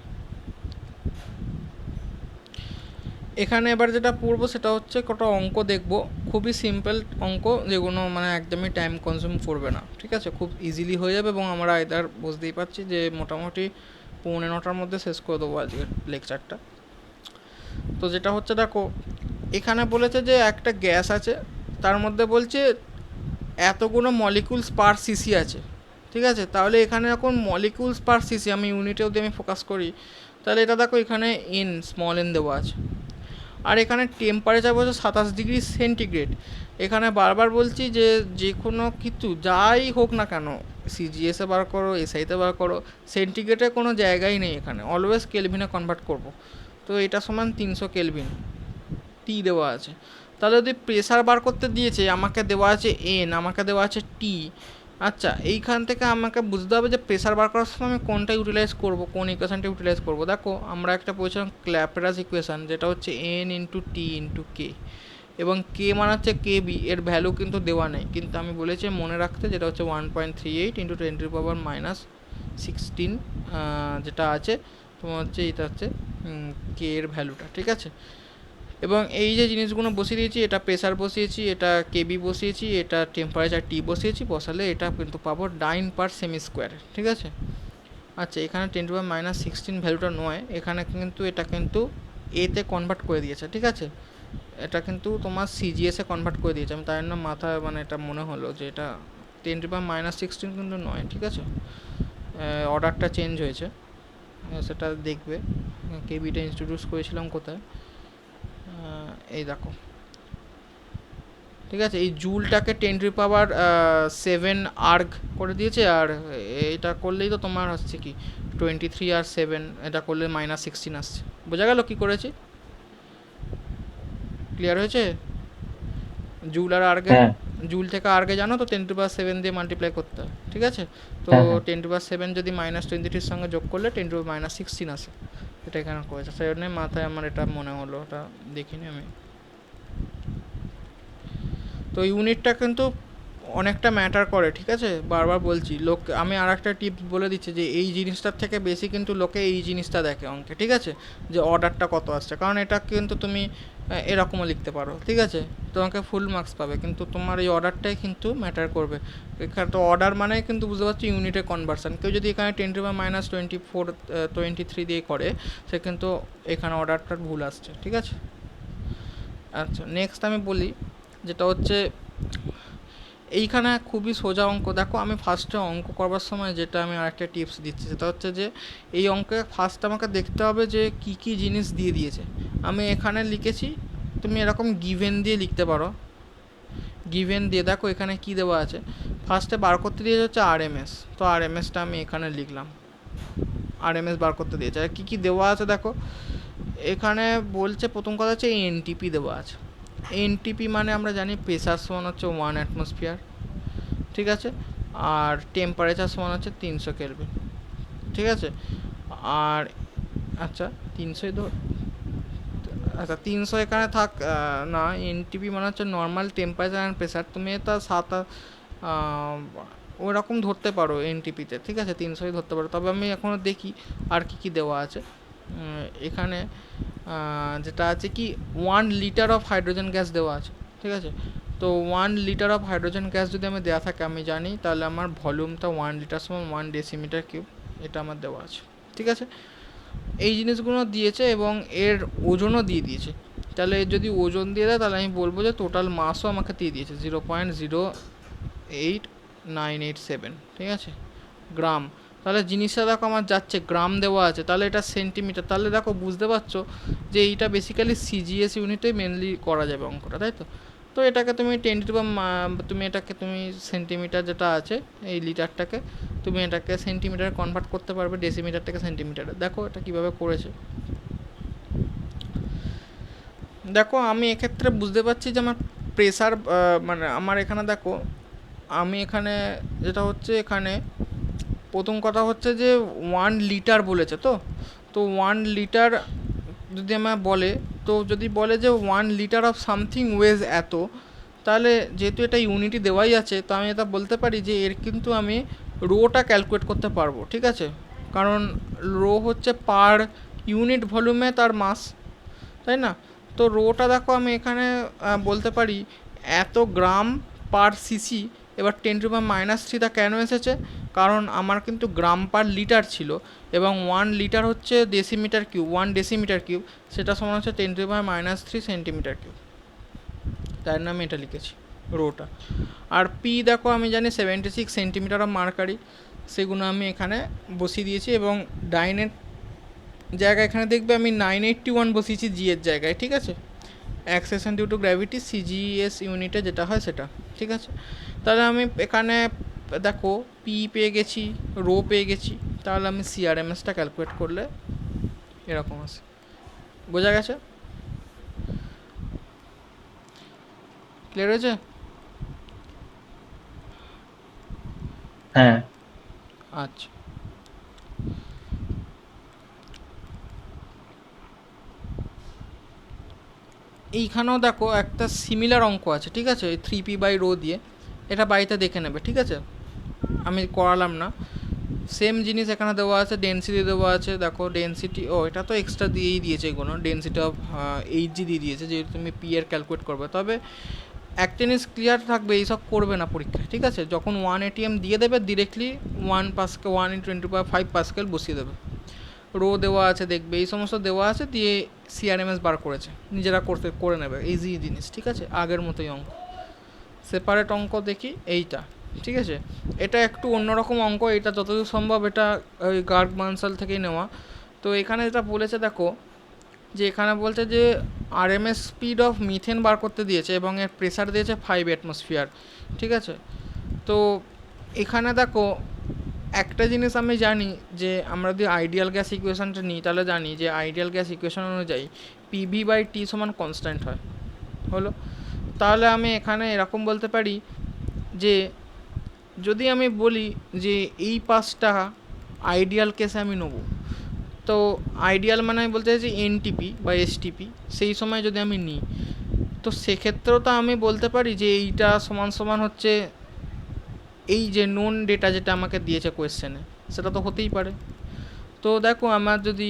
এখানে এবার যেটা পড়বো সেটা হচ্ছে কটা অঙ্ক দেখবো, খুবই সিম্পল অঙ্ক, যেগুলো মানে একদমই টাইম কনজিউম করবে না, ঠিক আছে, খুব ইজিলি হয়ে যাবে। এবং আমরা এদার বুঝতেই পারছি যে মোটামুটি 8:45-র মধ্যে শেষ করে দেবো আজকের লেকচারটা। তো যেটা হচ্ছে দেখো, এখানে বলেছে যে একটা গ্যাস আছে, তার মধ্যে বলছে এতগুলো মলিকুলস পার সিসি আছে, ঠিক আছে। তাহলে এখানে এখন মলিকুলস পার সিসি, আমি ইউনিটে যদি আমি ফোকাস করি, তাহলে এটা দেখো এখানে এন, স্মল এন দেওয়া আছে। আর এখানে টেম্পারেচার বলছে 27°C। এখানে বারবার বলছি যে কোনো কিছু যাই হোক না কেন, সিজিএসে বার করো, এসআইতে বার করো, সেন্টিগ্রেডের কোনো জায়গাই নেই এখানে, অলওয়েজ কেলভিনে কনভার্ট করব। তো এটা সমান 300 কেলভিন, টি দেওয়া আছে। তাহলে যদি প্রেসার বার করতে দিয়েছে, আমাকে দেওয়া আছে এন, আমাকে দেওয়া আছে টি। আচ্ছা, এইখান থেকে আমাকে বুঝতে হবে যে প্রেসার বার করার সময় আমি কোনটা ইউটিলাইজ করব, কোন ইকুয়েশানটা ইউটিলাইজ করব। দেখো আমরা একটা পড়েছিলাম ক্ল্যাপেরাস ইকুয়েশান, যেটা হচ্ছে N into T into k, এবং কে মানে হচ্ছে কে বি, এর ভ্যালু কিন্তু দেওয়া নেই, কিন্তু আমি বলেছি মনে রাখতে, যেটা হচ্ছে 1.38 × 10⁻⁻16 যেটা আছে তোমার হচ্ছে, এটা হচ্ছে কে এর ভ্যালুটা, ঠিক আছে। এবং এই যে জিনিসগুলো বসিয়ে দিয়েছি, এটা প্রেসার বসিয়েছি, এটা কেবি বসিয়েছি, এটা টেম্পারেচার টি বসিয়েছি, বসালে এটা কিন্তু পাবো ডাইন পার সেমি স্কোয়ার, ঠিক আছে। আচ্ছা, এখানে 10⁻⁻16 ভ্যালুটা নয়, এখানে কিন্তু এটা কিন্তু এতে কনভার্ট করে দিয়েছে, ঠিক আছে। এটা কিন্তু তোমার সিজিএসে কনভার্ট করে দিয়েছে, আমি তাই জন্য মাথায় মানে এটা মনে হলো যে এটা 10⁻⁻16 কিন্তু নয়, ঠিক আছে, অর্ডারটা চেঞ্জ হয়েছে, সেটা দেখবে। কেবিটা ইন্ট্রোডিউস করেছিলাম কোথায়, এই দেখো, ঠিক আছে। এই জুলটাকে 10⁻7 আর্গ করে দিয়েছে, আর এটা করলেই তো তোমার হচ্ছে কি 23 আর 7, এটা করলে -16 আসছে। বোঝা গেল কি করেছি? ক্লিয়ার হয়েছে? জুল আর আর্গে, হ্যাঁ, জুল থেকে আর্গে জানো তো 10⁻7 দিয়ে মাল্টিপ্লাই করতে হয়, ঠিক আছে। তো হ্যাঁ, হ্যাঁ। 10⁻7 যদি -23 সঙ্গে যোগ করলে 10⁻16 আসে, এটা এখানে করেছে, সেই জন্যই মাথায় আমার এটা মনে হলো, ওটা দেখিনি আমি। তো ইউনিটটা কিন্তু অনেকটা ম্যাটার করে, ঠিক আছে, বারবার বলছি। লোক আমি আর একটা টিপস বলে দিচ্ছি যে এই জিনিসটার থেকে বেশি কিন্তু লোকে এই জিনিসটা দেখে অঙ্কে, ঠিক আছে, যে অর্ডারটা কত আসছে। কারণ এটা কিন্তু তুমি এরকমও লিখতে পারো, ঠিক আছে, তোমাকে ফুল মার্কস পাবে, কিন্তু তোমার এই অর্ডারটাই কিন্তু ম্যাটার করবে এখানে। তো অর্ডার মানে কিন্তু বুঝতে পারছি ইউনিটে কনভার্সন। কেউ যদি এখানে 10⁻2423 দিয়ে করে, সে কিন্তু এখানে অর্ডারটার ভুল আসছে, ঠিক আছে। আচ্ছা, নেক্সট আমি বলি, যেটা হচ্ছে এইখানে খুবই সোজা অঙ্ক। দেখো আমি ফার্স্টে অঙ্ক করবার সময় যেটা আমি আরেকটা টিপস দিচ্ছি, সেটা হচ্ছে যে এই অঙ্কে ফার্স্ট আমাকে দেখতে হবে যে কি কি জিনিস দিয়ে দিয়েছে। আমি এখানে লিখেছি, তুমি এরকম গিভেন দিয়ে লিখতে পারো। গিভেন দিয়ে দেখো এখানে কি দেওয়া আছে, ফার্স্টে বার করতে দিয়েছে হচ্ছে আরএমএস। তো আরএমএসটা আমি এখানে লিখলাম, আরএমএস বার করতে দিয়েছে। আর কী কী দেওয়া আছে দেখো, এখানে বলছে প্রথম কথা হচ্ছে এনটিপি দেওয়া আছে। এনটিপি মানে আমরা জানি প্রেসার সমান হচ্ছে 1 অ্যাটমসফিয়ার, ঠিক আছে, আর টেম্পারেচার সমান হচ্ছে 300 কেলভিন, ঠিক আছে। আর আচ্ছা 300 ধর, আচ্ছা 300 এখানে থাক, না, এনটিপি মানে হচ্ছে নর্মাল টেম্পারেচার অ্যান্ড প্রেসার। তুমি এটা ওরকম ধরতে পারো এনটিপিতে, ঠিক আছে, 300ই ধরতে পারো। তবে আমি এখনও দেখি আর কি কি দেওয়া আছে এখানে। যেটা আছে কি 1 লিটার অফ হাইড্রোজেন গ্যাস দেওয়া আছে, ঠিক আছে। তো 1 লিটার অফ হাইড্রোজেন গ্যাস যদি আমি দেওয়া থাকে, আমি জানি তাহলে আমার ভলিউমটা 1 লিটার সমান 1 ডেসিমিটার কিউব, এটা আমার দেওয়া আছে, ঠিক আছে। এই জিনিসগুলো দিয়েছে এবং এর ওজনও দিয়ে দিয়েছে। তাহলে এর যদি ওজন দিয়ে দেয়, তাহলে আমি বলবো যে টোটাল মাসও আমাকে দিয়ে দিয়েছে 0.08987, ঠিক আছে, গ্রাম। তাহলে জিনিসটা দেখো আমার যাচ্ছে, গ্রাম দেওয়া আছে, তাহলে এটা সেন্টিমিটার। তাহলে দেখো বুঝতে পারছো যে এইটা বেসিক্যালি সিজিএস ইউনিটেই মেনলি করা যাবে অঙ্কটা, তাই তো। তো এটাকে তুমি তুমি এটাকে তুমি সেন্টিমিটার যেটা আছে এই লিটারটাকে, তুমি এটাকে সেন্টিমিটারে কনভার্ট করতে পারবে, ডেসিমিটার থেকে সেন্টিমিটারে। দেখো এটা কীভাবে করেছে। দেখো আমি এক্ষেত্রে বুঝতে পারছি যে আমার প্রেসার, মানে আমার এখানে দেখো, আমি এখানে যেটা হচ্ছে, এখানে প্রথম কথা হচ্ছে যে 1 লিটার বলেছে। তো 1 লিটার যদি আমার বলে, তো যদি বলে যে 1 লিটার অফ সামথিং ওয়েজ এত, তাহলে যেহেতু এটা ইউনিটই দেওয়াই আছে, তো আমি এটা বলতে পারি যে এর কিন্তু আমি রোটা ক্যালকুলেট করতে পারবো, ঠিক আছে। কারণ রো হচ্ছে পার ইউনিট ভলিউমে তার মাস, তাই না। তো রোটা দেখো আমি এখানে বলতে পারি এত গ্রাম পার সিসি। এবার 10⁻³ কেন এসেছে, কারণ আমার কিন্তু গ্রাম পার লিটার ছিল, এবং 1 লিটার হচ্ছে ডেসিমিটার কিউব, 1 ডেসিমিটার কিউব, সেটা সমান হচ্ছে 10⁻³ সেন্টিমিটার কিউব, তাই জন্য আমি এটা লিখেছি রোটা। আর পি দেখো আমি জানি 76 সেন্টিমিটার অফ মার্কারি, সেগুলো আমি এখানে বসিয়ে দিয়েছি, এবং ডাইনের জায়গায় এখানে দেখবে আমি 981 বসিয়েছি জি এর জায়গায়, ঠিক আছে, acceleration due to gravity CGS ইউনিটে যেটা হয় সেটা, ঠিক আছে। তাহলে আমি এখানে দেখো পি পেয়ে গেছি, রো পেয়ে গেছি, তাহলে আমি সিআরএমএসটা ক্যালকুলেট করলে এরকম আছে। বোঝা গেছে? ক্লিয়ার হয়েছে? হ্যাঁ। আচ্ছা, এইখানেও দেখো একটা সিমিলার অঙ্ক আছে, ঠিক আছে, 3p/ρ দিয়ে। এটা বাড়িতে দেখে নেবে, ঠিক আছে, আমি করালাম না। সেম জিনিস এখানে দেওয়া আছে, ডেনসিটি দেওয়া আছে। দেখো ডেনসিটি, এটা তো এক্সট্রা দিয়েই দিয়েছে, এগুলো ডেনসিটি অফ এইচজি দিয়ে দিয়েছে, যেহেতু তুমি পি এর ক্যালকুলেট করবে। তবে একটা জিনিস ক্লিয়ার থাকবে, এইসব করবে না পরীক্ষায়, ঠিক আছে। যখন 1 ATM দিয়ে দেবে, ডিরেক্টলি 1 পাস্কেল 1 × 10⁵ পাস্কেল বসিয়ে দেবে। রো দেওয়া আছে দেখবে, এই সমস্ত দেওয়া আছে, দিয়ে সিআরএমএস বার করেছে, নিজেরা করে নেবে, ইজি জিনিস, ঠিক আছে, আগের মতোই অঙ্ক। সেপারেট অঙ্ক দেখি এইটা, ঠিক আছে, এটা একটু অন্যরকম অঙ্ক, এটা যতদূর সম্ভব এটা ওই গার্গ মানসাল থেকেই নেওয়া। তো এখানে যেটা বলেছে দেখো, যে এখানে বলছে যে আরএমএস স্পিড অফ মিথেন বার করতে দিয়েছে, এবং এর প্রেসার দিয়েছে 5 অ্যাটমসফিয়ার, ঠিক আছে। তো এখানে দেখো একটা জিনিস আমি জানি, যে আমরা যদি আইডিয়াল গ্যাস ইকুয়েশনটা নিই, তাহলে জানি যে আইডিয়াল গ্যাস ইকুয়েশন অনুযায়ী PV/T সমান কনস্ট্যান্ট হয়, হলো। তাহলে আমি এখানে এরকম বলতে পারি যে যদি আমি বলি যে এই পাঁচটা আইডিয়াল কেসে আমি নেব, তো আইডিয়াল মানে আমি বলতে চাইছি এনটিপি বা এসটিপি সেই সময় যদি আমি নিই, তো সেক্ষেত্রেও তো আমি বলতে পারি যে এইটা সমান সমান হচ্ছে এই যে নোন ডেটা যেটা আমাকে দিয়েছে কোয়েশ্চেনে, সেটা তো হতেই পারে। তো দেখো আমার যদি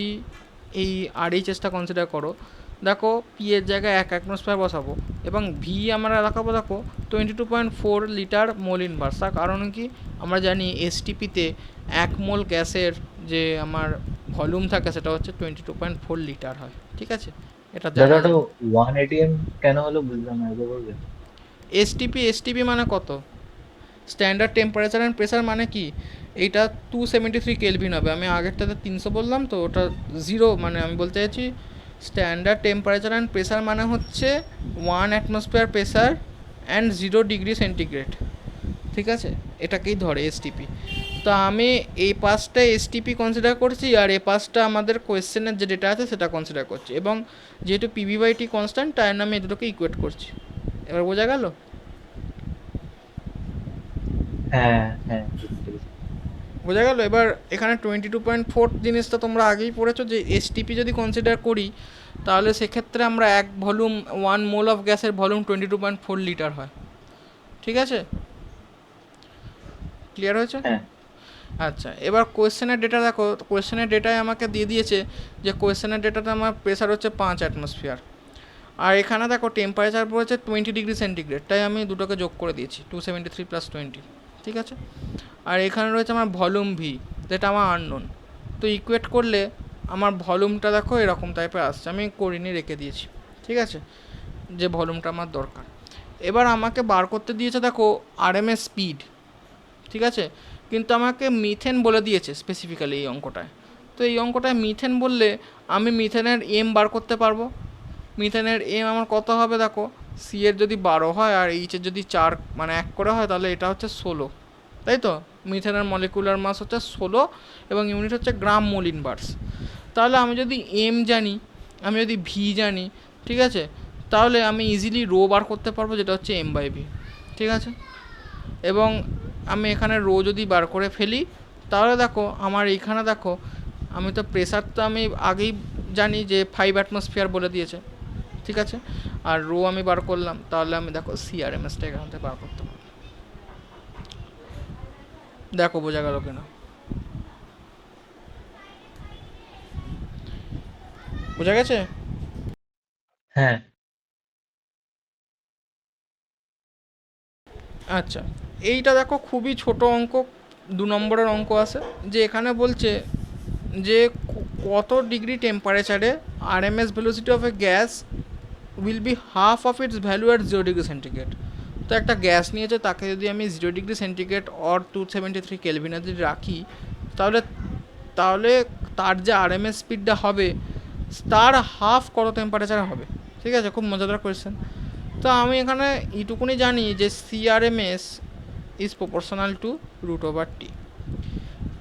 এই আরএইচএসটা কনসিডার করো, দেখো পি এর জায়গায় 1 অ্যাটমসফিয়ার বসাবো এবং ভি আমরা দেখাবো দেখো 22.4 লিটার মোল ইনভার্স। তার কারণ কি, আমরা জানি এসটিপিতে 1 মোল গ্যাসের যে আমার ভলিউম থাকে সেটা হচ্ছে 22.4 লিটার হয়, ঠিক আছে, এটা দাদা জানা ওটা যায়। 1 ATM কেন হলো বুঝলাম না, একবার বলবেন? এসটিপি মানে কত, স্ট্যান্ডার্ড টেম্পারেচার অ্যান্ড প্রেসার মানে কি, এইটা 273 কেলভিন হবে। আমি আগেরটাতে 300 বললাম, তো ওটা জিরো, মানে আমি বলতে চাইছি স্ট্যান্ডার্ড টেম্পারেচার অ্যান্ড প্রেসার মানে হচ্ছে 1 atmosphere pressure and 0 degree centigrade, ঠিক আছে, এটাকেই ধরে এসটিপি। তো আমি এই পাঁচটা এসটিপি কনসিডার করছি, আর এই পাঁচটা আমাদের কোয়েশ্চেনের যে ডেটা আছে সেটা কনসিডার করছি, এবং যেহেতু পিভি/টি কনস্ট্যান্ট তাই জন্য আমি এই দুটোকে ইকুয়েট করছি। এবার বোঝা গেল? হ্যাঁ হ্যাঁ, বুঝতে পেরেছি। বোঝা গেল? এবার এখানে 22.4 জিনিসটা তোমরা আগেই পড়েছো, যে এসটিপি যদি কনসিডার করি তাহলে সেক্ষেত্রে আমরা 1 মোল অফ গ্যাসের ভলিউম 22.4 লিটার হয়, ঠিক আছে, ক্লিয়ার হয়েছে? হ্যাঁ আচ্ছা, এবার কোয়েশ্চেনের ডেটা দেখো, কোয়েশ্চেনের ডেটায় আমাকে দিয়ে দিয়েছে যে কোয়েশ্চেনের ডেটাতে আমার প্রেসার হচ্ছে 5 অ্যাটমসফিয়ার, আর এখানে দেখো টেম্পারেচার পড়েছে 20 ডিগ্রি সেন্টিগ্রেড, তাই আমি দুটোকে যোগ করে দিয়েছি 273 + 20, ঠিক আছে। আর এখানে রয়েছে আমার ভলিউম ভি, যেটা আমার আননোন। তো ইকুয়েট করলে আমার ভলিউমটা দেখো এরকম টাইপের আসছে, আমি করিনি, রেখে দিয়েছি, ঠিক আছে, যে ভলিউমটা আমার দরকার। এবার আমাকে বার করতে দিয়েছে দেখো আরএমএস স্পিড, ঠিক আছে, কিন্তু আমাকে মিথেন বলে দিয়েছে স্পেসিফিক্যালি এই অঙ্কটায়। তো এই অঙ্কটায় মিথেন বললে আমি মিথেনের এম বার করতে পারবো। মিথেনের এম আমার কত হবে দেখো, সি এর যদি 12 হয় আর এইচের যদি 4 মানে 1 করে হয়, তাহলে এটা হচ্ছে 16, তাই তো। মিথেনের মলিকুলার মাস হচ্ছে 16 এবং ইউনিট হচ্ছে গ্রাম মোল ইনভার্স। তাহলে আমি যদি এম জানি, আমি যদি ভি জানি, ঠিক আছে, তাহলে আমি ইজিলি রো বার করতে পারবো, যেটা হচ্ছে m/v, ঠিক আছে। এবং আমি এখানে রো যদি বার করে ফেলি, তাহলে দেখো আমার এইখানে দেখো, আমি তো প্রেসার তো আমি আগেই জানি যে 5 অ্যাটমসফিয়ার বলে দিয়েছে, ঠিক আছে, আর রো আমি বার করলাম, তাহলে আমি দেখো সিআরএমএসটা এখান থেকে বার করতে পারবো। দেখো বোঝা গেল কিনা, বোঝা গেছে? হ্যাঁ আচ্ছা, এইটা দেখো খুবই ছোট অঙ্ক, 2 নম্বরের অঙ্ক আছে, যে এখানে বলছে যে কত ডিগ্রি টেম্পারেচারে RMS velocity of a gas will be half of its value at 0 degree centigrade. তো একটা গ্যাস নিয়েছে, তাকে যদি আমি 0 ডিগ্রি সেন্টিগ্রেড অর 273 কেলভিনে যদি রাখি, তাহলে তাহলে তার যে আরএমএস স্পিডটা হবে তার হাফ কত টেম্পারেচার হবে, ঠিক আছে, খুব মজাদার কোয়েশ্চেন। তো আমি এখানে এইটুকুনি জানি যে CRMS is proportional to √/t।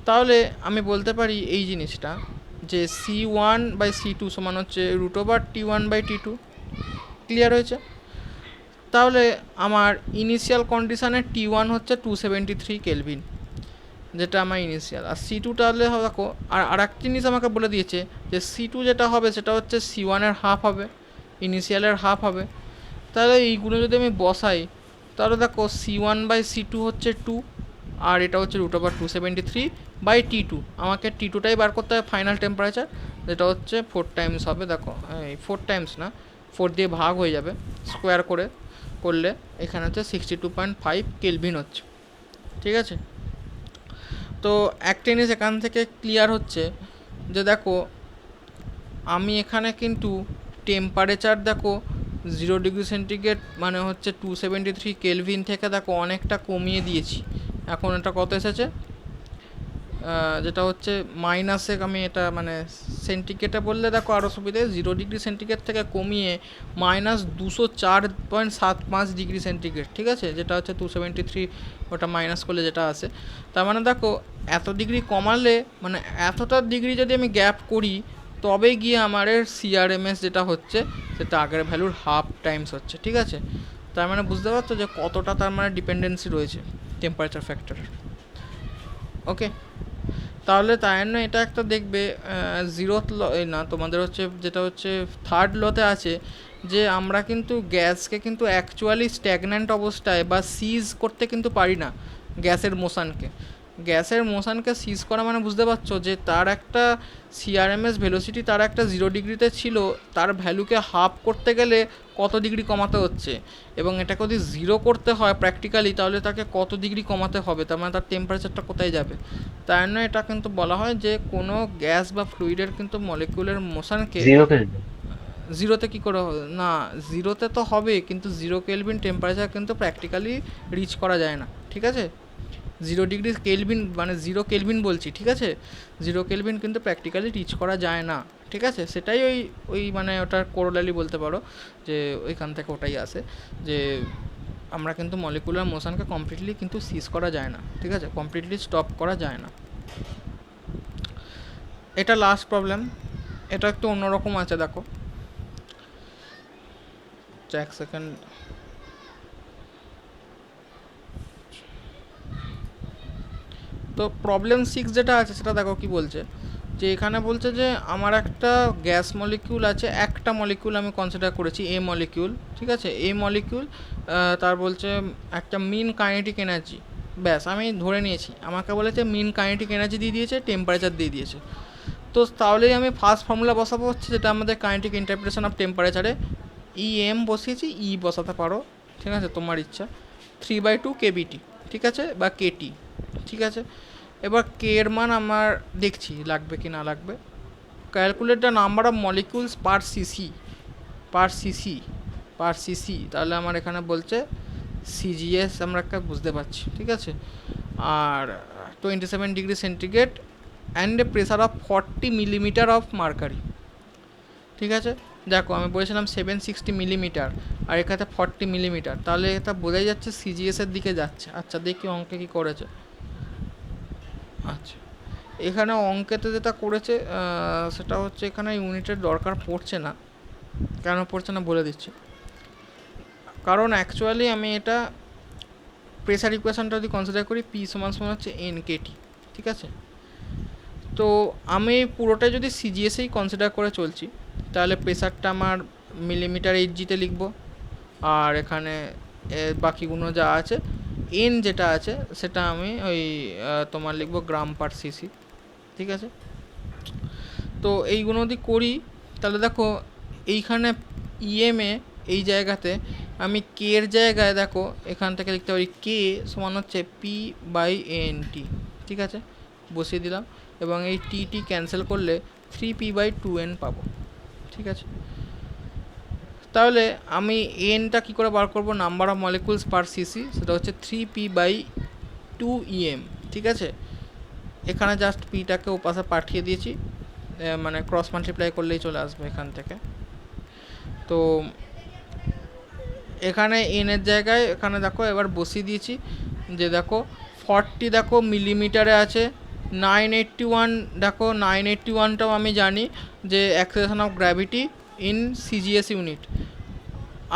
তাহলে আমি বলতে পারি এই জিনিসটা, যে C1/C2 সমান হচ্ছে √T1/T2, ক্লিয়ার হয়েছে? তাহলে আমার ইনিশিয়াল কন্ডিশানে T1 হচ্ছে 273 কেলভিন, যেটা আমার ইনিশিয়াল, আর C2 তাহলে দেখো, আর একটা জিনিস আমাকে বলে দিয়েছে যে C2 যেটা হবে সেটা হচ্ছে C1-এর হাফ হবে, ইনিশিয়ালের হাফ হবে। তাহলে এইগুলো যদি আমি বসাই, তাহলে দেখো C1/C2 হচ্ছে 2, আর এটা হচ্ছে √273/T2। আমাকে T2টাই বার করতে হবে, ফাইনাল টেম্পারেচার, যেটা হচ্ছে 4 টাইমস হবে, দেখো এই 4 টাইমস না, 4 দিয়ে ভাগ হয়ে যাবে, স্কোয়ার করে করলে এখানে হচ্ছে 62.5 কেলভিন হচ্ছে, ঠিক আছে। তো একটা জিনিস এখান থেকে ক্লিয়ার হচ্ছে যে দেখো আমি এখানে কিন্তু টেম্পারেচার দেখো 0 ডিগ্রি সেন্টিগ্রেড মানে হচ্ছে 273 কেলভিন থেকে দেখো অনেকটা কমিয়ে দিয়েছি। এখন এটা কত এসেছে, যেটা হচ্ছে মাইনাসে, আমি এটা মানে সেন্টিগ্রেডে বললে দেখো আরও সুবিধে, 0 ডিগ্রি সেন্টিগ্রেড থেকে কমিয়ে -204.75 ডিগ্রি সেন্টিগ্রেড, ঠিক আছে, যেটা হচ্ছে 273, ওটা মাইনাস করলে যেটা আসে। তার মানে দেখো এত ডিগ্রি কমালে, মানে এতটা ডিগ্রি যদি আমি গ্যাপ করি, তবে গিয়ে আমার সিআরএমএস যেটা হচ্ছে সেটা আগের ভ্যালুর হাফ টাইমস হচ্ছে, ঠিক আছে। তার মানে বুঝতে পারছো যে কতটা তার মানে ডিপেন্ডেন্সি রয়েছে টেম্পারেচার ফ্যাক্টরের, ওকে। তাহলে তাই জন্য এটা একটা দেখবে জিরোথ ল না, তোমাদের হচ্ছে যেটা হচ্ছে থার্ড লতে আছে যে আমরা কিন্তু গ্যাসকে কিন্তু অ্যাকচুয়ালি স্ট্যাগন্যান্ট অবস্থায় বা সিজ করতে কিন্তু পারি না। গ্যাসের মোশনকে সিজ করা মানে বুঝতে পারছো যে তার একটা সিআরএমএস ভেলোসিটি তার একটা 0 ডিগ্রিতে ছিল, তার ভ্যালুকে হাফ করতে গেলে কত ডিগ্রি কমাতে হচ্ছে, এবং এটাকে যদি 0 করতে হয় প্র্যাকটিক্যালি তাহলে তাকে কত ডিগ্রি কমাতে হবে, তার মানে তার টেম্পারেচারটা কোথায় যাবে। তাই জন্য এটা কিন্তু বলা হয় যে কোনো গ্যাস বা ফ্লুইডের কিন্তু মলিকুলার মোশনকে জিরো কেলভিন। জিরোতে কী করে না, জিরোতে তো হবে কিন্তু 0 কেলভিন টেম্পারেচার কিন্তু প্র্যাকটিক্যালি রিচ করা যায় না, ঠিক আছে। 0 ডিগ্রি কেলভিন মানে 0 কেলভিন বলছি, ঠিক আছে। 0 কেলভিন কিন্তু প্র্যাকটিক্যালি রিচ করা যায় না, ঠিক আছে। সেটাই ওই ওই মানে ওটার কোরোলালি বলতে পারো যে ওইখান থেকে ওটাই আসে যে আমরা কিন্তু মলিকুলার মোশনকে কমপ্লিটলি কিন্তু সিজ করা যায় না, ঠিক আছে, কমপ্লিটলি স্টপ করা যায় না। এটা লাস্ট প্রবলেম, এটা একটু অন্যরকম আছে, দেখো এক সেকেন্ড। তো প্রবলেম 6 যেটা আছে সেটা দেখো কি বলছে, যে এখানে বলছে যে আমার একটা গ্যাস মলিকিউল আছে, একটা মলিকিউল আমি কনসিডার করেছি এ মলিকিউল, ঠিক আছে। এ মলিকিউল তার বলছে একটা মিন কাইনেটিক এনার্জি, ব্যাস আমি ধরে নিয়েছি, আমাকে বলেছে মিন কাইনেটিক এনার্জি দিয়ে দিয়েছে, টেম্পারেচার দিয়ে দিয়েছে। তো তাহলেই আমি ফার্স্ট ফর্মুলা বসাবো হচ্ছে যেটা আমাদের কাইনেটিক ইন্টারপ্রিটেশন অফ টেম্পারেচারে, এম বসিয়েছি, বসাতে পারো, ঠিক আছে, তোমার ইচ্ছা। 3/2 কেবিটি, ঠিক আছে, বা কেটি, ঠিক আছে। এবার কে এর মান আমার দেখছি লাগবে কি না লাগবে। Calculate the number of molecules per CC, তাহলে আমার এখানে বলছে সিজিএস আমরা একটা বুঝতে পারছি, ঠিক আছে। আর 27 degree centigrade and a pressure of 40 millimetre of mercury, ঠিক আছে। দেখো আমি বলেছিলাম 760 মিলিমিটার আর এখানে 40 মিলিমিটার, তাহলে এটা বোঝাই যাচ্ছে সিজিএসের দিকে যাচ্ছে। আচ্ছা দেখি অঙ্কে কী করেছে। আচ্ছা এখানে অঙ্কেতে যেটা করেছে সেটা হচ্ছে এখানে ইউনিটের দরকার পড়ছে না, কেন পড়ছে না বলে দিচ্ছি। কারণ অ্যাকচুয়ালি আমি এটা প্রেসার ইকুয়েশনটা যদি কনসিডার করি, পি সমান সমান হচ্ছে এনকেটি, ঠিক আছে। তো আমি পুরোটাই যদি সিজিএসেই কনসিডার করে চলছি, তাহলে প্রেসারটা আমার মিলিমিটার এইচজিতে লিখব, আর এখানে বাকিগুলো যা আছে এন যেটা আছে সেটা আমি ওই তোমার লিখব গ্রাম পার সিসি, ঠিক আছে। তো এইগুলো যদি করি তাহলে দেখো এইখানে ইএমএ এই জায়গাতে আমি কে এর জায়গায় দেখো এখান থেকে লিখতে পারি কে সমান হচ্ছে পি বাই এন টি, ঠিক আছে, বসিয়ে দিলাম, এবং এই টি ক্যান্সেল করলে 3p/2n পাবো, ঠিক আছে। তাহলে আমি এনটা কী করে বার করবো, number of molecules per CC, সেটা হচ্ছে 3p/2em, ঠিক আছে। এখানে জাস্ট পিটাকে ওপাশে পাঠিয়ে দিয়েছি, মানে ক্রস মাল্টিপ্লাই করলেই চলে আসবে এখান থেকে। তো এখানে এনের জায়গায় এখানে দেখো এবার বসিয়ে দিয়েছি, যে দেখো 40 দেখো মিলিমিটারে আছে, 981 দেখো 981টাও আমি জানি যে acceleration of gravity in CGS unit,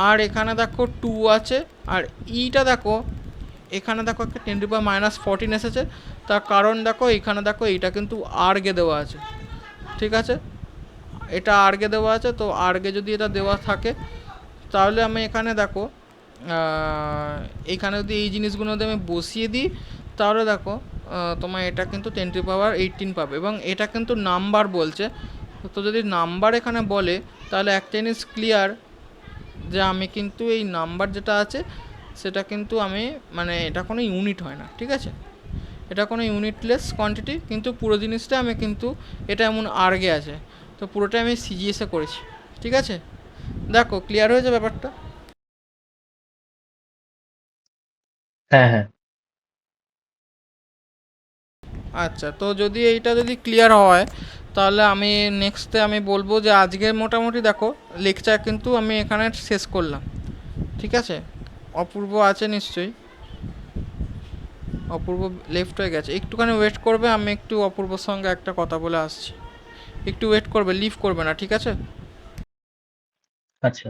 আর এখানে দেখো 2 আছে, আর ইটা দেখো এখানে দেখো একটা 10⁻⁻14 এসেছে, তার কারণ দেখো এখানে দেখো এইটা কিন্তু আর্গে দেওয়া আছে, ঠিক আছে, এটা আর্গে দেওয়া আছে। তো আর্গে যদি এটা দেওয়া থাকে তাহলে আমি এখানে দেখো এইখানে যদি এই জিনিসগুলো যদি আমি বসিয়ে দিই তাহলে দেখো তোমার এটা কিন্তু 10⁻18 পাবে, এবং এটা কিন্তু নাম্বার বলছে। তো যদি নাম্বার এখানে বলে তাহলে একটা জিনিস ক্লিয়ার যে আমি কিন্তু এই নাম্বার যেটা আছে সেটা কিন্তু আমি মানে এটা কোনো ইউনিট হয় না, ঠিক আছে, এটা কোনো ইউনিটলেস কোয়ান্টিটি, কিন্তু পুরো জিনিসটা আমি কিন্তু এটা এমন আর্গে আছে, তো পুরোটাই আমি সিজিএসে করেছি, ঠিক আছে। দেখো ক্লিয়ার হয়েছে ব্যাপারটা। হ্যাঁ, হ্যাঁ। আচ্ছা তো যদি এইটা যদি ক্লিয়ার হয় তাহলে আমি নেক্সটে আমি বলবো যে আজকের মোটামুটি দেখো লেকচার কিন্তু আমি এখানে শেষ করলাম, ঠিক আছে। অপূর্ব আছে নিশ্চয়ই, অপূর্ব লেফট হয়ে গেছে, একটুখানি ওয়েট করবে, আমি একটু অপূর্বর সঙ্গে একটা কথা বলে আসছি, একটু ওয়েট করবে, লিভ করবে না, ঠিক আছে। আচ্ছা।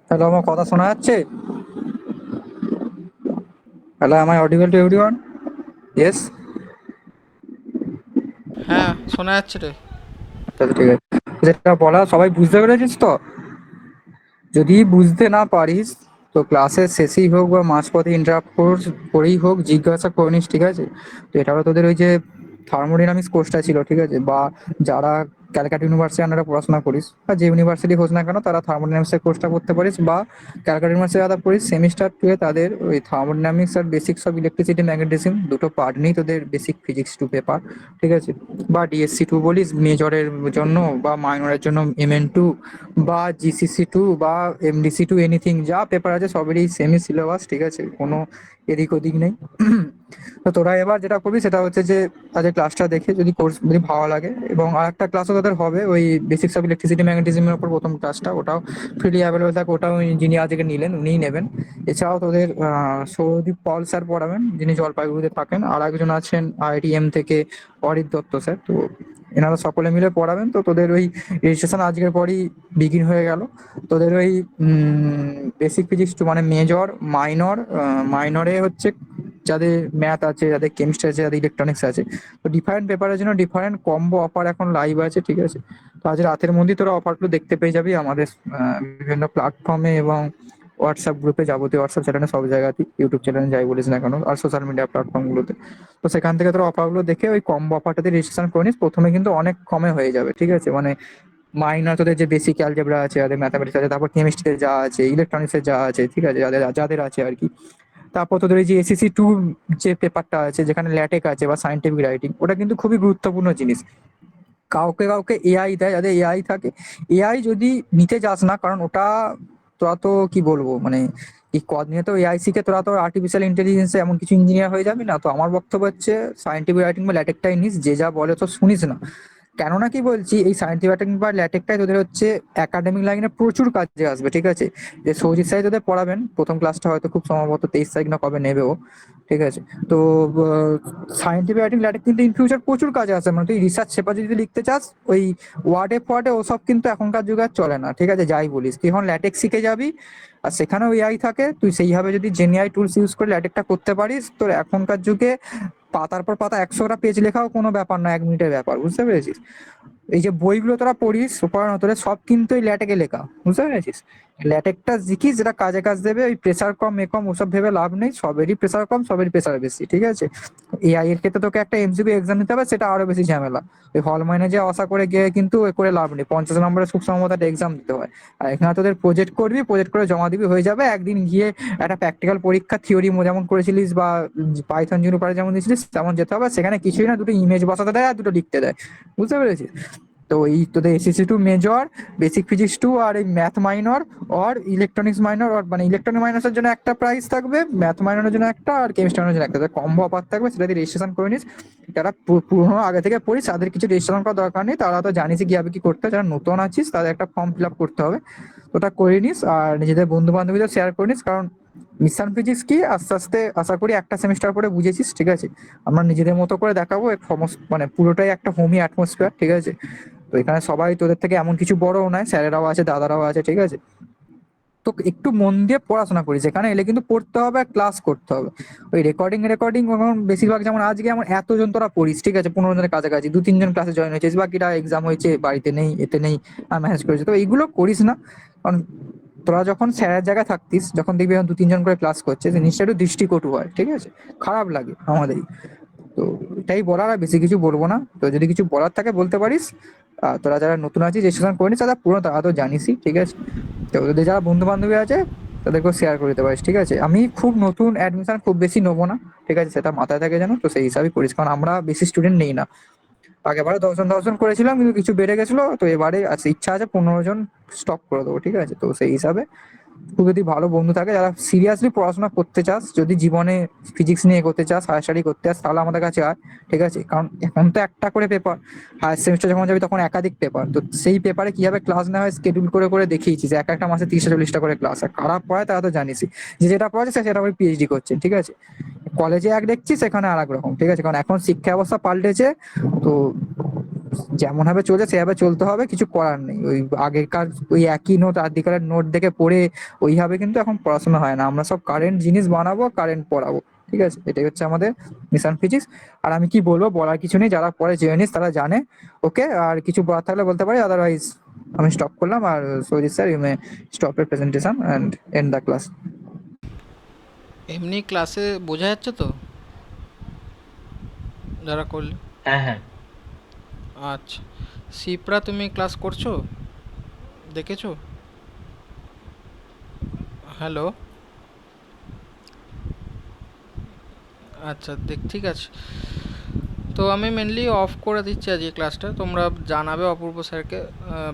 হ্যালো, আমার কথা শোনা যাচ্ছে? Hello, am I audible to everyone? Yes? হ্যাঁ, শোনা যাচ্ছে রে। তাহলে ঠিক আছে। যেটা বলা সবাই বুঝতে পেরেছিস তো? যদি বুঝতে না পারিস তো ক্লাসের শেষেই হোক বা মাঝপথে ইন্টারাপ্ট করেই হোক জিজ্ঞাসা করে নিস, ঠিক আছে? তো এটা হলো তোদের ওই যে থার্মোডাইনামিক্স কোর্সটা ছিল, ঠিক আছে? বা যারা ক্যালকাটা ইউনিভার্সিটি আন্ডারে পড়াশোনা করিস বা যে ইউনিভার্সিটি হোস না কেন তারা থার্মোডাইনামিক্সের কোর্সটা করতে পারিস, বা ক্যালকাটা ইউনিভার্সিটি যারা পড়িস সেমিস্টার টুয়ে তাদের ওই থার্মোডাইনামিক্স আর বেসিক্স অফ ইলেকট্রিসিটি ম্যাগনেটিজম দুটো পার্ট নেই তোদের বেসিক ফিজিক্স টু পেপার, ঠিক আছে? বা ডিএসসি টু বলিস মেজরের জন্য, বা মাইনরের জন্য এমএন টু, বা জিসিসি টু, বা এমডিসি টু, এনিথিং যা পেপার আছে সবেরই সেমি সিলেবাস, ঠিক আছে? কোনো এদিক ওদিক নেই। তো তোরা এবার যেটা করবি সেটা হচ্ছে যে তাদের ক্লাসটা দেখে যদি কোর্স যদি ভালো লাগে, এবং আর একটা ক্লাসও তাদের হবে ওই বেসিক্স অফ ইলেকট্রিসিটি ম্যাগনেটিজমের উপর প্রথম ক্লাসটা, ওটাও ফ্রিলি অ্যাভেলেবল থাকে, ওটাও যিনি আজকে নিলেন উনিই নেবেন। এছাড়াও তোদের সৌরদীপ পল স্যার পড়াবেন যিনি জলপাইগুড়িতে থাকেন, আর একজন আছেন আইআইটিএম থেকে অরিত দত্ত স্যার। তো এনারা সকলে মিলে পড়াবেন। তো তোদের ওই রেজিস্ট্রেশন আজকের পরই বিগিন হয়ে গেল। তোদের ওই বেসিক ফিজিক্স টু মানে মেজর, মাইনর, মাইনরে হচ্ছে যাদের ম্যাথ আছে, যাদের কেমিস্ট্রি আছে, যাদের ইলেকট্রনিক্স আছে, তো ডিফারেন্ট পেপারের জন্য ডিফারেন্ট কম্বো অফার এখন লাইভ আছে, ঠিক আছে? তো আজ রাতের মধ্যেই তোরা অফারগুলো দেখতে পেয়ে যাবি আমাদের বিভিন্ন প্ল্যাটফর্মে এবং হোয়াটসঅ্যাপ গ্রুপে, যাবতীয় হোয়াটসঅ্যাপ চ্যানেলে, সব জায়গাতেই, ইউটিউব চ্যানেলে যাই বলিস না কেন, আর সোশ্যাল মিডিয়া প্ল্যাটফর্মগুলোতে। তো সেখান থেকে তোরা অফারগুলো দেখে ওই কম্বো অফারটাতে রেজিস্ট্রেশন করে নিস। প্রথমে কিন্তু অনেক কমে হয়ে যাবে, ঠিক আছে? মানে মাইনর তোদের যে বেসিক অ্যালজেব্রা আছে, যাদের ম্যাথামেটিক্স আছে, তারপর কেমিস্ট্রিতে যা আছে, ইলেকট্রনিক্সে যা আছে, ঠিক আছে, যাদের যাদের আছে আর কি। তারপর তোদের ওই যে এসএসসি টু যে পেপারটা আছে যেখানে ল্যাটেক আছে বা সায়েন্টিফিক রাইটিং, ওটা কিন্তু খুবই গুরুত্বপূর্ণ জিনিস। কাউকে কাউকে এআই দেয়, যাদের এআই থাকে। এআই যদি নিতে যাস না, কারণ ওটা তোরা তো কি বলবো মানে এই কদিনে তো এআই শিখে তোরা তো আর্টিফিশিয়াল ইন্টেলিজেন্সে এমন কিছু ইঞ্জিনিয়ার হয়ে যাবি না। তো আমার বক্তব্য হচ্ছে সায়েন্টিফিক রাইটিং বা ল্যাটেকটাই নিস, যে যা বলে তো শুনিস না। কেননা কি বলছি, এই সায়েন্টিফিক রাইটিং বা ল্যাটেকটাই তোদের হচ্ছে একাডেমিক লাইনে প্রচুর কাজে আসবে, ঠিক আছে? যে সৌজিৎ স্যার তোদের পড়াবেন, প্রথম ক্লাসটা হয়তো খুব সম্ভবত 23 তারিখ না কবে নেবে ও, ঠিক আছে? তো সায়েন্টিফিক রাইটিং ল্যাটেক কিন্তু ইন ফিউচার প্রচুর কাজে আসে। মানে তুই রিসার্চ পেপার যদি লিখতে চাস, ওই ওয়ার্ডে ফোয়ার্ডে ওসব কিন্তু এখনকার যুগে আর চলে না, ঠিক আছে? যাই বলিস, তুই এখন ল্যাটেক শিখে যাবি, আর সেখানেও এআই থাকে, তুই সেইভাবে যদি জেনএআই টুলস ইউজ করে ল্যাটেকটা করতে পারিস, তোর এখনকার যুগে পাতার পর পাতা 100টা পেজ লেখাও কোনো ব্যাপার না, 1 মিনিটের ব্যাপার, বুঝতে পেরেছিস? এই যে বইগুলো তোরা পড়িস পড়ানো তোদের সব কিন্তু এই ল্যাটেকে লেখা, বুঝতে পেরেছিস? ল্যাটেকটা শিখিস, যেটা কাজে কাজ দেবে। ওই প্রেসার কম এ কম ওসব ভেবে লাভ নেই, সবেরই প্রেসার কম, সবেরই প্রেসার বেশি, ঠিক আছে? এআই এর ক্ষেত্রে তোকে একটা এমসিকিউ এক্সাম দিতে হবে, সেটা আরো বেশি ঝামেলা। ওই হল মাইনে যে আশা করে গিয়ে কিন্তু এ করে লাভ নেই, 50 নম্বরের খুব সম্ভবত একটা এক্সাম দিতে হয়। আর এখানে তোদের প্রজেক্ট করবি, প্রজেক্ট করে জমা দিবি, হয়ে যাবে। একদিন গিয়ে একটা প্র্যাকটিক্যাল পরীক্ষা থিওরি যেমন করেছিলিস বা পাইথন জুনিপারে যেমন দিয়েছিলিস তেমন যেতে হবে। সেখানে কিছুই না, দুটো ইমেজ বসাতে দেয় আর দুটো লিখতে দেয়, বুঝতে পেরেছিস? তো এই তোদের SSC two major, basic physics two, আর এই ম্যাথ মাইনর আর ইলেকট্রনিক্স মাইনর, মানে ইলেকট্রনিক মাইনসের জন্য একটা প্রাইস থাকবে, ম্যাথ মাইনরের জন্য একটা, আর কেমিস্ট্রি মাইনরের জন্য একটা কম্বো অফার থাকবে। সেটা দিয়ে রেজিস্ট্রেশন করে নিস। যারা পুরোনো আগে থেকে পড়িস তাদের কিছু রেজিস্ট্রেশন করার দরকার নেই, তারা তো জানিসই কিভাবে কি করতে হয়। যারা নতুন আছিস তাদের একটা ফর্ম ফিল আপ করতে হবে, ওটা করে নিস। আর নিজেদের বন্ধু বান্ধবীদের শেয়ার করে নিস, কারণ মিশন ফিজিক্স কি আস্তে আস্তে আশা করি একটা সেমিস্টার পরে বুঝেছিস, ঠিক আছে? আমরা নিজেদের মতো করে দেখাবো, সমস্ত মানে পুরোটাই একটা হোমি অ্যাটমসফিয়ার, ঠিক আছে? তো এখানে সবাই তোদের থেকে এমন কিছু বড়ও নয়, স্যারেরাও আছে, দাদারাও আছে, ঠিক আছে? তো একটু মন দিয়ে পড়াশোনা করিস, এখানে এলে কিন্তু পড়তে হবে আর ক্লাস করতে হবে। ওই রেকর্ডিং রেকর্ডিং বেশিরভাগ, যেমন আজকে যেমন এতজন তোরা পড়িস, ঠিক আছে, 15 জনের কাছাকাছি, 2-3 জন ক্লাসে জয়েন হয়েছে, বাকিটা এক্সাম হয়েছে, বাড়িতে নেই, এতে নেই, আর ম্যানেজ করেছে। তো এইগুলো করিস না, কারণ তোরা যখন স্যারের জায়গায় থাকতিস, যখন দেখবি 2-3 জন করে ক্লাস করছে, জিনিসটা একটু দৃষ্টিকটু হয়, ঠিক আছে? খারাপ লাগে আমাদেরই। তো এটাই বলার, আর বেশি কিছু বলবো না। তো যদি কিছু বলার থাকে বলতে পারিস। তোরা যারা নতুন আছিস রেজিস্ট্রেশন করে নিস, তারা পুরো তারা তো জানিসই, ঠিক আছে? তো ওদের যারা বন্ধু বান্ধবী আছে তাদেরকেও শেয়ার করে দিতে পারিস, ঠিক আছে? আমি খুব নতুন অ্যাডমিশন খুব বেশি নেবো না, ঠিক আছে? সেটা মাথায় থাকে যেন, তো সেই হিসাবেই করিস, কারণ আমরা বেশি স্টুডেন্ট নেই না। আগেবারে 10 জন করেছিলাম, কিন্তু কিছু বেড়ে গেছিলো, তো এবারে আছে ইচ্ছা আছে 15 জন স্টপ করে দেবো, ঠিক আছে? তো সেই হিসাবে খুব যদি ভালো বন্ধু থাকে, যারা সিরিয়াসলি পড়াশোনা করতে চাস, যদি জীবনে ফিজিক্স নিয়ে এগোতে চাস, হায়ার স্টাডি করতে চাস, তাহলে আমাদের কাছে আয়, ঠিক আছে? কারণ এখন তো একটা করে পেপার, হায়ার সেমিস্টার যখন যাবি তখন একাধিক পেপার। তো সেই পেপারে কিভাবে ক্লাস নেওয়া হয় শিডিউল করে করে দেখিয়েছিস, একটা মাসে 30-40টা করে ক্লাস। আর খারাপ পড়ায় তারা তো জানিসই, যে যেটা পড়াচ্ছে সে সেটা করে পিএইচডি করছে, ঠিক আছে? কলেজে এক দেখছি, সেখানে আর এক রকম, ঠিক আছে? কারণ এখন শিক্ষা ব্যবস্থা পাল্টেছে। তো যেমন ভাবে চলছে সেভাবে চলতে হবে, কিছু করার নেই। ওই আগেকার ওই একই নোট আদিকালের নোট দেখে পড়ে ওইভাবে কিন্তু এখন পড়াশোনা হয় না। আমরা সব কারেন্ট জিনিস বানাবো, কারেন্ট পড়াবো, ঠিক আছে? এটাই হচ্ছে আমাদের মিশন ফিজিক্স। আর আমি কি বলবো, বলার কিছু নেই, যারা পড়ে জেনে নিস তারা জানে। ওকে, আর কিছু বলার থাকলে বলতে পারি, আদারওয়াইজ আমি স্টপ করলাম। আর সৌজিত স্যার, ইউ মে স্টপ এর presentation and end the class. এমনি ক্লাসে বোঝা যাচ্ছে তো যারা করলে? হ্যাঁ হ্যাঁ। আচ্ছা, শিপ্রা তুমি ক্লাস করছো, দেখেছো? হ্যালো, আচ্ছা ঠিক আছে। তো আমি মেনলি অফ করে দিচ্ছি আজকে ক্লাসটা, তোমরা জানাবে অপূর্ব স্যারকে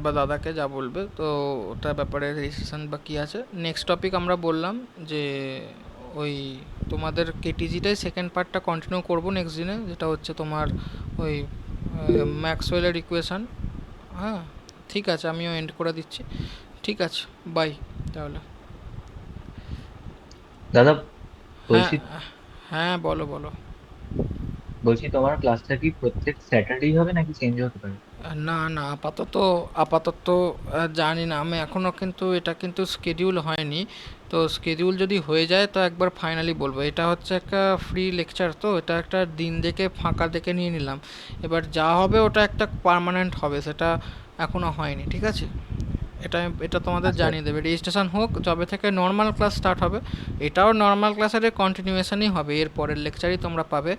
বা দাদাকে, যা বলবে। তো ওটার ব্যাপারে রেজিস্ট্রেশন বা কী আছে। নেক্সট টপিক আমরা বললাম যে ওই তোমাদের কেটিজিটাই সেকেন্ড পার্টটা কন্টিনিউ করবো নেক্সট দিনে, যেটা হচ্ছে তোমার ওই ম্যাক্সওয়েলের ইকুয়েশান। হ্যাঁ, ঠিক আছে, আমিও এন্ড করে দিচ্ছি। ঠিক আছে, বাই তাহলে। দাদা হ্যাঁ বলছি হ্যাঁ, বলো বলো। বলছি তোমার ক্লাসটা কি প্রত্যেক স্যাটারডেই হবে নাকি চেঞ্জ হতে পারে? না না, আপাতত আপাতত জানি না আমি এখনও, কিন্তু এটা কিন্তু স্কেডিউল হয়নি। তো স্কেডিউল যদি হয়ে যায় তো একবার ফাইনালি বলবো। এটা হচ্ছে একটা ফ্রি লেকচার, তো এটা একটা দিন দেখে ফাঁকা দেখে নিয়ে নিলাম। এবার যা হবে ওটা একটা পার্মানেন্ট হবে, সেটা এখনও হয়নি, ঠিক আছে? এটা তোমাদের আচ্ছা জানিয়ে দেবে, রেজিস্ট্রেশন হোক যবে থেকে নর্মাল ক্লাস স্টার্ট হবে। এটাও নর্মাল ক্লাসের কন্টিনিউয়েশনই হবে, এর পরের লেকচারই তোমরা পাবে,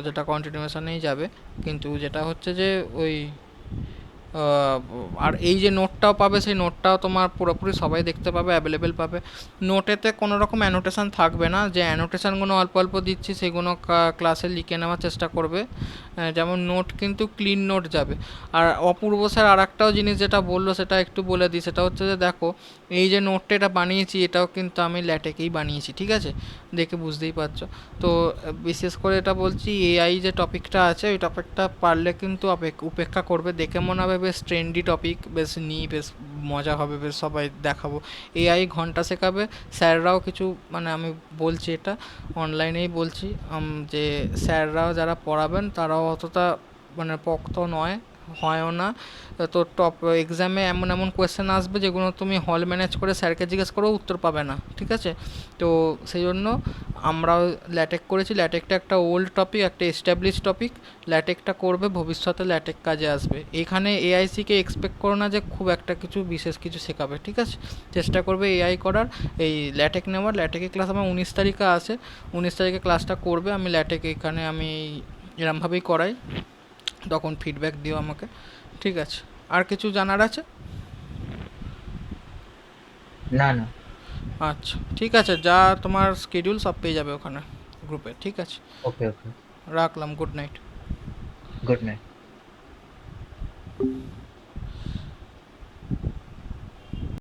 যেটা কন্টিনিউয়েশনেই যাবে। কিন্তু যেটা হচ্ছে যে ওই আর এই যে নোটটাও পাবে, সেই নোটটাও তোমার পুরোপুরি সবাই দেখতে পাবে, অ্যাভেলেবেল পাবে। নোটেতে কোনো রকম অ্যানোটেশন থাকবে না, যে অ্যানোটেশনগুলো অল্প অল্প দিচ্ছি সেগুলো ক্লাসে লিখে নেওয়ার চেষ্টা করবে। যেমন নোট কিন্তু ক্লিন নোট যাবে। আর অপূর্ব স্যার আর একটাও জিনিস যেটা বললো সেটা একটু বলে দিই, সেটা হচ্ছে যে দেখো, এই যে নোটটা এটা বানিয়েছি, এটাও কিন্তু আমি ল্যাটেকেই বানিয়েছি, ঠিক আছে? দেখে বুঝতেই পারছো। তো বিশেষ করে এটা বলছি, এআই যে টপিকটা আছে ওই টপিকটা পারলে কিন্তু উপেক্ষা করবে। দেখে মনে হবে বেশ ট্রেন্ডি টপিক, বেশ বেশ মজা হবে, বেশ সবাই দেখাবো। এআই ঘন্টা শেখাবে, স্যাররাও কিছু, মানে আমি বলছি এটা অনলাইনেই বলছি, যে স্যাররাও যারা পড়াবেন তারাও অতটা মানে পোক্ত হয়ও না। তো টপ এক্সামে এমন এমন কোয়েশ্চেন আসবে যেগুলো তুমি হল ম্যানেজ করে স্যারকে জিজ্ঞেস করেও উত্তর পাবে না, ঠিক আছে? তো সেই জন্য আমরাও ল্যাটেক করেছি। ল্যাটেকটা একটা ওল্ড টপিক, একটা এস্টাবলিশ টপিক। ল্যাটেকটা করবে, ভবিষ্যতে ল্যাটেক কাজে আসবে। এখানে এআইসিকে এক্সপেক্ট করো না যে খুব একটা কিছু বিশেষ কিছু শেখাবে, ঠিক আছে? চেষ্টা করবে এআই করার, এই ল্যাটেক নেওয়ার। ল্যাটেকের ক্লাস আমার 19 তারিখে আছে, 19 তারিখে ক্লাসটা করবে। আমি ল্যাটেক এখানে আমি এরমভাবেই করাই, তখন ফিডব্যাক দিও আমাকে, ঠিক আছে? আর কিছু জানার আছে? না না। আচ্ছা ঠিক আছে, যা তোমার শিডিউল সব পেয়ে যাবে ওখানে গ্রুপে, ঠিক আছে? ওকে ওকে। রাখলাম, গুড নাইট। Good night.